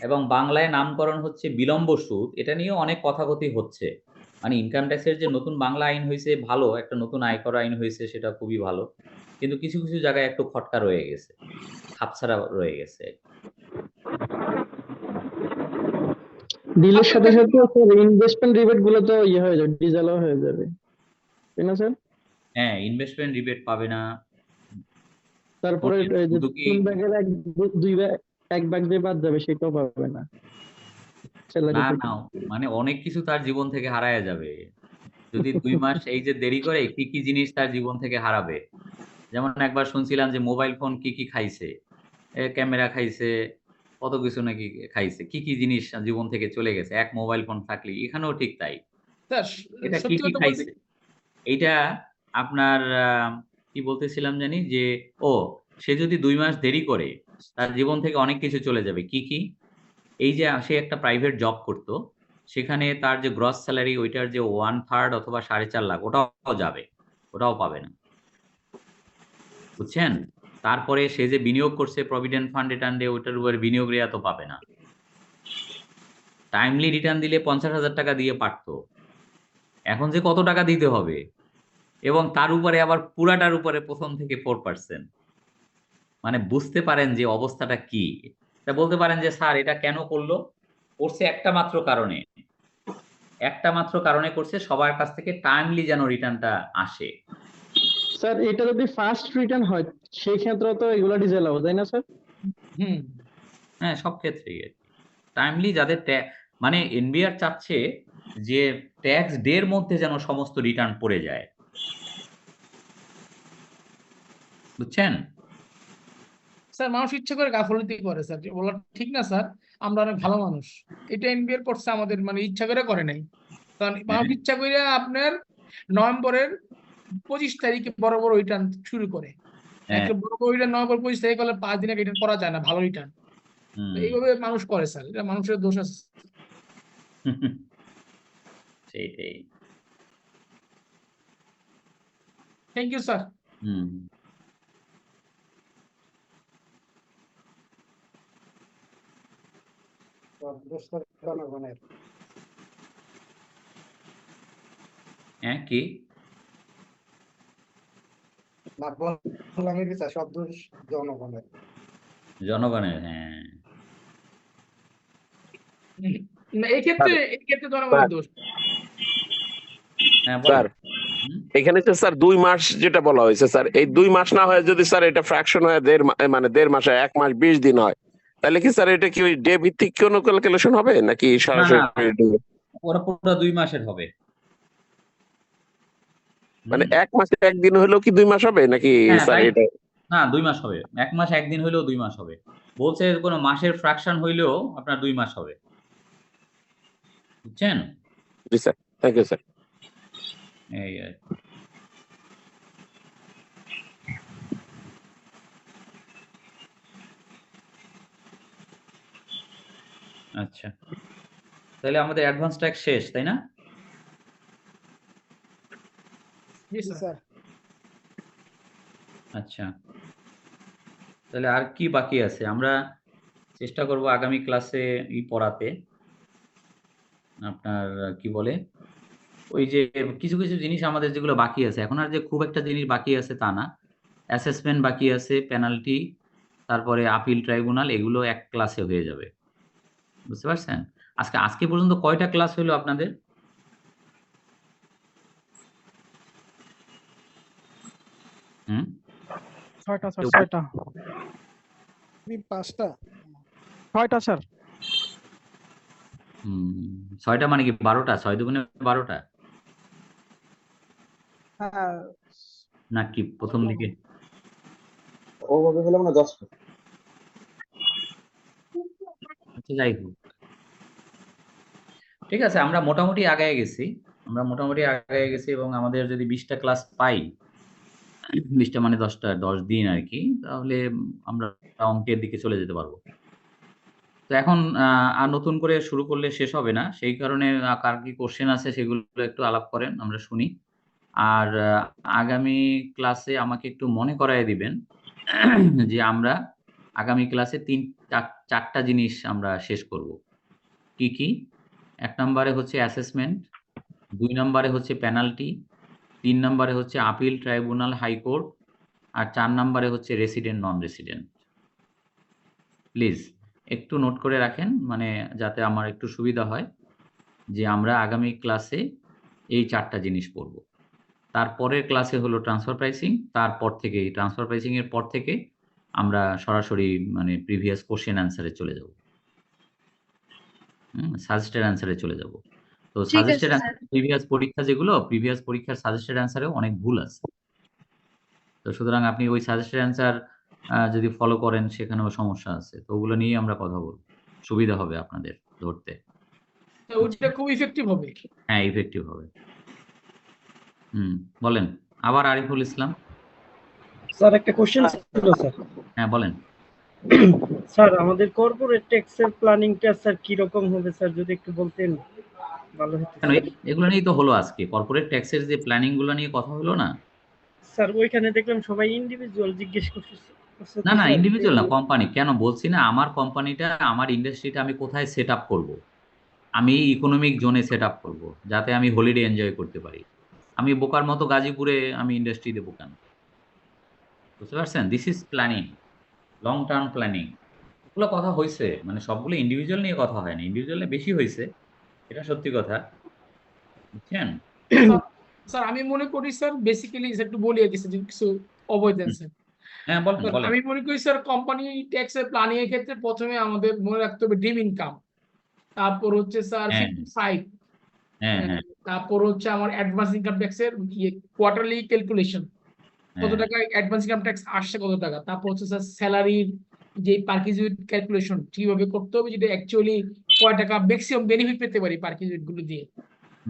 এবং বাংলায় নামকরণ হচ্ছে বিলম্ব সুদ। এটা নিয়েও অনেক কথাকথি হচ্ছে। মানে ইনকাম ট্যাক্সের যে নতুন বাংলা আইন হয়েছে ভালো, একটা নতুন আয়কর আইন হয়েছে, সেটা খুবই ভালো। কিন্তু কিছু কিছু জায়গায় একটু খটকা রয়ে গেছে, খাপছাড়া রয়ে গেছে। ডিলের সাথে সাথে স্যার ইনভেস্টমেন্ট রিবেট গুলো তো হয়ে যাবে, ডিসঅ্যালাউ হয়ে যাবে, তাই না স্যার? হ্যাঁ, ইনভেস্টমেন্ট রিবেট পাবে না। তারপরে এই যে শুধু কি 3 ভাগের 2 ভাগ 1 ভাগ যে বাদ যাবে সেটাও পাবে না স্যালারি না থেকে। না, মানে অনেক কিছু তার জীবন থেকে হারায় যাবে যদি 2 মাস এই যে দেরি করে। কি কি জিনিস তার জীবন থেকে হারাবে? যেমন একবার শুনছিলাম যে মোবাইল ফোন কি কি খাইছে, ক্যামেরা খাইছে, কত কিছু নাকি খাইছে, কি কি জিনিস জীবন থেকে চলে গেছে এক মোবাইল ফোন থাকলে। এখানেও ঠিক তাই। স্যার এটা কি সত্যি কি কথা বলতে খাইছে এইটা আপনার কি বলতেছিলাম জানি যে, ও সে যদি 2 মাস দেরি করে তার জীবন থেকে অনেক কিছু চলে যাবে। কি কি? এই যে সে একটা প্রাইভেট জব করত, সেখানে তার যে গ্রস স্যালারি ওইটার যে 1/3 অথবা 4.5 লাখ ওটাও যাবে, ওটাও পাবে না। বুঝছেন? তারপরে সে যে বিনিয়োগ করছে প্রভিডেন্ট ফান্ডে টান্ডে, ওইটার উপরে বিনিয়োগ রেয়া তো পাবে না। টাইমলি রিটার্ন দিলে 50,000 টাকা দিয়ে পারতো, এখন যে কত টাকা দিতে হবে, এবং তার উপরে আবার পুরাটার উপরে প্রথম থেকে 4%। মানে বুঝতে পারেন যে অবস্থাটা কি। তা বলতে পারেন যে স্যার এটা কেন করলো? করছে একটা মাত্র কারণে, একটা মাত্র কারণে করছে, সবার কাছ থেকে টাইমলি যেন রিটার্নটা আসে। স্যার এটা যদি ফার্স্ট রিটার্ন হয় সেই ক্ষেত্রে তো এগুলো ডিসঅ্যালাউ, তাই না স্যার? হুম। হ্যাঁ, সব ক্ষেত্রেই টাইমলি যাদের মানে এনবিআর চাচ্ছে যে ট্যাক্স ডে এর মধ্যে যেন সমস্ত রিটার্ন পড়ে যায়। বুঝছেন? স্যার মানুষ ইচ্ছে করে গাফলতি করে স্যার, যে বলা ঠিক না স্যার। আমরা অনেক ভালো মানুষ, এটা এনবিআর করছে আমাদের, মানে ইচ্ছা করে করে নাই। কারণ মানুষ হ্যাঁ, ইচ্ছা করে আপনার নভেম্বরের 25 তারিখে বড় বড় রিটার্ন শুরু করে। হ্যাঁ, একটা বড় বড় রিটার্ন নভেম্বর 25 তারিখ হলে 5 দিনের রিটার্ন করা যায় না, ভালো রিটার্ন। হুম। এইভাবে মানুষ করে স্যার, এটা মানুষের দোষ আছে। সেইটাই। Thank you sir. হুম। জনগণের হ্যাঁ, কি? না বললাম কি স্যার, সব দোষ জনগণের। জনগণের, হ্যাঁ। না, এই ক্ষেত্রে জনগণের দোষ। হ্যাঁ, স্যার বলেন। হুম? এখানে তো স্যার 2 মাস যেটা বলা হয়েছে স্যার, এই 2 মাস না হয় যদি স্যার এটা ফ্র্যাকশন হয় মানে 1.5 মাসে 1 মাস 20 দিন হয়, তাহলে কি স্যার এটা কি ওই ডে ভিত্তিক কোনো ক্যালকুলেশন হবে নাকি না না, সরাসরি? ওরা পুরো 2 মাসের হবে। মানে 1 মাসে 1 দিন হলেও কি 2 মাস হবে নাকি হ্যাঁ, স্যার তাই। এটা? না, 2 মাস হবে। 1 মাস 1 দিন হইলেও 2 মাস হবে। বলছে কোনো মাসের ফ্র্যাকশন হইলেও আপনার 2 মাস হবে। বুঝছেন? জি স্যার, থ্যাংক ইউ স্যার। এই আর কি। আচ্ছা, তাহলে আমাদের অ্যাডভান্স ট্যাক্স শেষ, তাই না? জি স্যার। আচ্ছা, তাহলে আর কি বাকি আছে? আমরা চেষ্টা করব আগামী ক্লাসে পড়াতে। আপনার কি বলে, ওই যে কিছু কিছু জিনিস আমাদের যেগুলো বাকি আছে, এখন আর যে খুব একটা জিনিস বাকি আছে তা না। অ্যাসেসমেন্ট বাকি আছে, পেনাল্টি, তারপরে আপিল ট্রাইব্যুনাল, এগুলো এক ক্লাসে হয়ে যাবে। বুঝতে পারছেন? আজকে পর্যন্ত কয়টা ক্লাস হলো আপনাদের? হুম ছয়টা স্যার, কেউ ছয়টা। পাঁচটা, ছয়টা স্যার। হুম 6টা মানে কি 12টা? 6 দুগুণে 12টা হ্যাঁ, নাকি প্রথম দিকে? ওভাবে হলে মানে 10টা। আচ্ছা যাই হোক, ঠিক আছে, আমরা মোটামুটি আগায় গেছি। এবং আমাদের যদি 20টা ক্লাস পাই, 20টা মানে 10 দিন আর কি, তাহলে আমরা অঙ্কের দিকে চলে যেতে পারবো। তো এখন আর নতুন করে শুরু করলে শেষ হবে না, সেই কারণে কার কি কোশ্চেন আছে সেগুলো একটু আলাপ করেন, আমরা শুনি। আর আগামী ক্লাসে আমাকে একটু মনে করায় দিবেন যে আমরা আগামী ক্লাসে 4টা জিনিস আমরা শেষ করব। কি কি? 1 নম্বরে হচ্ছে অ্যাসেসমেন্ট, 2 নম্বরে হচ্ছে পেনাল্টি, 3 নম্বরে হচ্ছে আপিল ট্রাইব্যুনাল হাইকোর্ট, আর 4 নম্বরে হচ্ছে রেসিডেন্ট নন রেসিডেন্ট। প্লিজ একটু নোট করে রাখেন, মানে যাতে আমার একটু সুবিধা হয় যে আমরা আগামী ক্লাসে এই 4টা জিনিস পড়ব। তারপরের ক্লাসে হলো ট্রান্সফার প্রাইসিং, তারপর থেকে ট্রান্সফার প্রাইসিং এর পর থেকে আমরা সরাসরি মানে প্রিভিয়াস কোশ্চেন অ্যান্সারে চলে যাব, সাজেস্টেড অ্যান্সারে চলে যাব। তো ঠিক আছে সাজেস্টেড স্যার। প্রিভিয়াস পরীক্ষার সাজেস্টেড অ্যান্সারেও অনেক ভুল আছে। তো সুতরাং আপনি ওই সাজেস্টেড অ্যান্সার যদি ফলো করেন সেখানেও সমস্যা আছে। তো ওগুলো নিয়ে আমরা কথা বলব, সুবিধা হবে আপনাদের ধরতে। তো ওইটা খুব ইফেক্টিভ হবে। হ্যাঁ ইফেক্টিভ হবে। বলেন আবার আরিফুল ইসলাম। স্যার একটা কোশ্চেন ছিল স্যার। হ্যাঁ বলেন। স্যার আমাদের কর্পোরেট ট্যাক্সের প্ল্যানিংটা স্যার কি রকম হবে স্যার, যদি একটু বলতেন ভালো হতো। কেন এগুলো নিয়েই তো হলো আজকে, কর্পোরেট ট্যাক্সের যে প্ল্যানিং গুলো নিয়ে কথা হলো না। স্যার ওইখানে দেখলাম সবাই ইন্ডিভিজুয়াল জিজ্ঞেস করছে। না না ইন্ডিভিজুয়াল না, কোম্পানি। কেন বলছি না, আমার কোম্পানিটা আমার ইন্ডাস্ট্রিটা আমি কোথায় সেট আপ করবো? আমি ইকোনমিক জোনে সেট আপ করবো যাতে আমি হলিডে এনজয় করতে পারি। আমি বোকার মতো গাজীপুরে আমি ইন্ডাস্ট্রি দেবো কেন? বুঝতে পারছেন? This is planning, long term planning. এগুলো কথা হয়েছে, মানে সবগুলো ইন্ডিভিজুয়াল নিয়ে কথা হয় না, ইন্ডিভিজুয়ালে বেশি হয়েছে, এটা সত্যি কথা, বুঝছেন? স্যার আমি মনে করি স্যার বেসিক্যালি একটু বলি আর কিছু কিছু অবৈধ আছে। হ্যাঁ বলেন বলেন। আমি মনে করি স্যার কোম্পানি ট্যাক্স এর প্ল্যানিং এর ক্ষেত্রে প্রথমে আমাদের মনে রাখতে হবে ড্রিম ইনকাম, তারপর হচ্ছে স্যার হ্যাঁ 55, হ্যাঁ হ্যাঁ তারপর হচ্ছে আমার অ্যাডভান্স ইনকাম ট্যাক্স এর কোয়ার্টারলি ক্যালকুলেশন, কত হ্যাঁ টাকা অ্যাডভান্স ইনকাম ট্যাক্স আসছে কত টাকা, তারপর হচ্ছে স্যার স্যালারির যে পার্কিজুইট ক্যালকুলেশন কিভাবে করতে হবে, যেটা অ্যাকচুয়ালি কয় টাকা ম্যাক্সিমাম বেনিফিট পেতে পারি পার্কিজুইট গুলো দিয়ে।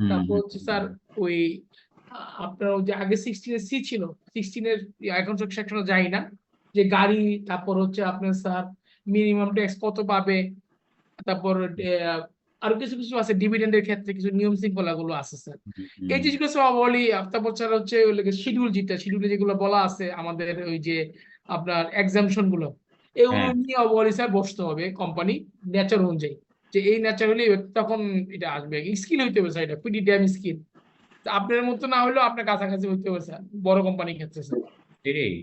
তারপর হচ্ছে স্যার ওই আপনার ওই যে আগে 16 ছিল, 16 এখন সেকশনে যাই না, যে গাড়ি, তারপর হচ্ছে আপনার স্যার মিনিমাম ট্যাক্স কত পাবে, তারপর আরো কিছু কিছু আছে ডিভিডেন্ডের ক্ষেত্রে কিছু নিয়ম শৃঙ্খলা গুলো আছে স্যার। এই জিনিসগুলো সব বলি। তারপর স্যার হচ্ছে শিডিউল, শিডিউলে যেগুলো বলা আছে আমাদের ওই যে আপনার এক্সামশন গুলো, এগুলো নিয়ে বলি স্যার বসতে হবে কোম্পানি নেচার অনুযায়ী, যে এই নেচার হলে তখন এটা আসবে। স্কিল হইতে হবে স্যার, এটা পিডি ড্যাম স্কিল। আপনার মতো না হলেও আপনার কাছাকাছি হইতে হবে স্যার বড় কোম্পানির ক্ষেত্রে স্যার। সেটাই।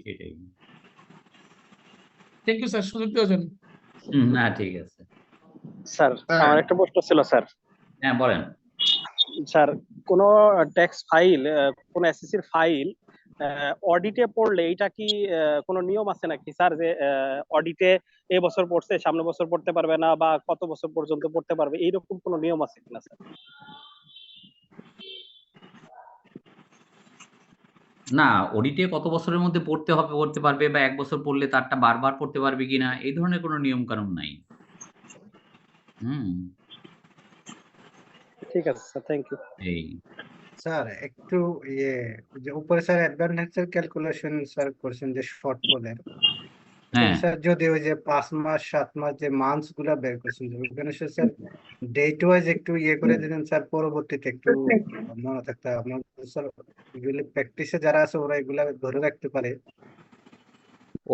থ্যাংক ইউ স্যার সুযোগ দেওয়ার জন্য। না ঠিক আছে স্যার আমার একটা প্রশ্ন ছিল স্যার। হ্যাঁ বলেন। স্যার কোন ট্যাক্স ফাইল, কোন এসএসসির ফাইল অডিটে পড়লে এটা কি কোনো নিয়ম আছে নাকি স্যার, যে অডিটে এই বছর পড়ছে সামনের বছর পড়তে পারবে না, বা কত বছর পর্যন্ত পড়তে পারবে, এইরকম কোনো নিয়ম আছে কিনা স্যার? না, অডিটে কত বছরের মধ্যে পড়তে পারবে, বা 1 বছর পড়লে তারটা বারবার পড়তে পারবে কিনা, এই ধরনের কোনো নিয়ম কানুন নাই। ঠিক আছে স্যার, থ্যাংক ইউ। এই স্যার একটু ইয়ে যে উপরে স্যার অ্যাডভান্সের ক্যালকুলেশন স্যার করছেন যে শর্ট বলের, স্যার যদি ওই যে 5 মাস 7 মাস যে মান্থস গুলা বের করছেন ওখানে স্যার ডেট ওয়াইজ একটু ইয়ে করে দিলেন স্যার, পরবর্তীতে একটু মনে থাকতে আপনার স্যার এগুলি প্র্যাকটিসে যারা আছে ওরা এগুলা ধরে রাখতে পারে।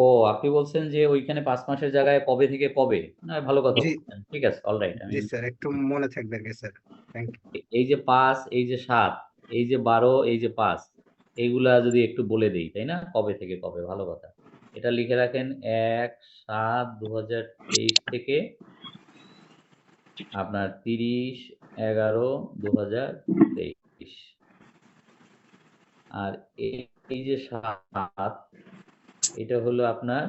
ও আপনি বলছেন যে ওইখানে 5 মাসের জায়গায় কবে থেকে কবে, না ভালো কথা বলছেন, ঠিক আছে অলরাইট। জি স্যার একটু মনে থাকবে আর কি স্যার। Thank you. এই যে 5, এই যে 7, এই যে 12, এই যে 5, এইগুলা যদি একটু বলে দেই, তাই না, কবে থেকে কবে, ভালো কথা। এটা লিখে রাখেন 1/7/2023 থেকে আপনার 30/11/2023, আর এই যে 7, এটা হলো আপনার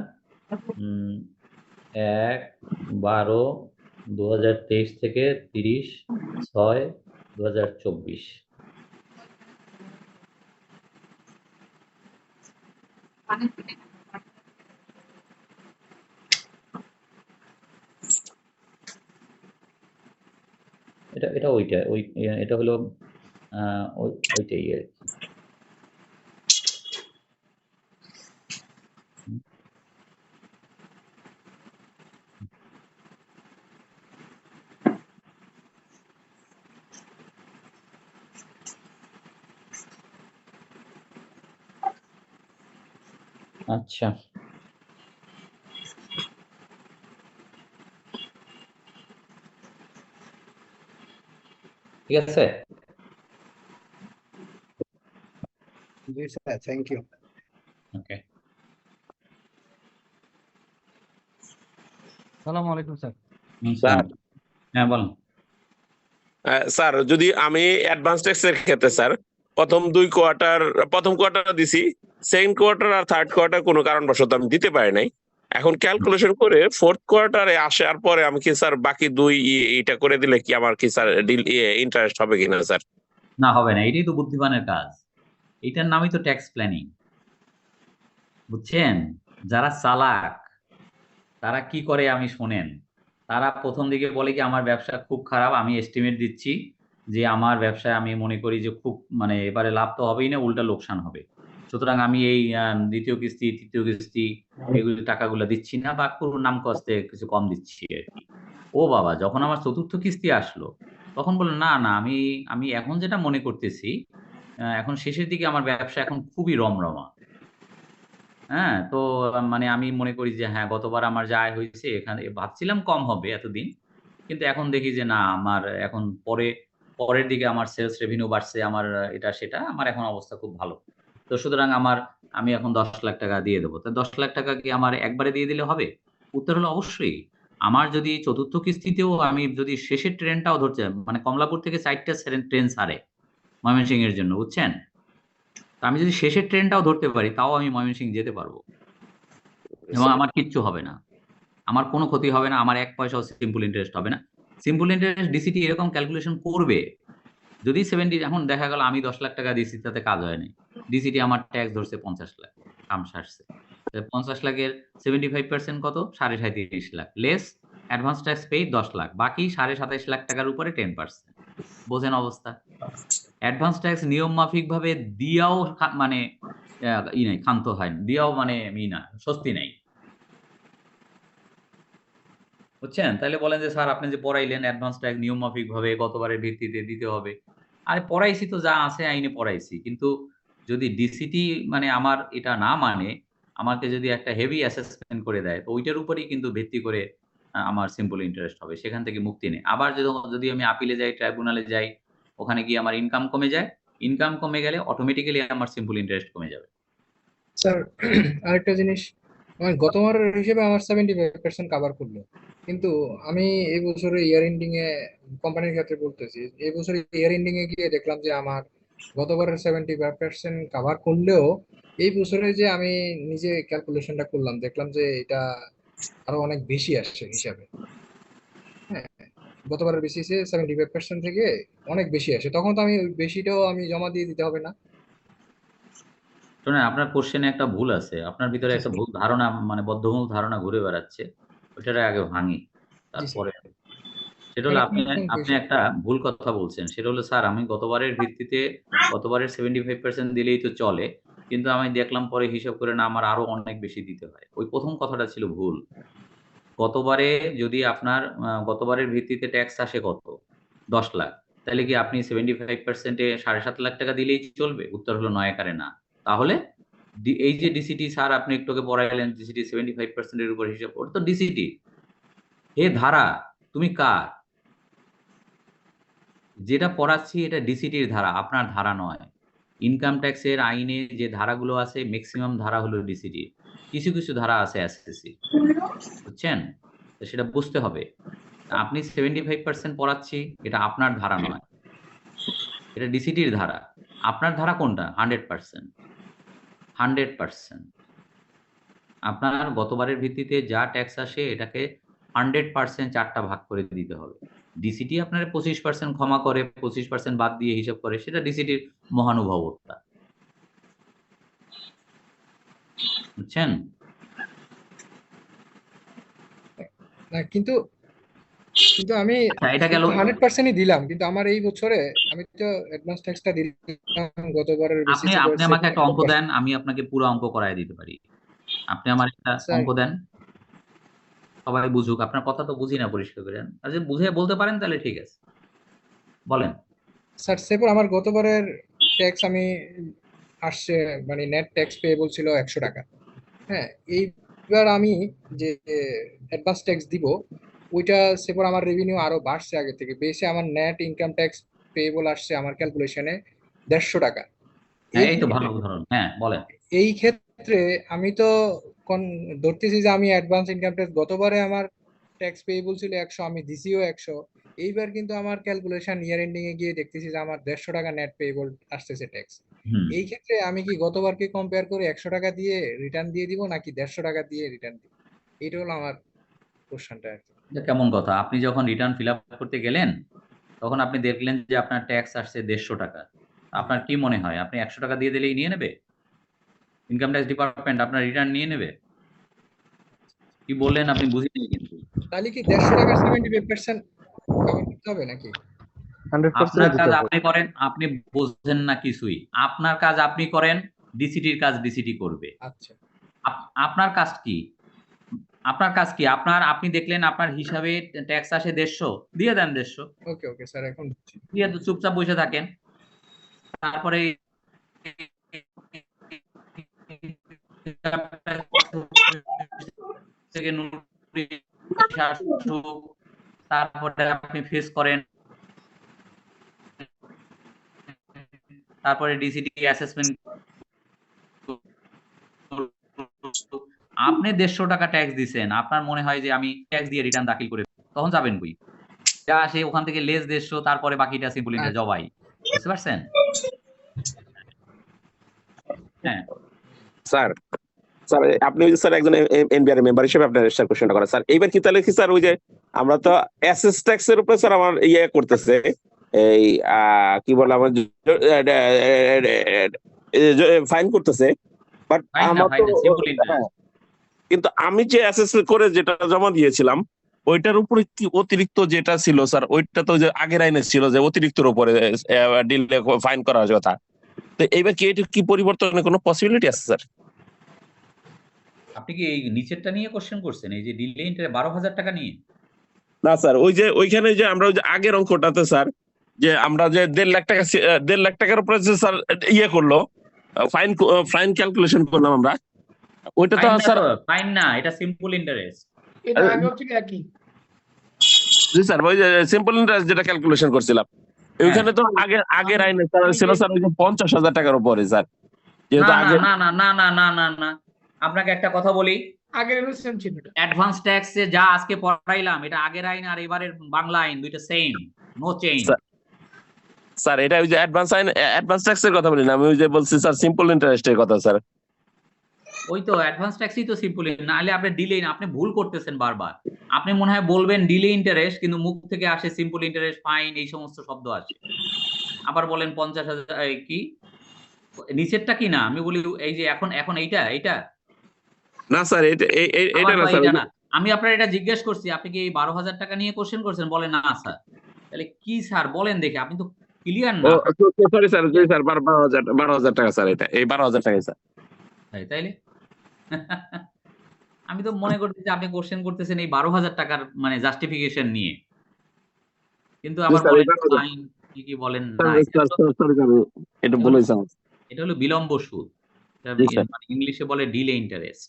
1/12/2023 থেকে 30/6/2024। এটা ওইটা এটা হলো ওইটাই আর কি। আচ্ছা, ঠিক আছে। জি স্যার, থ্যাংক ইউ। ওকে, আসসালামু আলাইকুম স্যার। স্যার হ্যাঁ বলুন। স্যার যদি আমি অ্যাডভান্স ট্যাক্সের ক্ষেত্রে স্যার প্রথম কোয়ার্টার দিছি, সেকেন্ড কোয়ার্টার আর থার্ড কোয়ার্টার কোনো কারণবশত আমি দিতে পারি নাই। এখন ক্যালকুলেশন করে ফোর্থ কোয়ার্টারে আসার পরে আমি কি স্যার বাকি এটা করে দিলে কি আমার কি স্যার ইন্টারেস্ট হবে কিনা স্যার? না, হবে না। এটাই তো বুদ্ধিমানের কাজ। এটার নামই তো ট্যাক্স প্ল্যানিং, বুঝছেন? যারা চালাক তারা কি করে আমি শোনেন, তারা প্রথম দিকে বলে কি আমার ব্যবসা খুব খারাপ, আমি এস্টিমেট দিচ্ছি যে আমার ব্যবসায় আমি মনে করি যে খুব মানে এবারে লাভ তো হবেই না, উল্টা লোকসান হবে, সুতরাং আমি এই দ্বিতীয় কিস্তি তৃতীয় কিস্তি এগুলি টাকাগুলো দিচ্ছি না বা কোনো নাম কস্তে কিছু কম দিচ্ছি আর কি। ও বাবা, যখন আমার চতুর্থ কিস্তি আসলো তখন বললো না না, আমি এখন যেটা মনে করতেছি, এখন শেষের দিকে আমার ব্যবসা এখন খুবই রমরমা। হ্যাঁ, তো মানে আমি মনে করি যে হ্যাঁ, গতবার আমার যা আয় হয়েছে এখানে ভাবছিলাম কম হবে এতদিন, কিন্তু এখন দেখি যে না, আমার এখন পরের দিকে আমার সেলস রেভিনিউ বাড়ছে, আমার এটা সেটা, আমার এখন অবস্থা খুব ভালো। তো সুতরাং আমি এখন 10 লাখ টাকা দিয়ে দেবো। তো 10 লাখ টাকা কি আমার একবারে দিয়ে দিলে হবে? উত্তর হলো অবশ্যই। আমার যদি চতুর্থ কিস্তিতেও আমি যদি শেষের ট্রেনটাও ধরতে, মানে কমলাপুর থেকে 4টা ট্রেন ছাড়ে ময়মনসিংহ এর জন্য, বুঝছেন? তো আমি যদি শেষের ট্রেনটাও ধরতে পারি তাও আমি ময়মনসিংহ যেতে পারবো এবং আমার কিচ্ছু হবে না, আমার কোনো ক্ষতি হবে না, আমার 1 পয়সাও সিম্পল ইন্টারেস্ট হবে না। সিম্পল ইন্টারেস্ট ডিসিটি এরকম ক্যালকুলেশন করবে, যদি 70, এখন দেখা গেল আমি 10 লাখ টাকা দিয়েছি তাতে কাজ হয় নাই, ডিসিটি আমার ট্যাক্স ধরছে 50 লাখ, কাম সারছে। 50 লাখের 75% কত? 37.5 লাখ, লেস অ্যাডভান্স ট্যাক্স পেই 10 লাখ, বাকি 27.5 লাখ টাকার উপরে 10%। বোঝেন অবস্থা? অ্যাডভান্স ট্যাক্স নিয়ম মাফিক ভাবে দিয়াও মানে নাই, ক্ষান্ত হয় না, দিয়াও মানে না, স্বস্তি নাই, বুঝছেন? তাহলে বলেন যে স্যার আপনি যে পড়াইলেন অ্যাডভান্স ট্যাক্স নিয়ম মাফিক ভাবে গতবারের ভিত্তিতে দিতে হবে, আরে পড়াইছি তো, যা আছে আইনে পড়াইছি, কিন্তু যদি ডিসিটি মানে আমার এটা না মানে, আমাকে যদি একটা হেভি অ্যাসেসমেন্ট করে দেয়, তো ওইটার উপরেই কিন্তু ভিত্তি করে আমার সিম্পল ইন্টারেস্ট হবে, সেখান থেকে মুক্তি নেই। আবার যদি আমি আপিলে যাই, ট্রাইব্যুনালে যাই, ওখানে গিয়ে আমার ইনকাম কমে যায়, ইনকাম কমে গেলে অটোমেটিক্যালি আমার সিম্পল ইন্টারেস্ট কমে যাবে। স্যার আরেকটা জিনিস, আমার গতবারের হিসেবে আমার 75% কাভার করলো, কিন্তু আমি এই বছরে ইয়ার এন্ডিং এ কোম্পানির ক্ষেত্রে বলতেছি, এই বছরে ইয়ার এন্ডিং এ গিয়ে দেখলাম যে আমার গতবারের 75% কাভার করলেও এই বছরে যে আমি নিজে ক্যালকুলেশনটা করলাম, দেখলাম যে এটা আরো অনেক বেশি আসছে হিসাবে। হ্যাঁ, গতবারের বেসিসে 75% থেকে অনেক বেশি আসে, তখন তো আমি ওই বেশিটাও আমি জমা দিয়ে দিতে হবে না? শোনেন, আপনার কোশ্চেনে একটা ভুল আছে, আপনার ভিতরে জি একটা স্যার। ভুল ধারণা, মানে বদ্ধমূল ধারণা ঘুরে বেড়াচ্ছে, ওইটারে আগে ভাঙি, জি স্যার। তারপরে। সেটা হলো আপনি কোন আপনি বিষয়? একটা ভুল কথা বলছেন। সেটা হলো স্যার আমি গতবারের ভিত্তিতে গতবারের 75% দিলেই তো চলে, কিন্তু আমি দেখলাম পরে হিসাব করে না, আমার আরো অনেক বেশি দিতে হয়। ওই প্রথম কথাটা ছিল ভুল। গতবারে যদি আপনার গতবারের ভিত্তিতে ট্যাক্স আসে কত? 10 লাখ। তাহলে কি আপনি 75% এ 7.5 লাখ টাকা দিলেই চলবে? উত্তর হলো নয় একারে না। তাহলে এই যে ডিসিটি স্যার আপনি একটু আগে পড়াইলেন, ডিসিটি 75% এর উপর হিসাব, ওটা তো ডিসিটি। এ ধারা, তুমি কার? যেটা পড়াচ্ছি এটা ডিসিটির ধারা, আপনার ধারা নয়। ইনকাম ট্যাক্সের আইনে যে ধারাগুলো আছে ম্যাক্সিমাম ধারা হলো ডিসিটি, কিছু কিছু ধারা আছে এসএসসি, বুঝছেন? তো সেটা বুঝতে হবে। আপনি 75% পড়াচ্ছি, এটা আপনার ধারা নয়, এটা ডিসিটির ধারা। আপনার ধারা কোনটা? 100%। 100%। আপনার গতবারের ভিত্তিতে যা ট্যাক্স আসে এটাকে 100% 4টা ভাগ করে দিতে হবে। ডিসিটি আপনার 25% ক্ষমা করে, 25% বাদ দিয়ে হিসাব করে, সেটা ডিসিটির মহানুভবতা। বুঝছেন? না, কিন্তু কিন্তু আমি আচ্ছা, এটা গেল। 100%ই দিলাম, কিন্তু আমার এই বছরে আমি তো অ্যাডভান্স ট্যাক্সটা দিলাম গতবারের আপনি বেসিসে আপনি আমাকে একটা অঙ্ক দেন, আমি আপনাকে পুরো অঙ্ক করায় দিতে পারি। আপনি আমার একটা স্যার অঙ্ক দেন, সবাই বুঝুক। আপনার কথা তো বুঝি না পরিষ্কার করে। আর যদি বুঝে বলতে পারেন তাহলে ঠিক আছে, বলেন। স্যার সেপর আমার গতবারের ট্যাক্স আমি আসছে, মানে নেট ট্যাক্স পেয়েবল ছিল 100 টাকা। হ্যাঁ, এইবার আমি যে অ্যাডভান্স ট্যাক্স দিব ওইটা সেপর আমার রেভিনিউ আরো বাড়ছে আগে থেকে, বেশি আমার নেট ইনকাম ট্যাক্স পেয়েবল আসছে আমার ক্যালকুলেশনে 150 টাকা। হ্যাঁ, এই এই তো ভালো উদাহরণ। হ্যাঁ, বলেন। এই ক্ষেত্রে আমি তো ধরতেছি যে আমি অ্যাডভান্স ইনকাম ট্যাক্স গতবারে আমার ট্যাক্স পেয়েবল ছিল 100, আমি দিছিও 100। এইবার কিন্তু আমার ক্যালকুলেশন ইয়ার এন্ডিং এ গিয়ে দেখতেছি যে আমার 150 টাকা নেট পেয়েবল আসতেছে ট্যাক্স। এই ক্ষেত্রে আমি কি গতবারকে কম্পেয়ার করে 100 টাকা দিয়ে রিটার্ন দিয়ে দিব নাকি 150 টাকা দিয়ে রিটার্ন দিব? এটা হলো আমার কোশ্চেনটা আর কি। এটা কেমন কথা? আপনি যখন রিটার্ন ফিল আপ করতে গেলেন তখন আপনি দেখলেন যে আপনার ট্যাক্স আসছে 150 টাকা। আপনার কি মনে হয় আপনি 100 টাকা দিয়ে দিলেই নিয়ে নেবে? ইনকাম ট্যাক্স ডিপার্টমেন্ট আপনার রিটার্ন নিয়ে নেবে? কি বললেন আপনি বুঝিনি কিন্তু। তাহলে কি 150 টাকা 75% কভার করতে হবে নাকি? 100% আপনার দিতে কাজ হবে। আপনি করেন, আপনি বোঝেন না কিছুই। আপনার কাজ আপনি করেন, ডিসিটির কাজ ডিসিটি করবে। আচ্ছা, আপনার কাজ কি? আপনার কাজ কি? আপনি দেখলেন আপনার হিসাবে ট্যাক্স আসে 150, দিয়ে দেন 150, ওকে ওকে স্যার, এখন বুঝছি। দিয়ে চুপচাপ বসে থাকেন। তারপরে থেকে নোটিশ আসুক, তারপরে আপনি ফেস করেন, তারপরে ডিসিটি অ্যাসেসমেন্ট। আপনি 150 টাকা ট্যাক্স দিচ্ছেন, আপনার মনে হয় যে আমি ট্যাক্স দিয়ে রিটার্ন দাখিল করে তখন যাবেন কই? যা আসে ওখান থেকে লেস 150, তারপরে বাকিটা সিম্পল ইন্টারেস্ট জবাই। বুঝতে পারছেন? হ্যাঁ স্যার স্যার আপনি ওই যে স্যার একজন এনবিআর মেম্বার হিসেবে আপনার স্যার কোশ্চেনটা করেন স্যার। এইবার কি তাহলে কি স্যার ওই যে আমরা তো এসএস ট্যাক্স এর উপরে স্যার আমার ইয়ে করতেছে, এই কি বলে আমার ফাইন করতেছে, বাট আমার তো হ্যাঁ, কিন্তু আমি যে এসএস করে যেটা জমা দিয়েছিলাম ওইটার উপরে কি অতিরিক্ত যেটা ছিল স্যার, ওইটা তো যে আগের আইনে ছিল যে অতিরিক্তর উপরে ডিলে ফাইন করার কথা। তো এইবার কি এটা কি পরিবর্তনের কোনো পসিবিলিটি আছে স্যার? আপনি কি এই নিচেরটা নিয়ে কোশ্চেন করছেন, এই যে ডিলে ইন্টারে 12,000 টাকা নিয়ে? না স্যার, ওই যে ওইখানে যে আমরা ওই যে আগের অঙ্কটাতে স্যার, যে আমরা যে 1.5 লাখ টাকা 1.5 লাখ টাকার উপরে যে স্যার ইয়ে করলো, ফাইন ক্যালকুলেশন করলাম আমরা, ওইটা তো স্যার ফাইন না, এটা সিম্পল ইন্টারেস্ট। এটা আগেও ঠিক একই। জি স্যার, ওই যে সিম্পল ইন্টারেস্ট যেটা ক্যালকুলেশন করছিলাম ওইখানে তো আগের আইনে স্যার ছিল স্যার ওই যে 50,000 টাকার উপরে স্যার, যেহেতু না আগে না না না না না না না, আপনাকে একটা কথা বলি, আগের সেম ছিল এটা। অ্যাডভান্স ট্যাক্সে যা আজকে পড়াইলাম এটা আগের আইন আর এবারের বাংলা আইন দুইটা সেম, নো চেঞ্জ। স্যার এটা ওই যে অ্যাডভান্স ট্যাক্সের কথা বলি না, আমি ওই যে বলছি স্যার সিম্পল ইন্টারেস্টের কথা স্যার। ওই তো অ্যাডভান্স ট্যাক্সই তো সিম্পল, নাহলে আপনি ডিলে, আপনি ভুল করতেছেন বারবার। আপনি মনে হয় বলবেন ডিলে ইন্টারেস্ট, কিন্তু মুখ থেকে আসে সিম্পল ইন্টারেস্ট, ফাইন, এই সমস্ত শব্দ আসে। আবার বলেন 50,000 কি নিচেরটা কি না, আমি বলি এই যে এখন এখন এইটা এইটা না স্যার এটা না স্যার, না। আমি আপনার এটা জিজ্ঞেস করছি, আপনি কি এই 12,000 টাকা নিয়ে কোশ্চেন করছেন? বলেন না স্যার। তাহলে কি স্যার বলেন দেখি, আপনি তো ক্লিয়ার না। সরি স্যার, 12,000 টাকা স্যার, এটা এই 12,000 টাকা স্যার। তাইলে আমি তো মনে করতেছি আপনি কোশ্চেন করতেছেন এই 12,000 টাকার মানে জাস্টিফিকেশন নিয়ে, কিন্তু আবার বলেন ফাইন কি বলেন না। এটা বলেছিলাম, এটা হলো বিলম্ব সুদ, ইংলিশে বলে ডিলে ইন্টারেস্ট।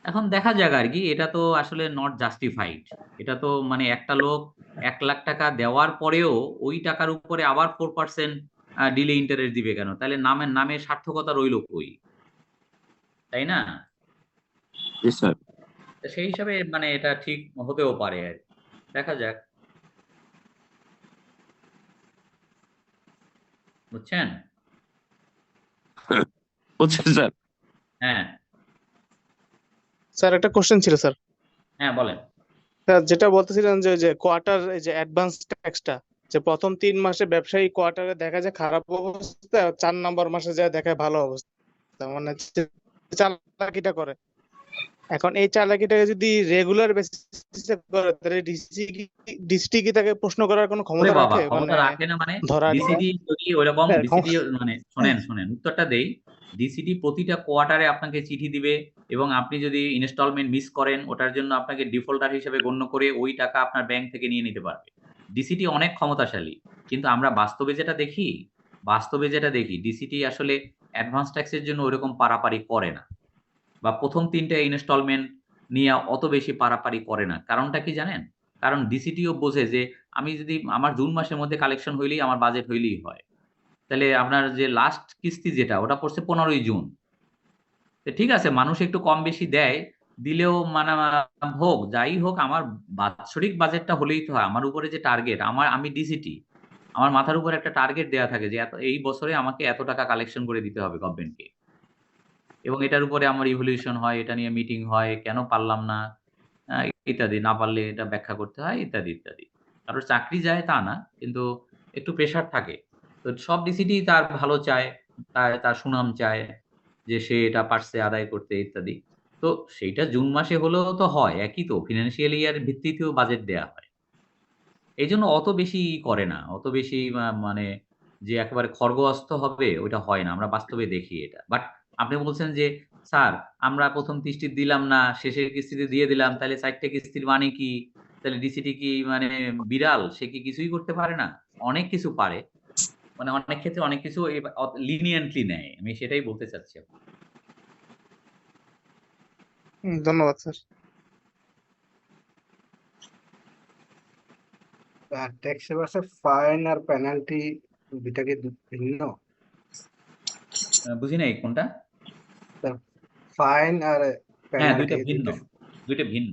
এখন দেখা যাক আর কি, এটা তো আসলে নট জাস্টিফাইড। এটা তো মানে একটা লোক 1 লাখ টাকা দেওয়ার পরেও ওই টাকার উপরে আবার 4% ডিলে ইন্টারেস্ট দিবে কেন? তাহলে নামে সার্থকতা রইল কই, তাই না? সেই হিসাবে মানে এটা ঠিক হতেও পারে আর দেখা যাক, বুঝছেন? বুঝছেন স্যার? হ্যাঁ স্যার একটা কোশ্চেন ছিল স্যার। হ্যাঁ বলেন। স্যার যেটা বলতেছিলেন যে কোয়ার্টার এই যে অ্যাডভান্স ট্যাক্সটা, যে প্রথম 3 মাসে ব্যবসায়ী কোয়ার্টারে দেখা যায় খারাপ অবস্থা, 4 নম্বর মাসে যায় দেখায় ভালো অবস্থা, মানে চালাকিটা করে। এখন এই চালাকিটাকে যদি রেগুলার বেসিসে করে তাহলে ডিসিটি কি তাকে প্রশ্ন করার কোনো ওরে ক্ষমতা বাবা, রাখে, ক্ষমতা মানে রাখে না মানে ধরার? ডিসিডি যদি ওইরকম হ্যাঁ, ডিসিডি মানে শোনেন উত্তরটা দেই। ডিসিডি প্রতিটা কোয়ার্টারে আপনাকে চিঠি দিবে এবং আপনি যদি ইনস্টলমেন্ট মিস করেন ওটার জন্য আপনাকে ডিফল্টার হিসেবে গণ্য করে ওই টাকা আপনার ব্যাংক থেকে নিয়ে নিতে পারবে। ডিসিডি অনেক ক্ষমতাশালী, কিন্তু আমরা বাস্তবে যেটা দেখি ডিসিডি আসলে অ্যাডভান্স ট্যাক্সের জন্য ওইরকম পারাপারি করে না, বা প্রথম 3টে ইনস্টলমেন্ট নিয়ে অত বেশি পারাপারি করে না। কারণটা কি জানেন? কারণ ডিসিটিও বোঝে যে আমি যদি আমার জুন মাসের মধ্যে কালেকশন হইলেই আমার বাজেট হইলেই হয়, তাহলে আপনার যে লাস্ট কিস্তি যেটা ওটা পড়ছে 15ই জুন। তো ঠিক আছে, মানুষ একটু কম বেশি দেয়, দিলেও মানে হোক যাই হোক, আমার বাৎসরিক বাজেটটা হলেই তো হয়। আমার উপরে যে টার্গেট, আমি ডিসিটি, আমার মাথার উপর একটা টার্গেট দেওয়া থাকে যে এই বছরে আমাকে এত টাকা কালেকশন করে দিতে হবে গভর্নমেন্টকে, এবং এটার উপরে আমার ইভলিউশন হয়, এটা নিয়ে মিটিং হয়, কেন পারলাম না ইত্যাদি, না পারলে এটা ব্যাখ্যা করতে হয় ইত্যাদি ইত্যাদি। কারোর চাকরি যায় তা না, কিন্তু একটু প্রেশার থাকে। তো সব ডিসিটি তার ভালো চায়, তার সুনাম চায় যে সে এটা পারছে আদায় করতে ইত্যাদি। তো সেইটা জুন মাসে হলেও তো হয়, একই তো ফিনান্সিয়াল ইয়ার ভিত্তিতেও বাজেট দেয়া হয়। এই জন্য অত বেশি করে না, অত বেশি মানে যে একেবারে খড়গহস্ত হবে ওইটা হয় না, আমরা বাস্তবে দেখি এটা। বাট আপনি বলছেন যে স্যার আমরা প্রথম কিস্তি দিলাম না, শেষের কিস্তিতে দিয়ে দিলাম, তাহলে 4টে কিস্তির মানে কি? তাহলে ডিসিটি কি মানে বিড়াল, সে কি কিছুই করতে পারে না? অনেক কিছু পারে, মানে অনেক ক্ষেত্রে অনেক কিছু লিনিয়েন্টলি নেয়, আমি সেটাই বলতে চাচ্ছি। ধন্যবাদ স্যার। ট্যাক্স এবারে ফাইন আর পেনাল্টি দুইটা কি ভিন্ন? বুঝি নাই কোনটা? ফাইন আর হ্যাঁ, পেনাল্টি দুইটা ভিন্ন,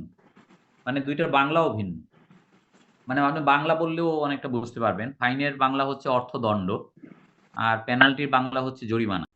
মানে দুইটার বাংলাও ভিন্ন। মানে আপনি বাংলা বললেও অনেকটা বুঝতে পারবেন। ফাইনের বাংলা হচ্ছে অর্থদণ্ড, আর পেনাল্টির বাংলা হচ্ছে জরিমানা।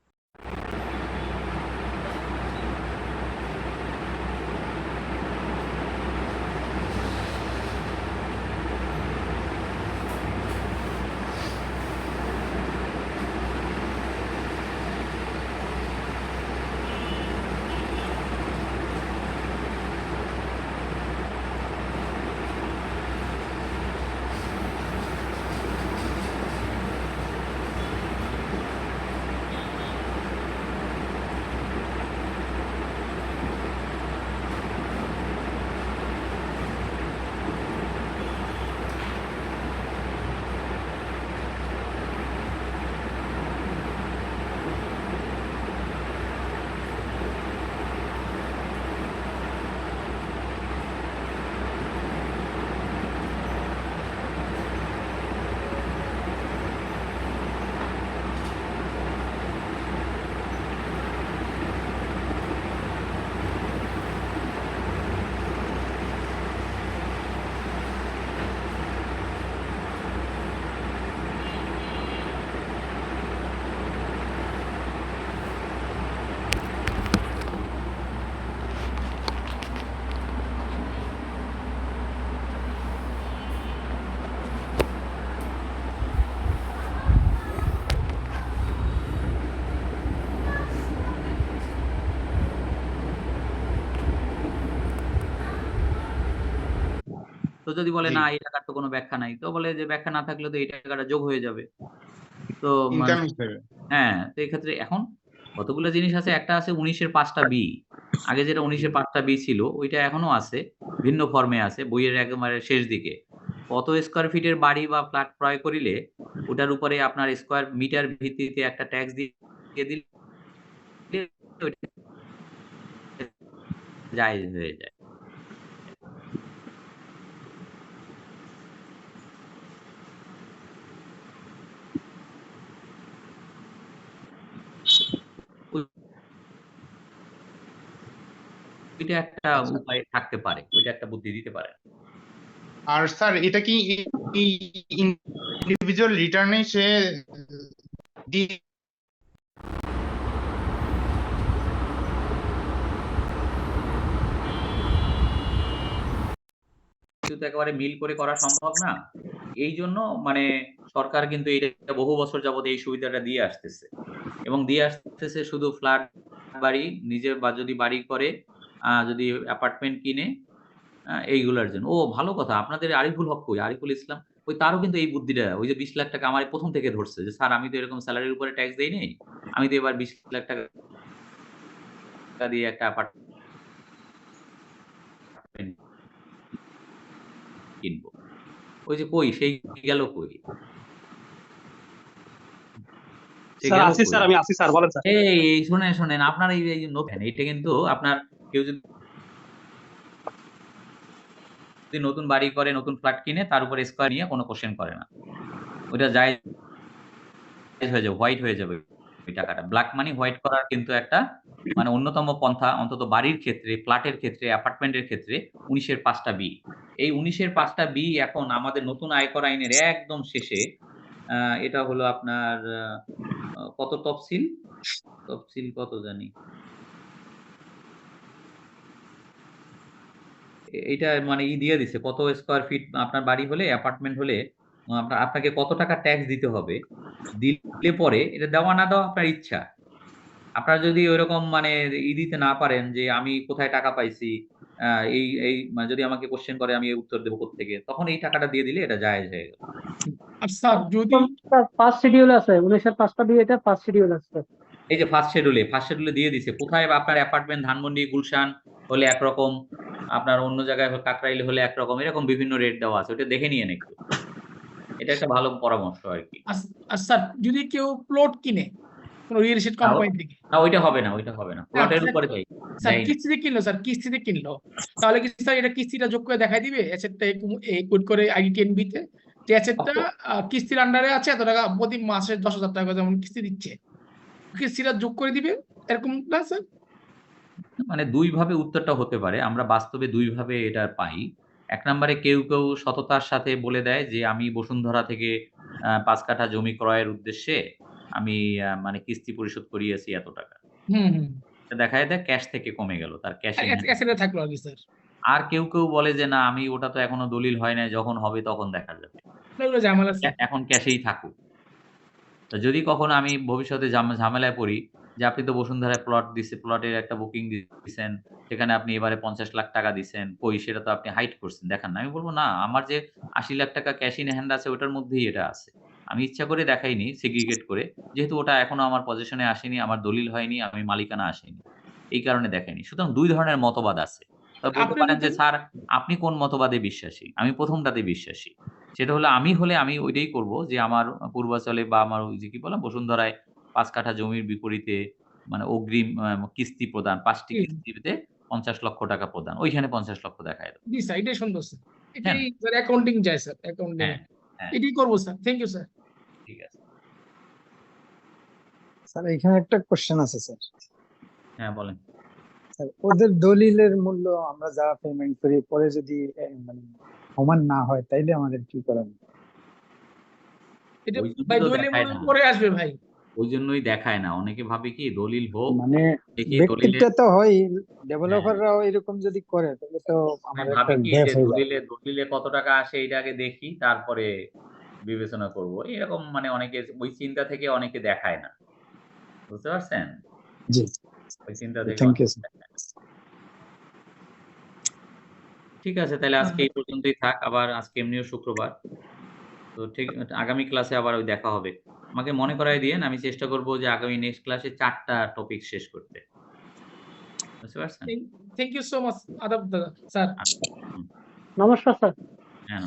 তো যদি বলে জি। না এই টাকার তো কোনো ব্যাখ্যা নাই, তো বলে যে ব্যাখ্যা না থাকলে তো এই টাকাটা যোগ হয়ে যাবে। তো ইনকাম হিসেবে। হ্যাঁ, তো এক্ষেত্রে এখন কতগুলো জিনিস আছে, একটা আছে 19-এর 5টা বি। আগে যেটা 19-এর 5টা বি ছিল ওইটা এখনো আছে, ভিন্ন ফর্মে আছে বইয়ের একেবারে শেষ দিকে। কত স্কয়ার ফিটের বাড়ি বা ফ্ল্যাট ক্রয় করিলে ওটার উপরে আপনার স্কয়ার মিটার ভিত্তিতে একটা ট্যাক্স দিয়ে দিলে ওইটা জায়েজ হয়ে যায়। ওইটা একটা উপায় থাকতে পারে, ওইটা একটা বুদ্ধি দিতে পারে। আর স্যার এটা কি ইন্ডিভিজুয়াল রিটার্নে সে সবকিছু তো একেবারে মিল করে করা সম্ভব না। এই জন্য মানে সরকার কিন্তু এটা বহু বছর যাবত এই সুবিধাটা দিয়ে আসতেছে এবং দিয়ে আসতেছে শুধু ফ্ল্যাট বাড়ি নিজের বা যদি বাড়ি করে যদি অ্যাপার্টমেন্ট কিনে এইগুলার জন্য। ও ভালো কথা, আপনাদের আরিফুল হক কই? আরিফুল ইসলাম তারও কিন্তু এই বুদ্ধিটা, ওই যে 20 লাখ টাকা আমার প্রথম থেকে ধরছে যে স্যার আমি তো এরকম স্যালারির উপরে ট্যাক্স দেই নাই, আমি তো এবার 20 লাখ টাকা দিয়ে একটা অ্যাপার্টমেন্ট কিনবো। ওই যে কই সেই গেল কই? সে স্যার গেল আসি কই? স্যার, আমি আসি স্যার, বলেন স্যার। এই শোনেন আপনার এই যে এটা কিন্তু আপনার কেউ যদি নতুন বাড়ি করে নতুন ফ্ল্যাট কিনে তার উপর স্কয়ার নিয়ে কোনো কোশ্চেন করে না, ওইটা জায়েজ হয়ে যাবে, হোয়াইট হয়ে যাবে ওই টাকাটা। ব্ল্যাক মানি হোয়াইট করার কিন্তু একটা মানে অন্যতম পন্থা, অন্তত বাড়ির ক্ষেত্রে, ফ্ল্যাটের ক্ষেত্রে, অ্যাপার্টমেন্টের ক্ষেত্রে 19-এর 5টা বি। এই 19-এর 5টা বি এখন আমাদের নতুন আয়কর আইনের একদম শেষে এটা হলো আপনার কত তফসিল কত জানি, এটা মানে দিয়ে দিছে কত স্কয়ার ফিট আপনার বাড়ি হলে, অ্যাপার্টমেন্ট হলে আপনাকে কত টাকা ট্যাক্স দিতে হবে। দিলে পরে এটা দেওয়া না দেওয়া আপনার ইচ্ছা। আপনারা যদি ওইরকম মানে দিতে না পারেন যে আমি কোথায় টাকা পাইছি, এই মানে যদি আমাকে কোশ্চেন করে আমি উত্তর দেবো কোত্থেকে, তখন এই টাকাটা দিয়ে দিলে এটা জায়েজ হয়ে গেল। আচ্ছা যদি ফার্স্ট শিডিউল আছে 19-এর 5টা বি, এটা ফার্স্ট শিডিউল আছে। এই যে ফার্স্ট শিডিউলে দিয়ে দিছে কোথায় আপনার অ্যাপার্টমেন্ট ধানমন্ডি গুলশান হলে একরকম, আপনার অন্য জায়গায় কাকরাইলে হলে একরকম, এরকম বিভিন্ন রেট দেওয়া আছে, ওটা দেখে নিয়েন একটু। এটা একটা ভালো পরামর্শ আর কি। আচ্ছা যদি কেউ প্লট কিনে কোন রিয়েল এস্টেট কোম্পানি থেকে, না ওইটা হবে না প্লটের উপরে তাই স্যার কিস্তিতে কিনলো তাহলে কি স্যার এটা কিস্তিটা যোগ করে দেখাই দিবে অ্যাসেটটা কোড করে আইডি10B তে যে অ্যাসেটটা কিস্তির আন্ডারে আছে এত টাকা প্রতি মাসে 10,000 টাকা যেমন কিস্তি দিচ্ছে, কিস্তিটা যোগ করে দিবে এরকম না স্যার? মানে দুই ভাবে উত্তরটা হতে পারে, আমরা বাস্তবে দুই ভাবে এটা পাই। এক নম্বরে কেউ সততার সাথে বলে দেয় যে আমি বসুন্ধরা থেকে 5 কাঠা জমি ক্রয়ের উদ্দেশ্যে আমি মানে কিস্তি পরিশোধ করিয়েছি এত টাকা। দেখায় দেয় ক্যাশ থেকে কমে গেল, তার ক্যাশে অ্যাসেটে থাকলো আর কি স্যার। আর কেউ বলে যে না আমি ওটা তো এখনো দলিল হয় নাই, যখন হবে তখন দেখা যাবে, এখন ক্যাশেই থাকুক। তো যদি কখনো আমি ভবিষ্যতে ঝামেলায় পড়ি যে আপনি তো বসুন্ধরায় প্লট দিছে, প্লটের একটা বুকিং দিচ্ছেন, সেখানে আপনি এবারে 50 লাখ টাকা দিচ্ছেন, কই সেটা তো আপনি হাইড করছেন, দেখান না। আমি বলবো না, আমার যে 80 লাখ টাকা ক্যাশ ইন হ্যান্ড আছে ওটার মধ্যেই এটা আছে, আমি ইচ্ছা করে দেখাইনি সেগ্রিগেট করে, যেহেতু ওটা এখনো আমার পজিশনে আসেনি, আমার দলিল হয়নি, আমি মালিকানা আসেনি, এই কারণে দেখাইনি। সুতরাং দুই ধরনের মতবাদ আছে। তবে বলতে পারেন যে স্যার আপনি কোন মতবাদে বিশ্বাসী? আমি প্রথমটাতে বিশ্বাসী। সেটা হলো আমি ওইটাই করব যে আমার পূর্বাচলে বা আমার ওই যে কি বললাম বসুন্ধরায় 5 কাঠা জমির বিপরীতে মানে অগ্রিম কিস্তি প্রদান, 5টি কিস্তিতে 50 লক্ষ টাকা প্রদান, ওইখানে 50 লক্ষ দেখায় দাও। জি স্যার, এটাই সুন্দর স্যার, এটাই স্যার অ্যাকাউন্টিং যায় স্যার, অ্যাকাউন্টিং এটাই করব স্যার। Thank you sir. ঠিক আছে স্যার, এখানে একটা কোশ্চেন আছে স্যার। হ্যাঁ বলেন। স্যার, ওদের দলিলের মূল্য আমরা যা পেমেন্ট করি পরে যদি মানে সমান না হয় তাইলে আমাদের কি করা হবে? এটা ভাই দলিলের মূল্য পরে আসবে ভাই, ওই জন্যই দেখায় না, অনেকে ভাবে কি দলিল হোক, মানে ব্যক্তিটা তো হয়, ডেভেলপাররাও এরকম যদি করে তাহলে তো আমাদের একটা গ্যাপ হয়ে যাবে। দলিলে কত টাকা আসে এটা আগে দেখি, তারপরে বিবেচনা করব, এরকম মানে অনেকে ওই চিন্তা থেকে অনেকে দেখায় না, বুঝতে পারছেন? জি, ওই চিন্তা থেকে। Thank you sir. ঠিক আছে, তাহলে আজকে এই পর্যন্তই থাক। আবার আজকে এমনিও শুক্রবার, তো ঠিক আগামী ক্লাসে আবার ওই দেখা হবে। আমাকে মনে করাই দিয়েন, আমি চেষ্টা করব যে আগামী নেক্সট ক্লাসে 4টা টপিক শেষ করতে, বুঝতে পারছেন? থ্যাংক ইউ সো মাচ আদাব দাদা স্যার। নমস্কার স্যার। হ্যাঁ।